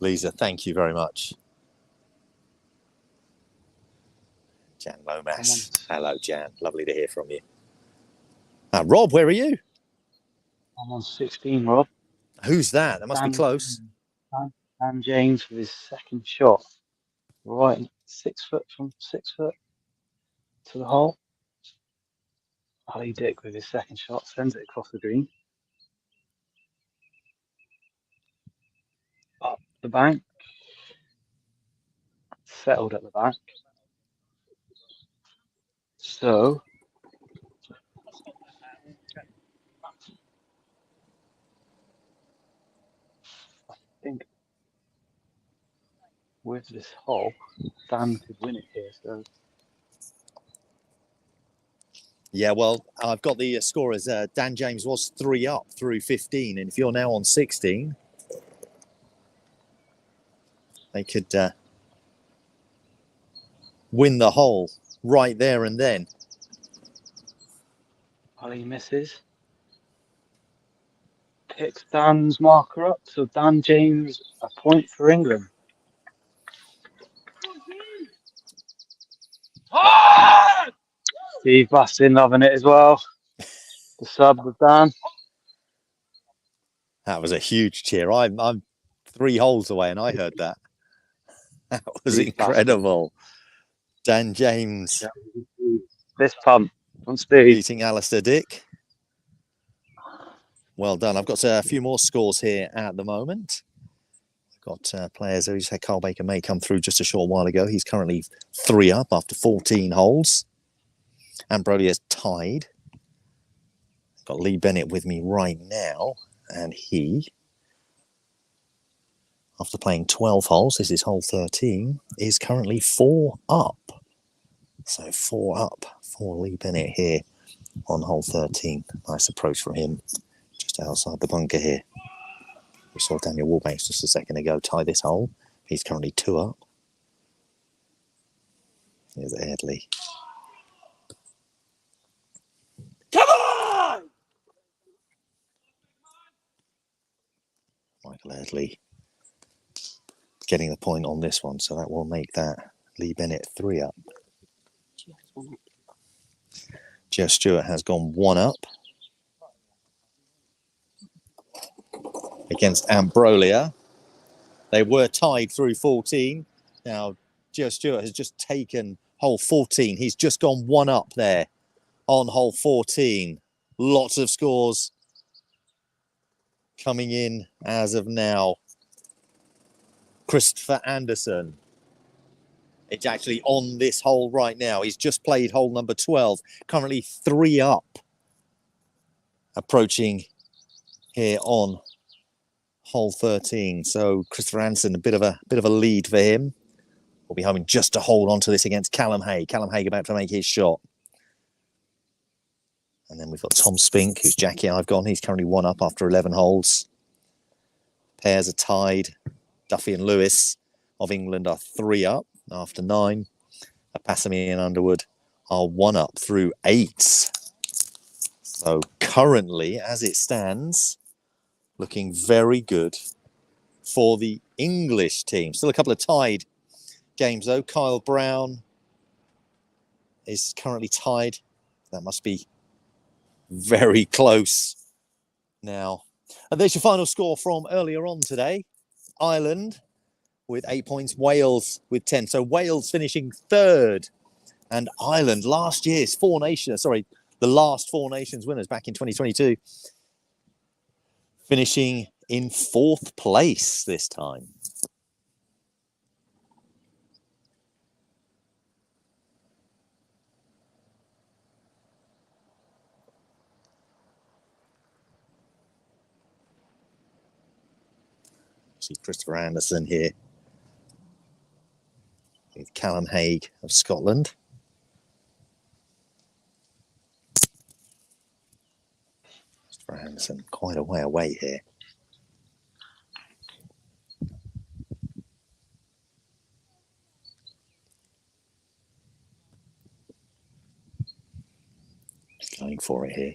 Lisa, thank you very much. Jan Lomas. Hello, Jan. Lovely to hear from you. Rob, where are you? I'm on 16, Rob. Who's that? That must be close. Dan James with his second shot. Right, 6 foot from 6 foot to the hole. Ali Dick with his second shot sends it across the green. Up the bank. Settled at the back. So I think with this hole, Dan could win it here. So Yeah, well, I've got the score as Dan James was 3 up through 15. And if you're now on 16, they could win the hole right there and then. Ali misses. Picks Dan's marker up. So Dan James, a point for England. Steve Bastin loving it as well. The sub with Dan. That was a huge cheer. I'm 3 holes away and I heard that. That was Steve incredible. Dan James This pump on Steve. beating Alistair Dick. Well done. I've got a few more scores here at the moment. I've got players. We just had Carl Baker May come through just a short while ago. He's currently 3 up after 14 holes. And Brody is tied. I've got Lee Bennett with me right now. And he, after playing 12 holes, this is hole 13, is currently 4 up. So 4 up for Lee Bennett here on hole 13. Nice approach from him just outside the bunker here. We saw Daniel Wallbanks just a second ago tie this hole. He's currently 2 up. Here's Airley. Come on! Michael Airley getting the point on this one, so that will make that Lee Bennett 3 up. Jeff Stewart has gone 1 up against Ambrolia. They were tied through 14. Now, Jeff Stewart has just taken hole 14. He's just gone 1 up there on hole 14. Lots of scores coming in as of now. Christopher Anderson. It's actually on this hole right now. He's just played hole number 12, currently 3 up. Approaching here on hole 13. So Christopher Anderson, a bit of a lead for him. will be hoping just to hold on to this against Callum Haig. Callum Haig about to make his shot. And then we've got Tom Spink, whose jacket I've gone. He's currently 1 up after 11 holes. Pairs are tied. Duffy and Lewis of England are 3 up after 9. Passamy and Underwood are 1 up through 8. So currently, as it stands, looking very good for the English team. Still a couple of tied games though. Kyle Brown is currently tied. That must be very close now. And there's your final score from earlier on today. Ireland with 8 points, Wales with 10. So Wales finishing 3rd, and Ireland, the last Four Nations winners back in 2022, finishing in 4th place this time. See Christopher Anderson here with Callum Haig of Scotland. Christopher Anderson quite a way away here. He's going for it here.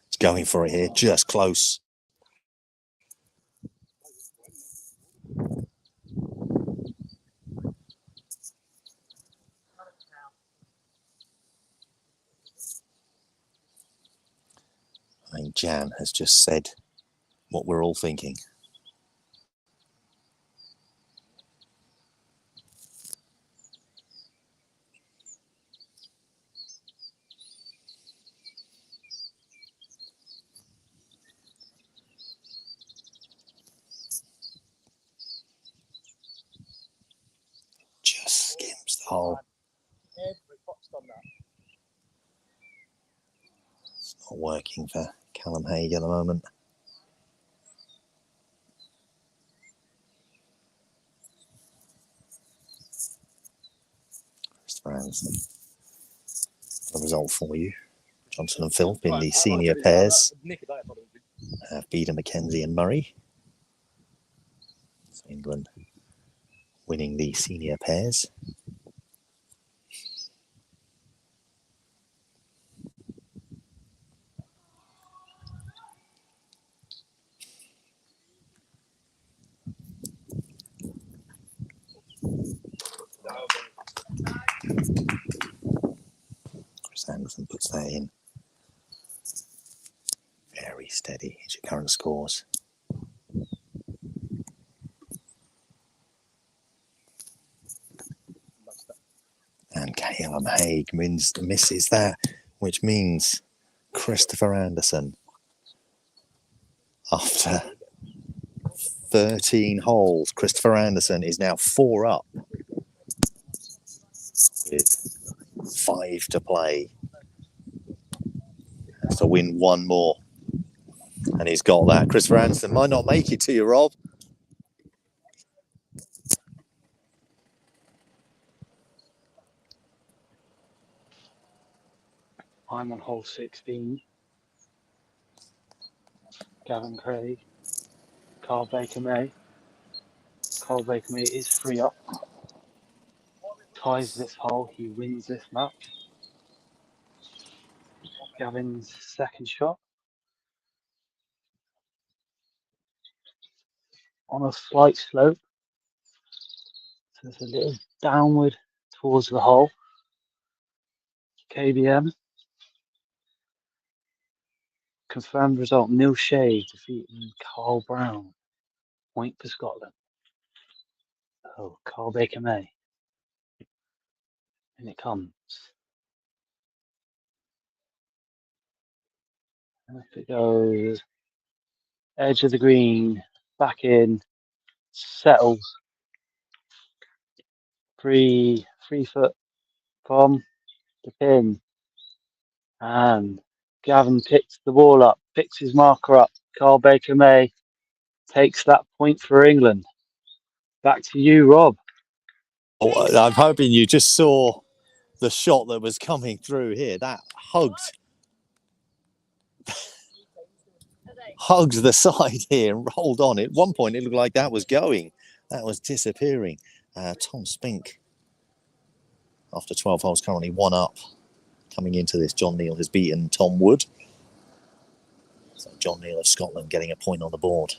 He's going for it here, just close. I think Jan has just said what we're all thinking. Just skims the hole. It's not working for Callum Haig at the moment. Christopher Anderson. The result for you. Johnson and Philp in the senior pairs have Beda, McKenzie and Murray. So England winning the senior pairs. Chris Anderson puts that in. Very steady. Here's your current scores. And Callum Haig misses that, which means Christopher Anderson, after 13 holes, Christopher Anderson is now 4 up with 5 to play. Has to win 1 more. And he's got that. Christopher Anderson might not make it to you, Rob. I'm on hole 16. Gavin Craig, Carl Baker May. Carl Baker May is 3 up. Ties this hole, he wins this match. Gavin's second shot. On a slight slope. So it's a little downward towards the hole. KBM. Confirmed result, Neil Shea defeating Carl Brown. Point for Scotland. Oh, Carl Baker May. And it comes. And if it goes edge of the green, back in, settles. 3 foot from the pin. And Gavin picks the ball up, picks his marker up. Carl Baker May takes that point for England. Back to you, Rob. I'm hoping you just saw the shot that was coming through here. That hugged the side here and rolled on. At one point, it looked like that was going. That was disappearing. Tom Spink, after 12 holes, currently 1 up. Coming into this, John Neal has beaten Tom Wood. So John Neal of Scotland getting a point on the board.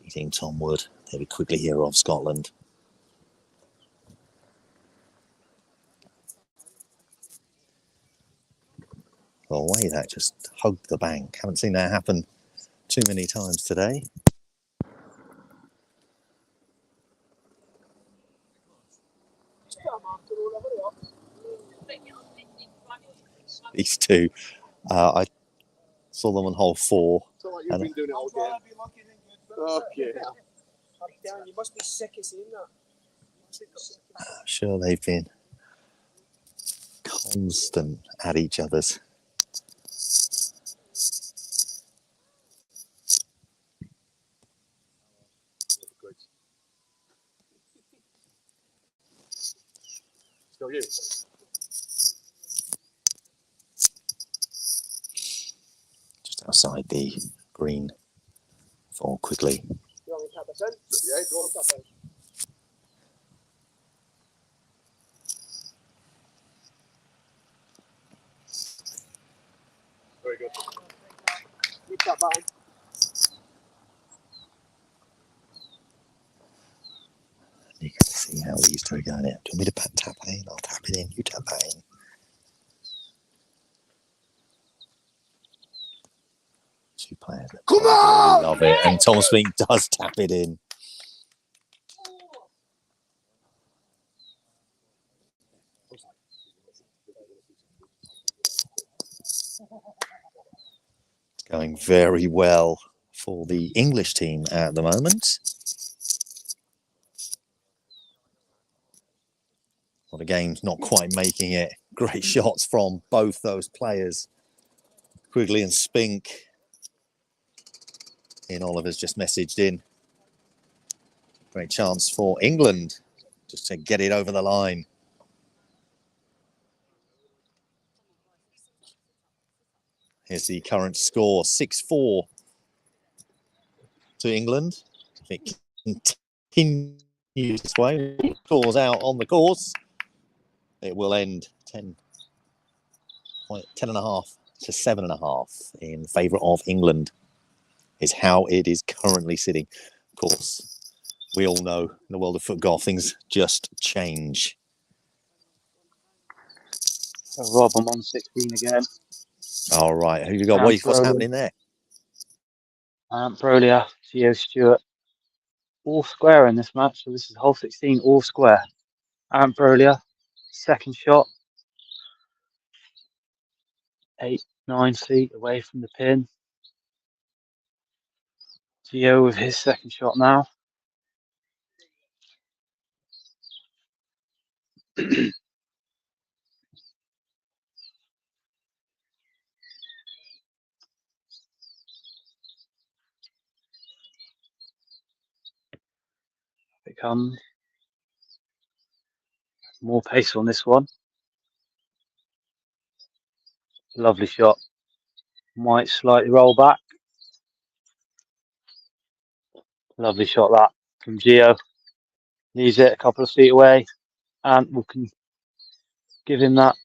Beating Tom Wood, David Quigley here of Scotland. Well, away that just hugged the bank. Haven't seen that happen too many times today. These two, I saw them on hole 4. So like you've been doing it all game. Okay. You must be sick of seeing that. I'm sure they've been constant at each other's. Still you. Just outside the green for Quigley. You want to tap us in? Yeah, go on, tap in. Very good. You tap back. You can see how these two are going in. Do you want me to tap it in? I'll tap it in. You tap that in. Two players that Come on! love it, and Tom Spink does tap it in. It's going very well for the English team at the moment. Well, the game's not quite making it. Great shots from both those players. Quigley and Spink. Ian Oliver's just messaged in. Great chance for England just to get it over the line. Here's the current score, 6-4 to England. It continues this way. Scores out on the course. It will end 10.5 to 7.5 in favour of England is how it is currently sitting. Of course, we all know in the world of Footgolf, things just change. So Rob, I'm on 16 again. All right, who you got? What's happening there? Brolia, Geo Stewart, all square in this match. So this is hole 16, all square. Brolia, second shot, 8-9 feet away from the pin. Geo with his second shot now. It comes. More pace on this one. Lovely shot. Might slightly roll back. Lovely shot that from Geo. Leaves it a couple of feet away, and we can give him that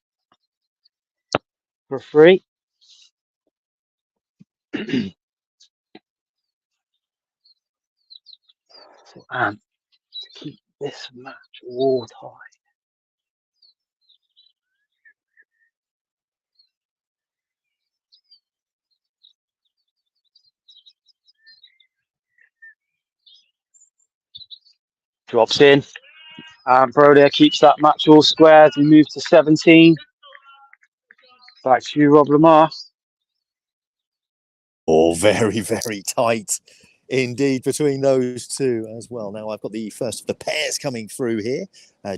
for free. And to keep this match all tight. Drops in. And Brodia keeps that match all square as we move to 17. Back to you, Rob Lamar. Oh, very, very tight indeed between those two as well. Now I've got the first of the pairs coming through here.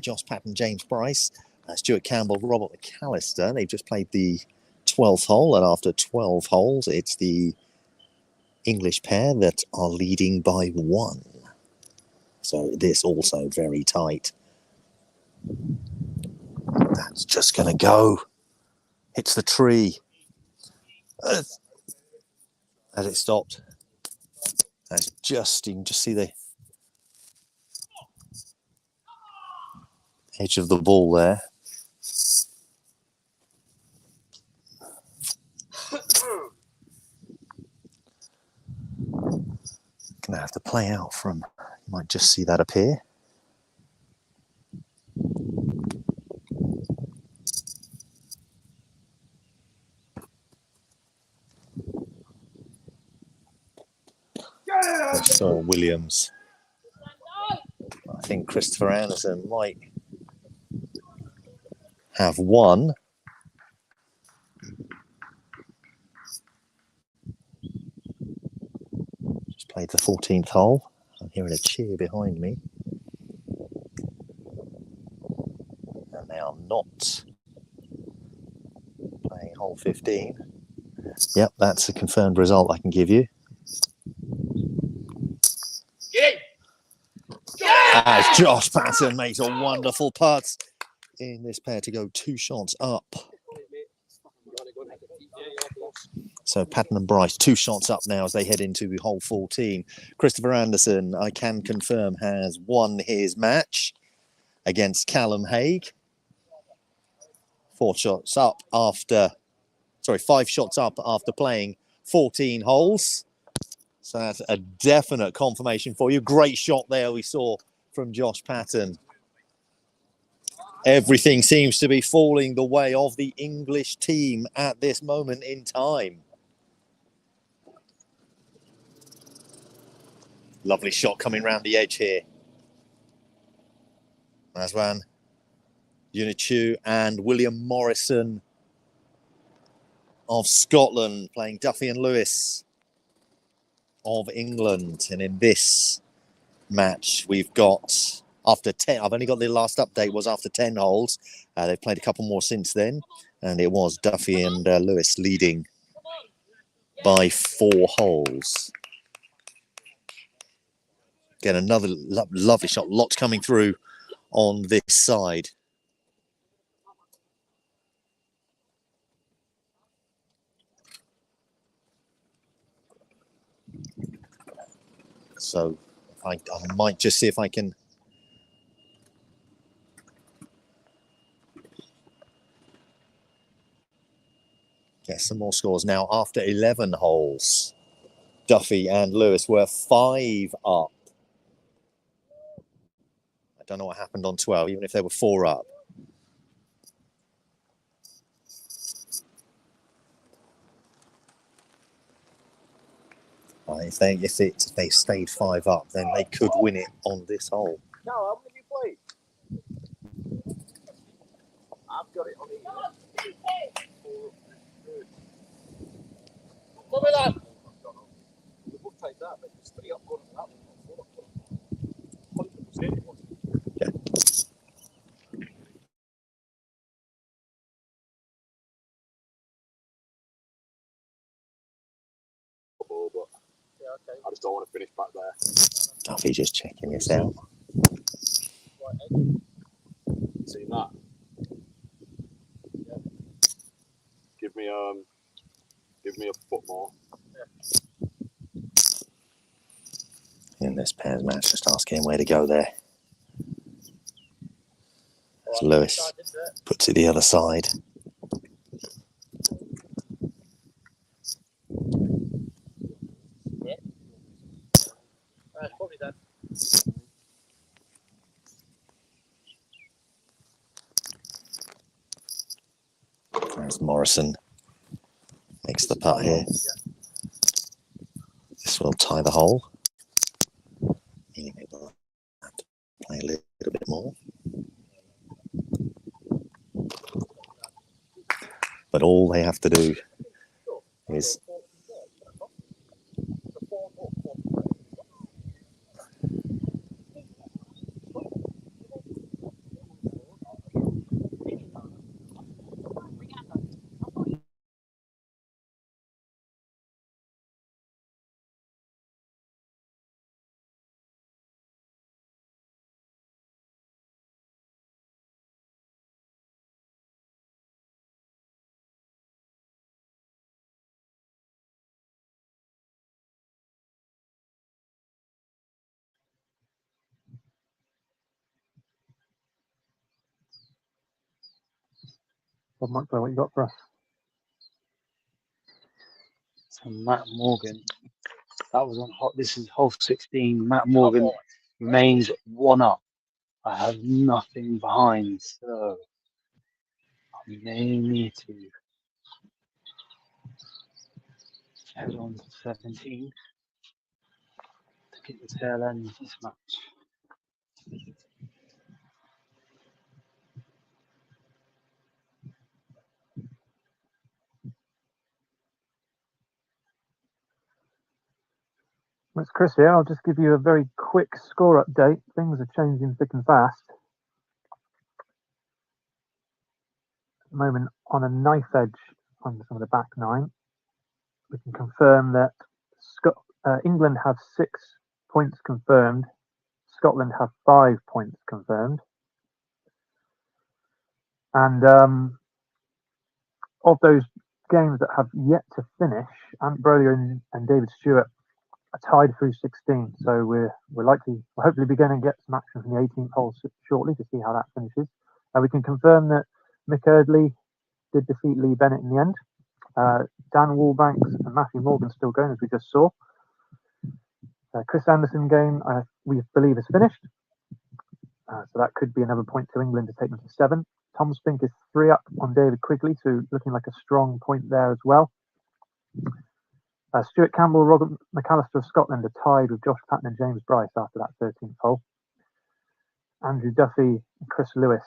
Josh Patton, James Bryce, Stuart Campbell, Robert McAllister. They've just played the 12th hole, and after 12 holes, it's the English pair that are leading by 1. So this also very tight. That's just going to go. Hits the tree. As it stopped. That's just, you can just see the edge of the ball there. Gonna have to play out from, you might just see that appear. I saw Williams. I think Christopher Anderson might have one. Just played the 14th hole. I'm hearing a cheer behind me. And they are not playing hole 15. Yep, that's a confirmed result I can give you. As Josh Patton makes a wonderful putt in this pair to go 2 shots up. So Patton and Bryce 2 shots up now as they head into hole 14. Christopher Anderson, I can confirm, has won his match against Callum Haig. 5 shots up after playing 14 holes. So that's a definite confirmation for you. Great shot there we saw from Josh Patton. Everything seems to be falling the way of the English team at this moment in time. Lovely shot coming round the edge here. Maswan, Unichu and William Morrison of Scotland playing Duffy and Lewis of England. And in this match, we've got, after 10, I've only got the last update was after 10 holes. They've played a couple more since then. And it was Duffy and Lewis leading by 4 holes. Again, another lovely shot. Lots coming through on this side. So I might just see if I can get some more scores now. After 11 holes, Duffy and Lewis were 5 up. I don't know what happened on 12, even if they were 4 up. If they stayed 5 up, then they could win it on this hole. No, how many have you played? I've got it on here. Look at that. We both take that, but it's 3 up going to that one. 100% it was. Yeah. But yeah, okay. I just don't want to finish back there. Duffy just checking this out. See that? Yeah. Give me a foot more. Yeah. In this pairs match, just asking him where to go there. As Lewis puts it the other side. Yeah. Probably done. As Morrison makes the putt here. This will tie the hole. He will have to play a little bit more. But all they have to do is Bob Montclair, what you got for us? So Matt Morgan, that was on hot. This is hole 16. Matt Morgan remains 1 up. I have nothing behind, so I may need to head on to 17 to get the tail end of this match. It's Chris here. I'll just give you a very quick score update. Things are changing thick and fast. At the moment, on a knife edge on some of the back 9, we can confirm that England have 6 points confirmed. Scotland have 5 points confirmed. And of those games that have yet to finish, Ant Brolia and David Stewart are tied through 16. So we're hopefully be going to get some action from the 18th hole shortly to see how that finishes. We can confirm that Mick Eardley did defeat Lee Bennett in the end. Dan Wallbanks and Matthew Morgan still going, as we just saw. Chris Anderson game, we believe, is finished. So that could be another point to England to take them to 7. Tom Spink is 3 up on David Quigley, so looking like a strong point there as well. Stuart Campbell, Robert McAllister of Scotland are tied with Josh Patton and James Bryce after that 13th hole. Andrew Duffy and Chris Lewis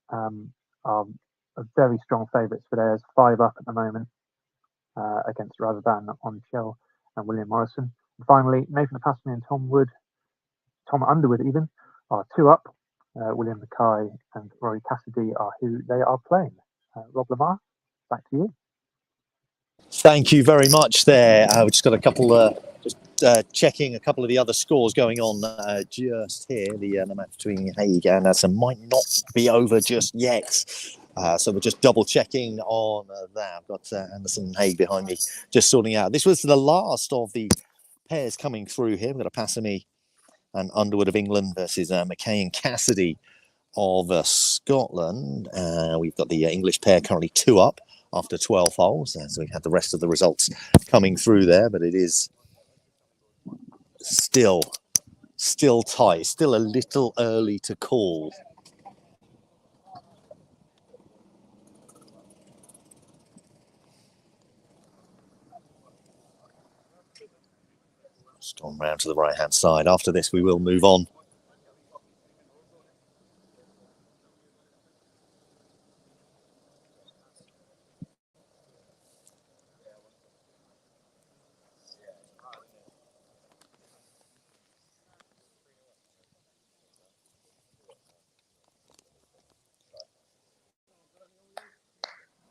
are very strong favourites for theirs, 5 up at the moment against Razavan on Chill and William Morrison. And finally, Nathan Passamy and Tom Underwood even, are 2 up. William Mackay and Rory Cassidy are who they are playing. Rob Lamar, back to you. Thank you very much there. We've just got a couple, checking a couple of the other scores going on just here. The match between Haig and Anderson might not be over just yet. So we're just double checking on that. I've got Anderson and Haig behind me just sorting out. This was the last of the pairs coming through here. We've got a Passamy and Underwood of England versus Mackay and Cassidy of Scotland. We've got the English pair currently 2 up after 12 holes, so we had the rest of the results coming through there, but it is still tight, still a little early to call. Storm round to the right hand side. After this we will move on.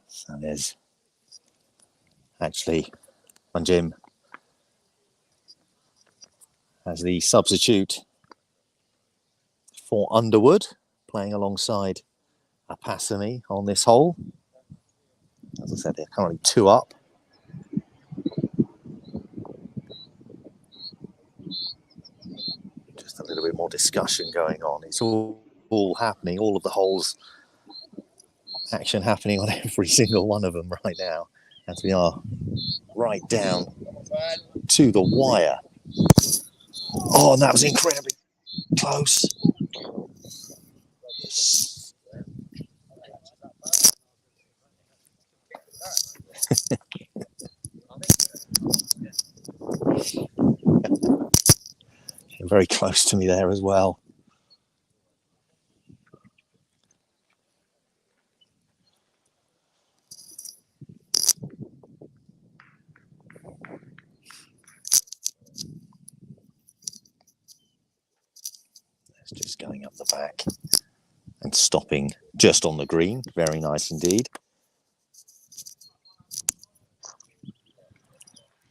So there's actually on Jim as the substitute for Underwood, playing alongside Passamy on this hole. As I said, they're currently 2 up. Just a little bit more discussion going on. It's all happening, all of the holes, action happening on every single one of them right now, as we are right down to the wire. Oh, and that was incredibly close. Very close to me there as well. It's just going up the back and stopping just on the green. Very nice indeed.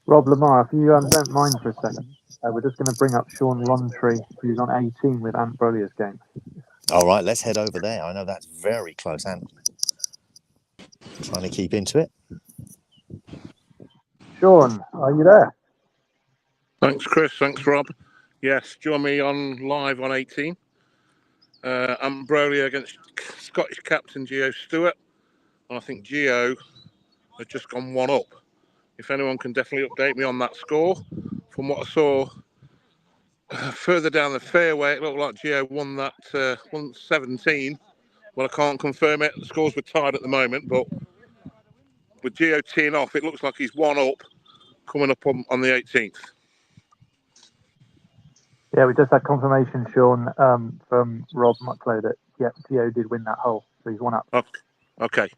Rob Lamar, if you don't mind for a second, we're just going to bring up Sean Rontry, who's on 18 with Ant Brolia's game. All right, let's head over there. I know that's very close. And trying to keep into it. Sean, are you there? Thanks, Chris. Thanks, Rob. Yes, join me on live on 18. Ant Brolia against Scottish captain Gio Stewart And I think Gio has just gone one up. If anyone can definitely update me on that score. From what I saw further down the fairway, it looked like Gio won that 117. Well, I can't confirm it. The scores were tied at the moment, but with Gio teeing off, it looks like he's one up coming up on the 18th. Yeah, we just had confirmation, Sean, from Rob Mucklow that Gio did win that hole, so he's one up. Okay.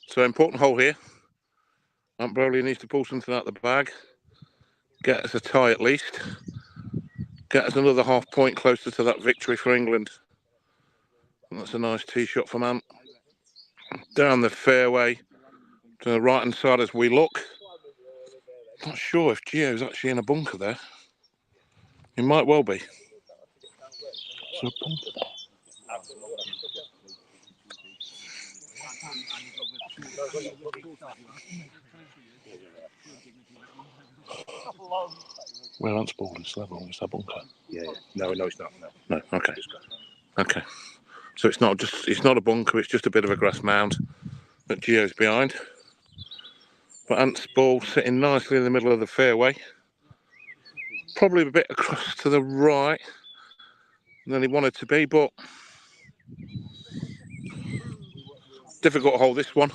So important hole here. Ant Broley needs to pull something out of the bag. Get us a tie at least. Get us another half point closer to that victory for England. And that's a nice tee shot from Ant. Down the fairway to the right hand side as we look. Not sure if Gio's actually in a bunker there. He might well be. So bunker there. Where Ant's ball is level, is that bunker? Yeah. No, it's not. No. Okay. Okay. So it's not a bunker, it's just a bit of a grass mound that Gio's behind. But Ant's ball sitting nicely in the middle of the fairway. Probably a bit across to the right than he wanted to be, but difficult hole this one.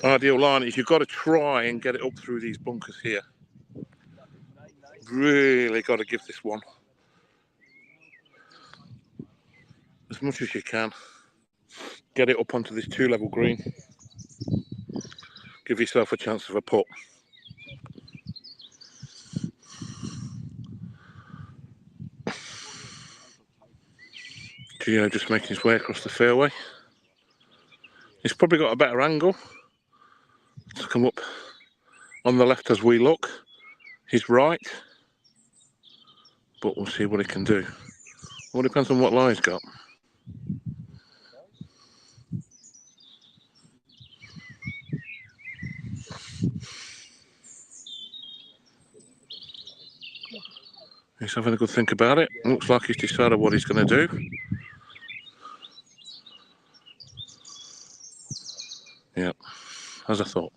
Ideal line is you've got to try and get it up through these bunkers here. Really got to give this one as much as you can. Get it up onto this 2-level green. Give yourself a chance of a putt. Gio just making his way across the fairway. He's probably got a better angle to come up on the left as we look. He's right, but we'll see what he can do. All depends on what lie he's got. He's having a good think about it. Looks like he's decided what he's going to do. Yep, as I thought.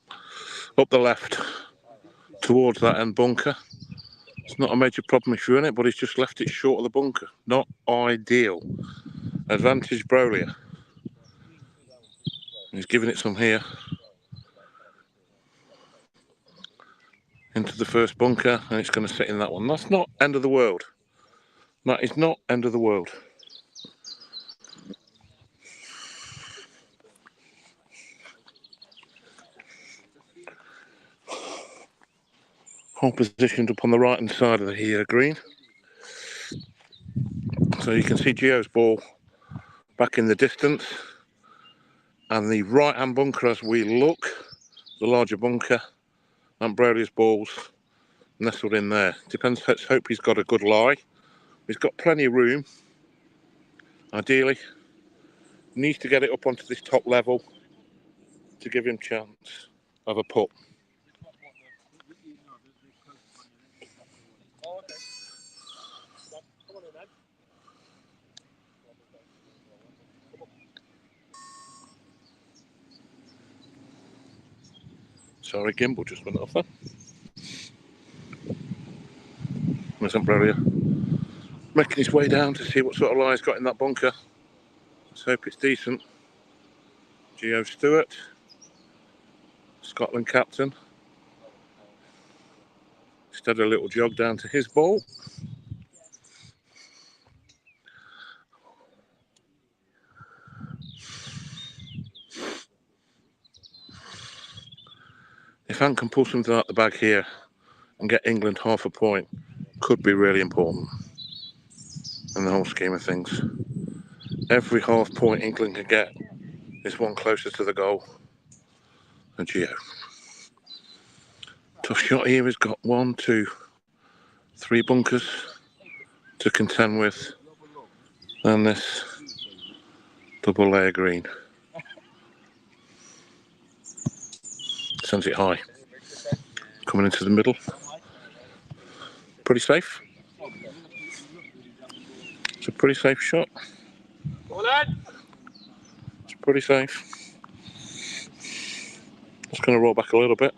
Up the left, towards that end bunker. It's not a major problem if you're in it, but he's just left it short of the bunker. Not ideal. Advantage Broley. He's giving it some here. Into the first bunker, and it's going to sit in that one. That's not end of the world. That is not end of the world. Hole positioned up on the right hand side of the here green. So you can see Gio's ball back in the distance. And the right hand bunker as we look, the larger bunker, and Broley's ball's nestled in there. Depends, let's hope he's got a good lie. He's got plenty of room. Ideally, needs to get it up onto this top level to give him chance of a putt. Sorry, gimbal just went off there. There's Broley making his way down to see what sort of lie he's got in that bunker. Let's hope it's decent. Gio Stewart, Scotland captain. Just had a little jog down to his ball. If Ant can pull something out the bag here and get England half a point, could be really important in the whole scheme of things. Every half point England can get is one closer to the goal. And Gio. Tough shot here. He's got 1, 2, 3 bunkers to contend with. And this double layer green. Sends it high. Coming into the middle. Pretty safe. It's a pretty safe shot. It's pretty safe. Just going to roll back a little bit.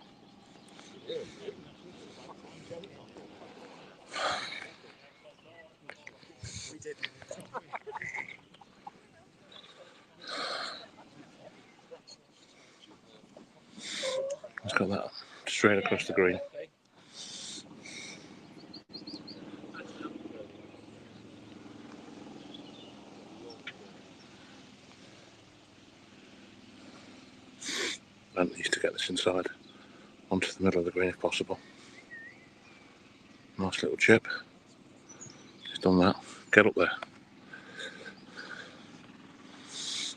Let's got that straight across the green. And needs to get this inside onto the middle of the green if possible. Nice little chip. He's done that. Get up there. It's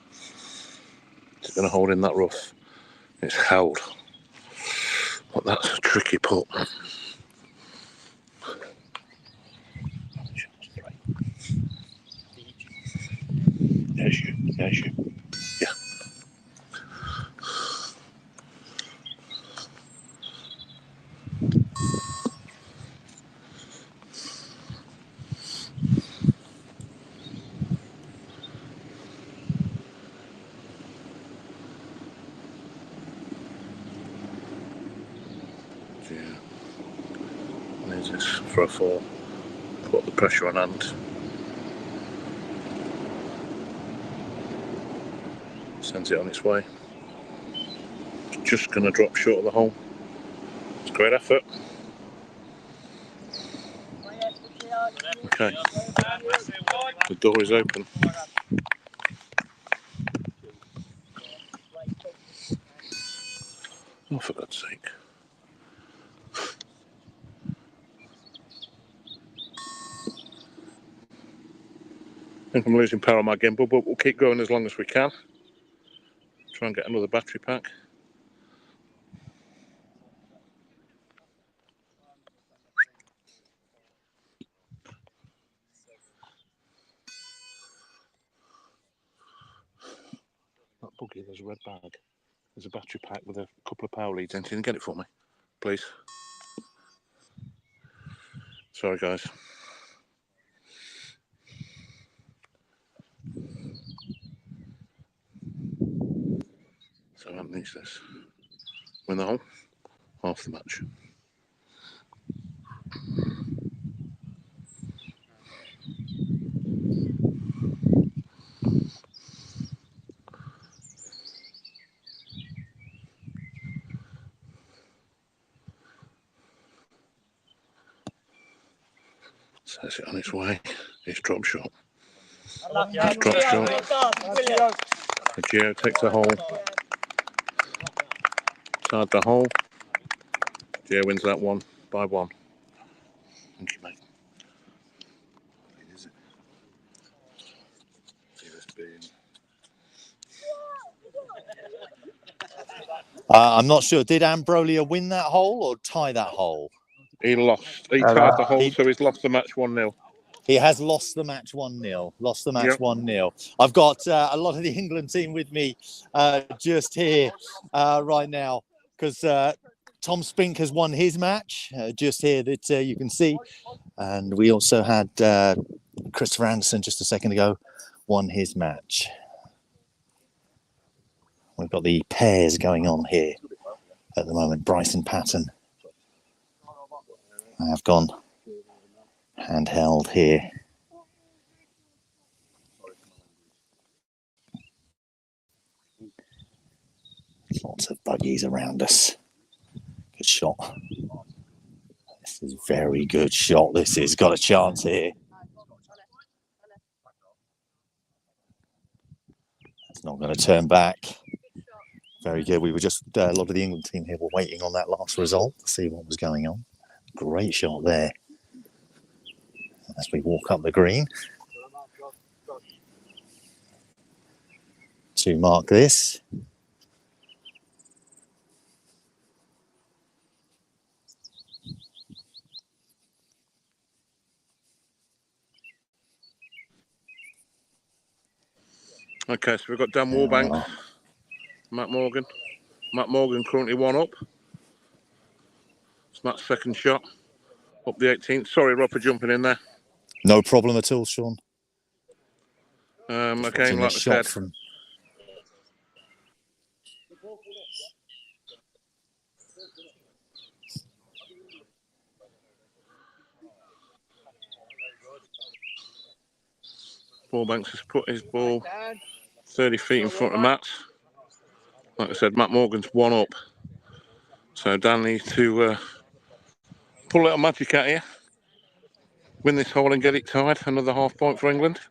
going to hold in that rough. It's held. But that's a tricky putt. There's you. There's you. Yeah. Needs this for a 4. Put the pressure on hand. Sends it on its way. Just going to drop short of the hole. It's a great effort. Okay. The door is open. Oh, for God's sake. I think I'm losing power on my gimbal, but we'll keep going as long as we can. Try and get another battery pack. That buggy, there's a red bag. There's a battery pack with a couple of power leads in. Can you get it for me, please? Sorry, guys. So that needs this. Win the hole, half the match. Sets it on its way. It's drop shot. It's drop shot. The Geo takes the hole. Inside the hole. Geo wins that one by 1. Thank you, mate. I'm not sure. Did Ambrolia win that hole or tie that hole? He lost. He tied the hole, so he's lost the match 1-0. He has lost the match 1-0. Lost the match Yep. 1-0. I've got a lot of the England team with me just here right now because Tom Spink has won his match just here that you can see. And we also had Christopher Anderson just a second ago won his match. We've got the pairs going on here at the moment. Bryson Patton. I have gone handheld here. Lots of buggies around us. Good shot. This is a very good shot. This has got a chance here. It's not going to turn back. Very good. We were just, a lot of the England team here were waiting on that last result to see what was going on. Great shot there. As we walk up the green. To mark this. Okay, so we've got Dan Warbank, Matt Morgan. Matt Morgan currently 1 up. It's Matt's second shot. Up the 18th. Sorry, Rob, for jumping in there. No problem at all, Sean. Again, Watching like I this shot said, from Wallbanks has put his ball 30 feet in front of Matt. Like I said, Matt Morgan's 1 up. So Dan needs to pull a little magic out here. Win this hole and get it tied. Another half point for England.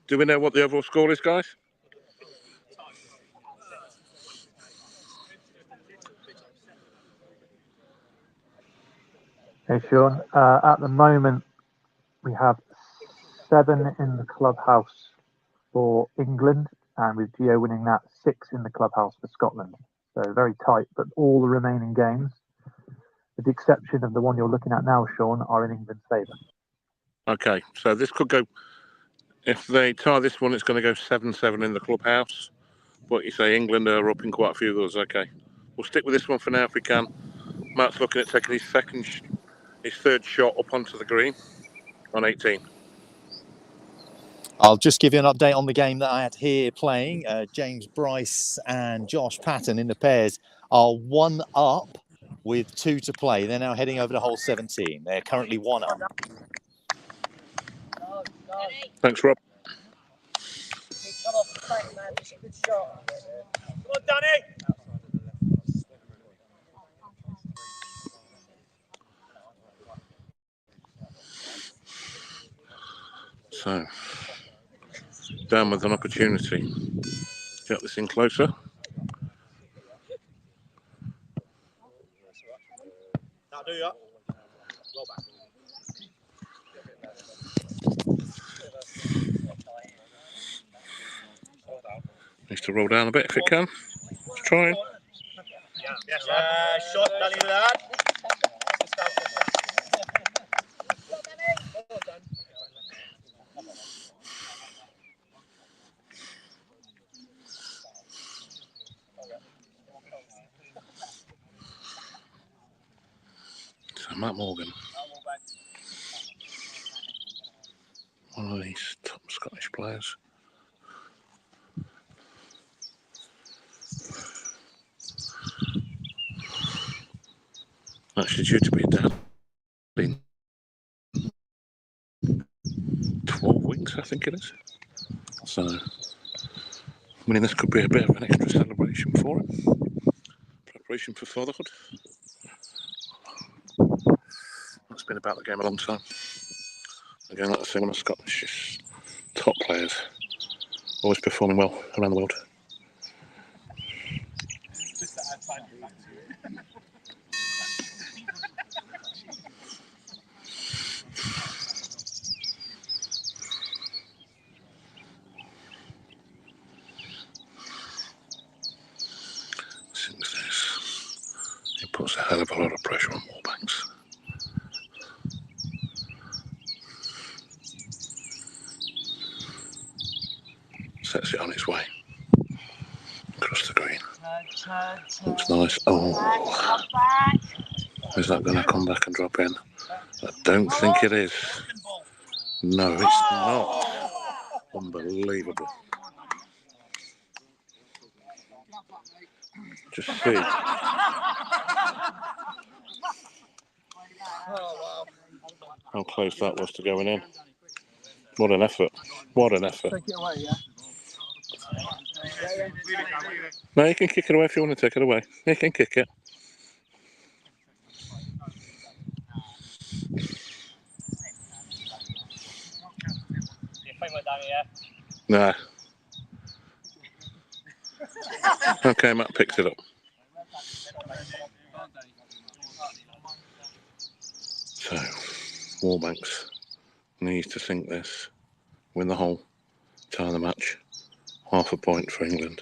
Do we know what the overall score is, guys? Hey, Sean. At the moment, we have 7 in the clubhouse for England, and with Gio winning that, 6 in the clubhouse for Scotland. So very tight, but all the remaining games, with the exception of the one you're looking at now, Sean, are in England's favour. Okay, so this could go, if they tie this one, it's going to go 7-7 in the clubhouse. But you say England are up in quite a few of those. Okay, we'll stick with this one for now if we can. Matt's looking at taking his third shot up onto the green on 18. I'll just give you an update on the game that I had here playing. James Bryce and Josh Patton in the pairs are 1 up with 2 to play. They're now heading over to hole 17. They're currently 1 up. Thanks, Rob. Come off the back, man. It's a good shot. Come on, Danny. So, Dan with an opportunity to get this in closer. That'll do ya. Roll back. Needs to roll down a bit if it can. Let's try it. Yeah, shot, Danny, with that. So Matt Morgan, one of these top Scottish players. Actually due to be down in 12 weeks, I think it is. So winning this could be a bit of an extra celebration for him. Preparation for fatherhood. That's been about the game a long time. Again, like I say, one of Scottish top players, always performing well around the world. Since this, it puts a hell of a lot of pressure on Wallbanks. Sets it on its way across the green. Looks nice. Oh, is that going to come back and drop in? I don't think it is. No, it's not. Unbelievable. Just see. How close that was to going in. What an effort. What an effort. Take it away, yeah? No, you can kick it away if you want to take it away. You can kick it. You're playing with Danny, yeah? Nah. Okay, Matt picks it up. So, Wallbanks needs to sink this, win the hole, tie the match. Half a point for England.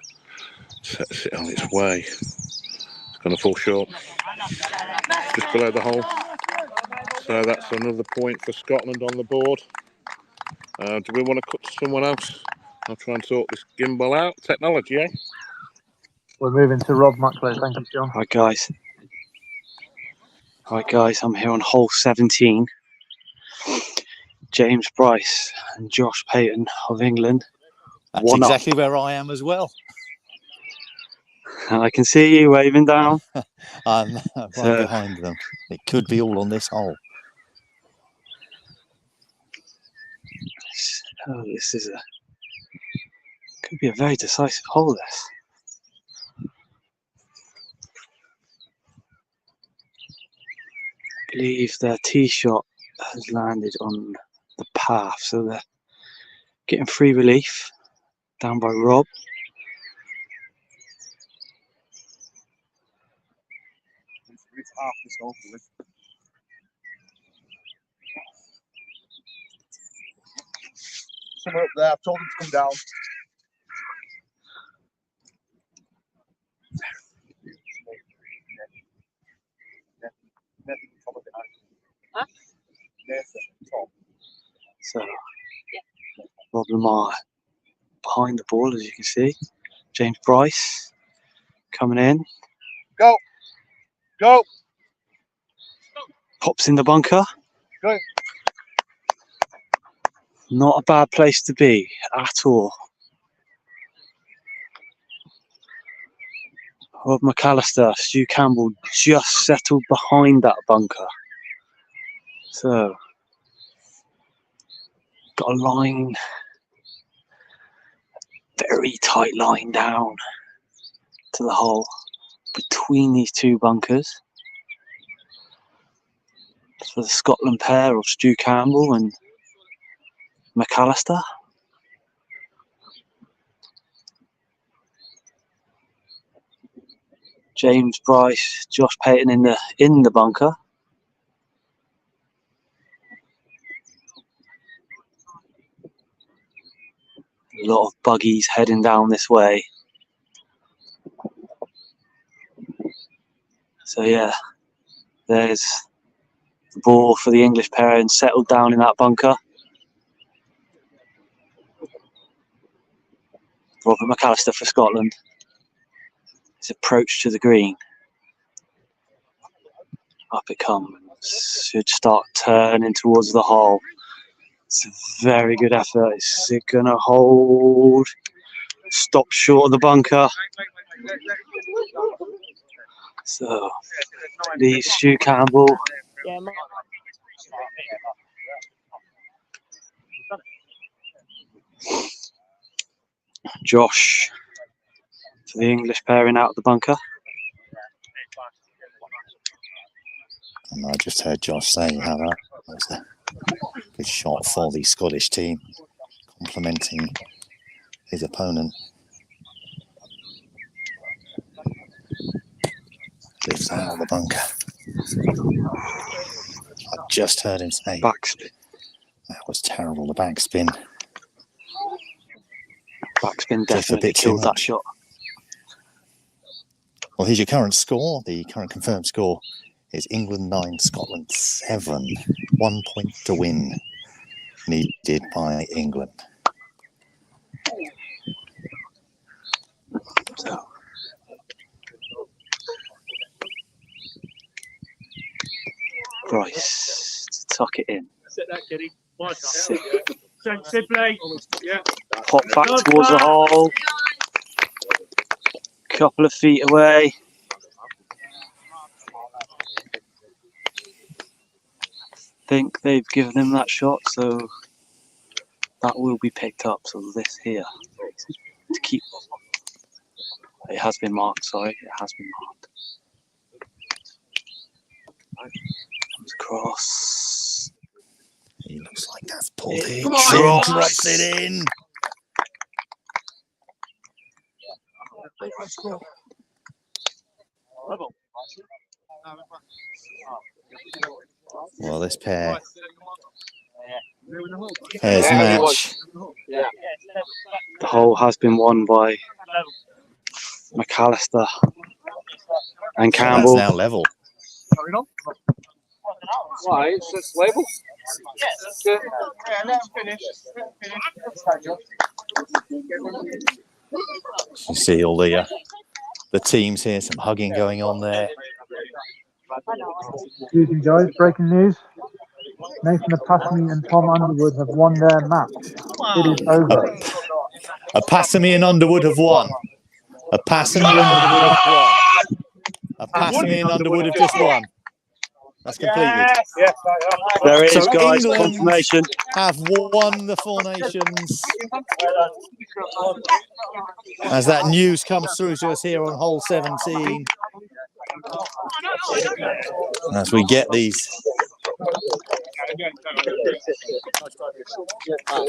Sets it on its way. It's going to fall short. Just below the hole. So that's another point for Scotland on the board. Do we want to cut to someone else? I'll try and sort this gimbal out. Technology, eh? We're moving to Rob Mucklow. Thank you, John. Hi guys. Hi guys, I'm here on hole 17. James Bryce and Josh Payton of England That's One up. exactly where I am as well. I can see you waving down. I'm right So- behind them. It could be all on this hole. Oh, this is could be a very decisive hole, this. I believe their tee shot has landed on the path, so they're getting free relief down by Rob. Someone up there, I've told them to come down. So Rob Lamar behind the ball, as you can see. James Bryce coming in. Go! Go! Pops in the bunker. Go! Not a bad place to be at all. Rob McAllister, Stu Campbell just settled behind that bunker. So, got a line, very tight line down to the hole between these two bunkers. For the Scotland pair of Stu Campbell and McAllister. James Bryce, Josh Payton in the bunker. A lot of buggies heading down this way. So yeah, there's the ball for the English pair and settled down in that bunker. Robert McAllister for Scotland. His approach to the green. Up it comes. Should start turning towards the hole. It's a very good effort. Is it going to hold? Stop short of the bunker. So, leaves Stu Campbell. Josh for the English pairing out of the bunker. And I just heard Josh say how that was a good shot for the Scottish team, complimenting his opponent. Lifts out of the bunker. I just heard him say Backspin. that was terrible, the backspin. Backspin Just a definitely bit too killed that much. shot. Well, here's your current score. The current confirmed score is England 9, Scotland 7. 1 point to win needed by England. So, Bryce to tuck it in. Sit that, Kitty. Sit. Sit, play. Yeah. Pop back towards the hole. Couple of feet away. Think they've given him that shot, so that will be picked up. So this here to keep. It has been marked. Sorry, it has been marked. Comes across. He looks like that's pulled it. Drops it in. Well, this pair's match. The hole has been won by McAllister and So Campbell. that's now level. Why? It's just label? Yes. Yeah, let him finish. You see all the teams here, some hugging going on there. Excuse me, guys. Breaking news. Nathan Apasmi and Tom Underwood have won their match. It is over. A Passamy and Underwood have won. A Passamy and Underwood have won. A Passamy and Underwood have just won. That's completed. There it is, So guys. England Confirmation. have won the Four Nations. As that news comes through to us here on hole 17. As we get these.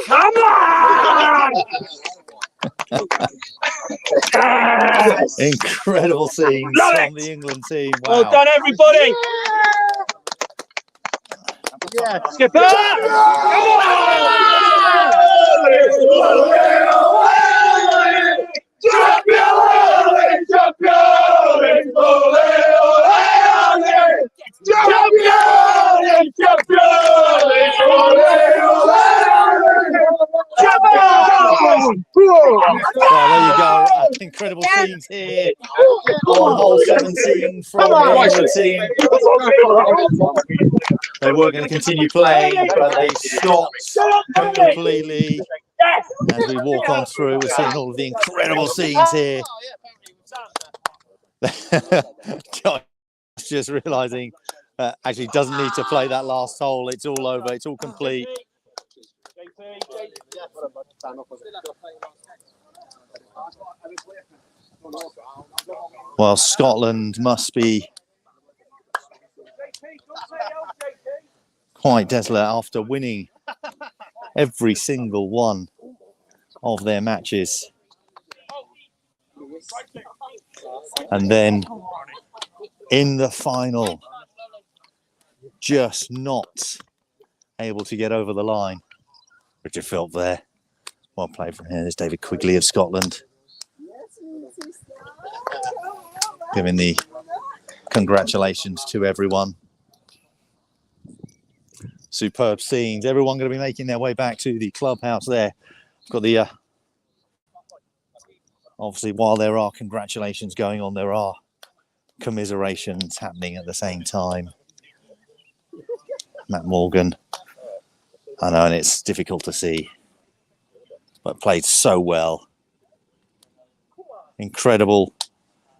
Come on! Incredible scenes from the England team. Wow. Well done, everybody. Skipper! Well, there you go. Incredible scenes here on hole 17 from the England team. They were going to continue playing, but they stopped completely. As we walk on through, we're seeing all of the incredible scenes here. Josh just realising actually doesn't need to play that last hole. It's all over. It's all complete. Well, Scotland must be quite desolate after winning every single one of their matches. And then in the final, just not able to get over the line. Richard Philp there. Well played from here. There's David Quigley of Scotland. Giving the congratulations to everyone. Superb scenes. Everyone going to be making their way back to the clubhouse there. Got the obviously, while there are congratulations going on, there are commiserations happening at the same time. Matt Morgan, I know, and it's difficult to see, but played so well. Incredible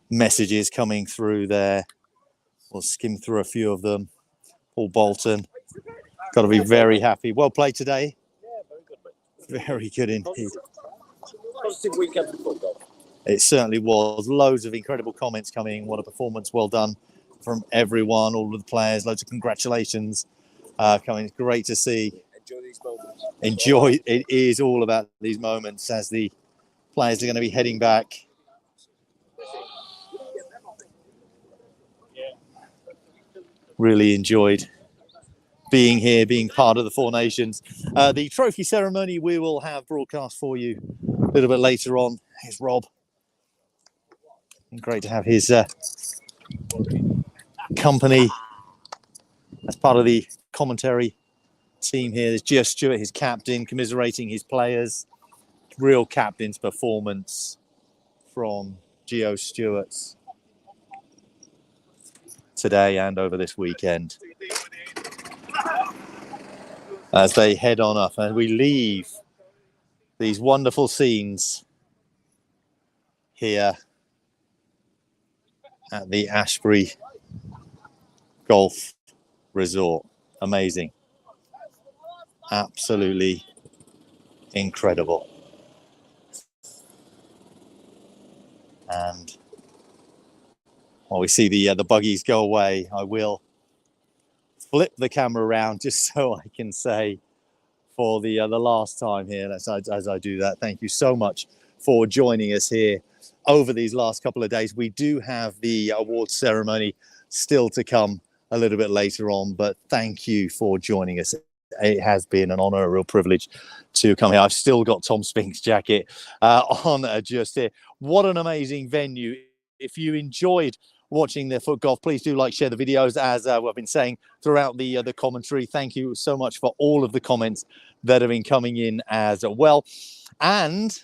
messages coming through there. We'll skim through a few of them. Paul Bolton, got to be very happy. Well played today. Very good indeed. Positive weekend for football. It certainly was. Loads of incredible comments coming. What a performance. Well done from everyone, all of the players. Loads of congratulations coming. It's great to see. Enjoy these moments. Enjoy. It is all about these moments as the players are going to be heading back. Really enjoyed being here, being part of the Four Nations. The trophy ceremony we will have broadcast for you a little bit later on. Here's Rob. Great to have his company as part of the commentary team here. There's Gio Stewart, his captain, commiserating his players. Real captain's performance from Gio Stewart's today and over this weekend. As they head on up and we leave these wonderful scenes here at the Ashbury Golf Resort. Amazing. Absolutely incredible. And while we see the buggies go away, I will flip the camera around just so I can say for the last time here, as I do that, thank you so much for joining us here over these last couple of days. We do have the awards ceremony still to come a little bit later on, but thank you for joining us. It has been an honor, a real privilege to come here. I've still got Tom Spink's jacket on just here. What an amazing venue. If you enjoyed watching the foot golf, please do like, share the videos, as we've been saying throughout the commentary. Thank you so much for all of the comments that have been coming in as well. And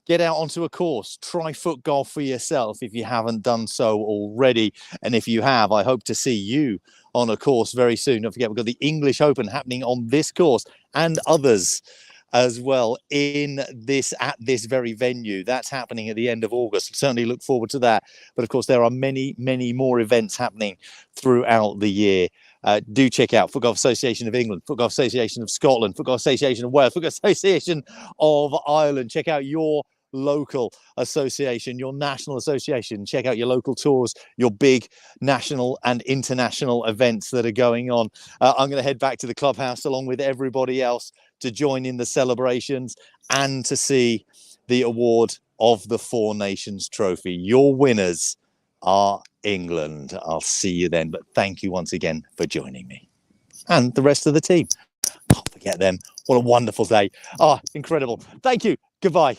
get out onto a course. Try foot golf for yourself if you haven't done so already. And if you have, I hope to see you on a course very soon. Don't forget, we've got the English Open happening on this course and others as well at this very venue. That's happening at the end of August. Certainly look forward to that. But of course, there are many, many more events happening throughout the year. Do check out Footgolf Association of England, Footgolf Association of Scotland, Footgolf Association of Wales, Footgolf Association of Ireland. Check out your local association, your national association. Check out your local tours, your big national and international events that are going on. I'm going to head back to the clubhouse along with everybody else to join in the celebrations and to see the award of the Four Nations Trophy. Your winners are England. I'll see you then. But thank you once again for joining me and the rest of the team. Can't forget them. What a wonderful day. Oh, incredible. Thank you. Goodbye.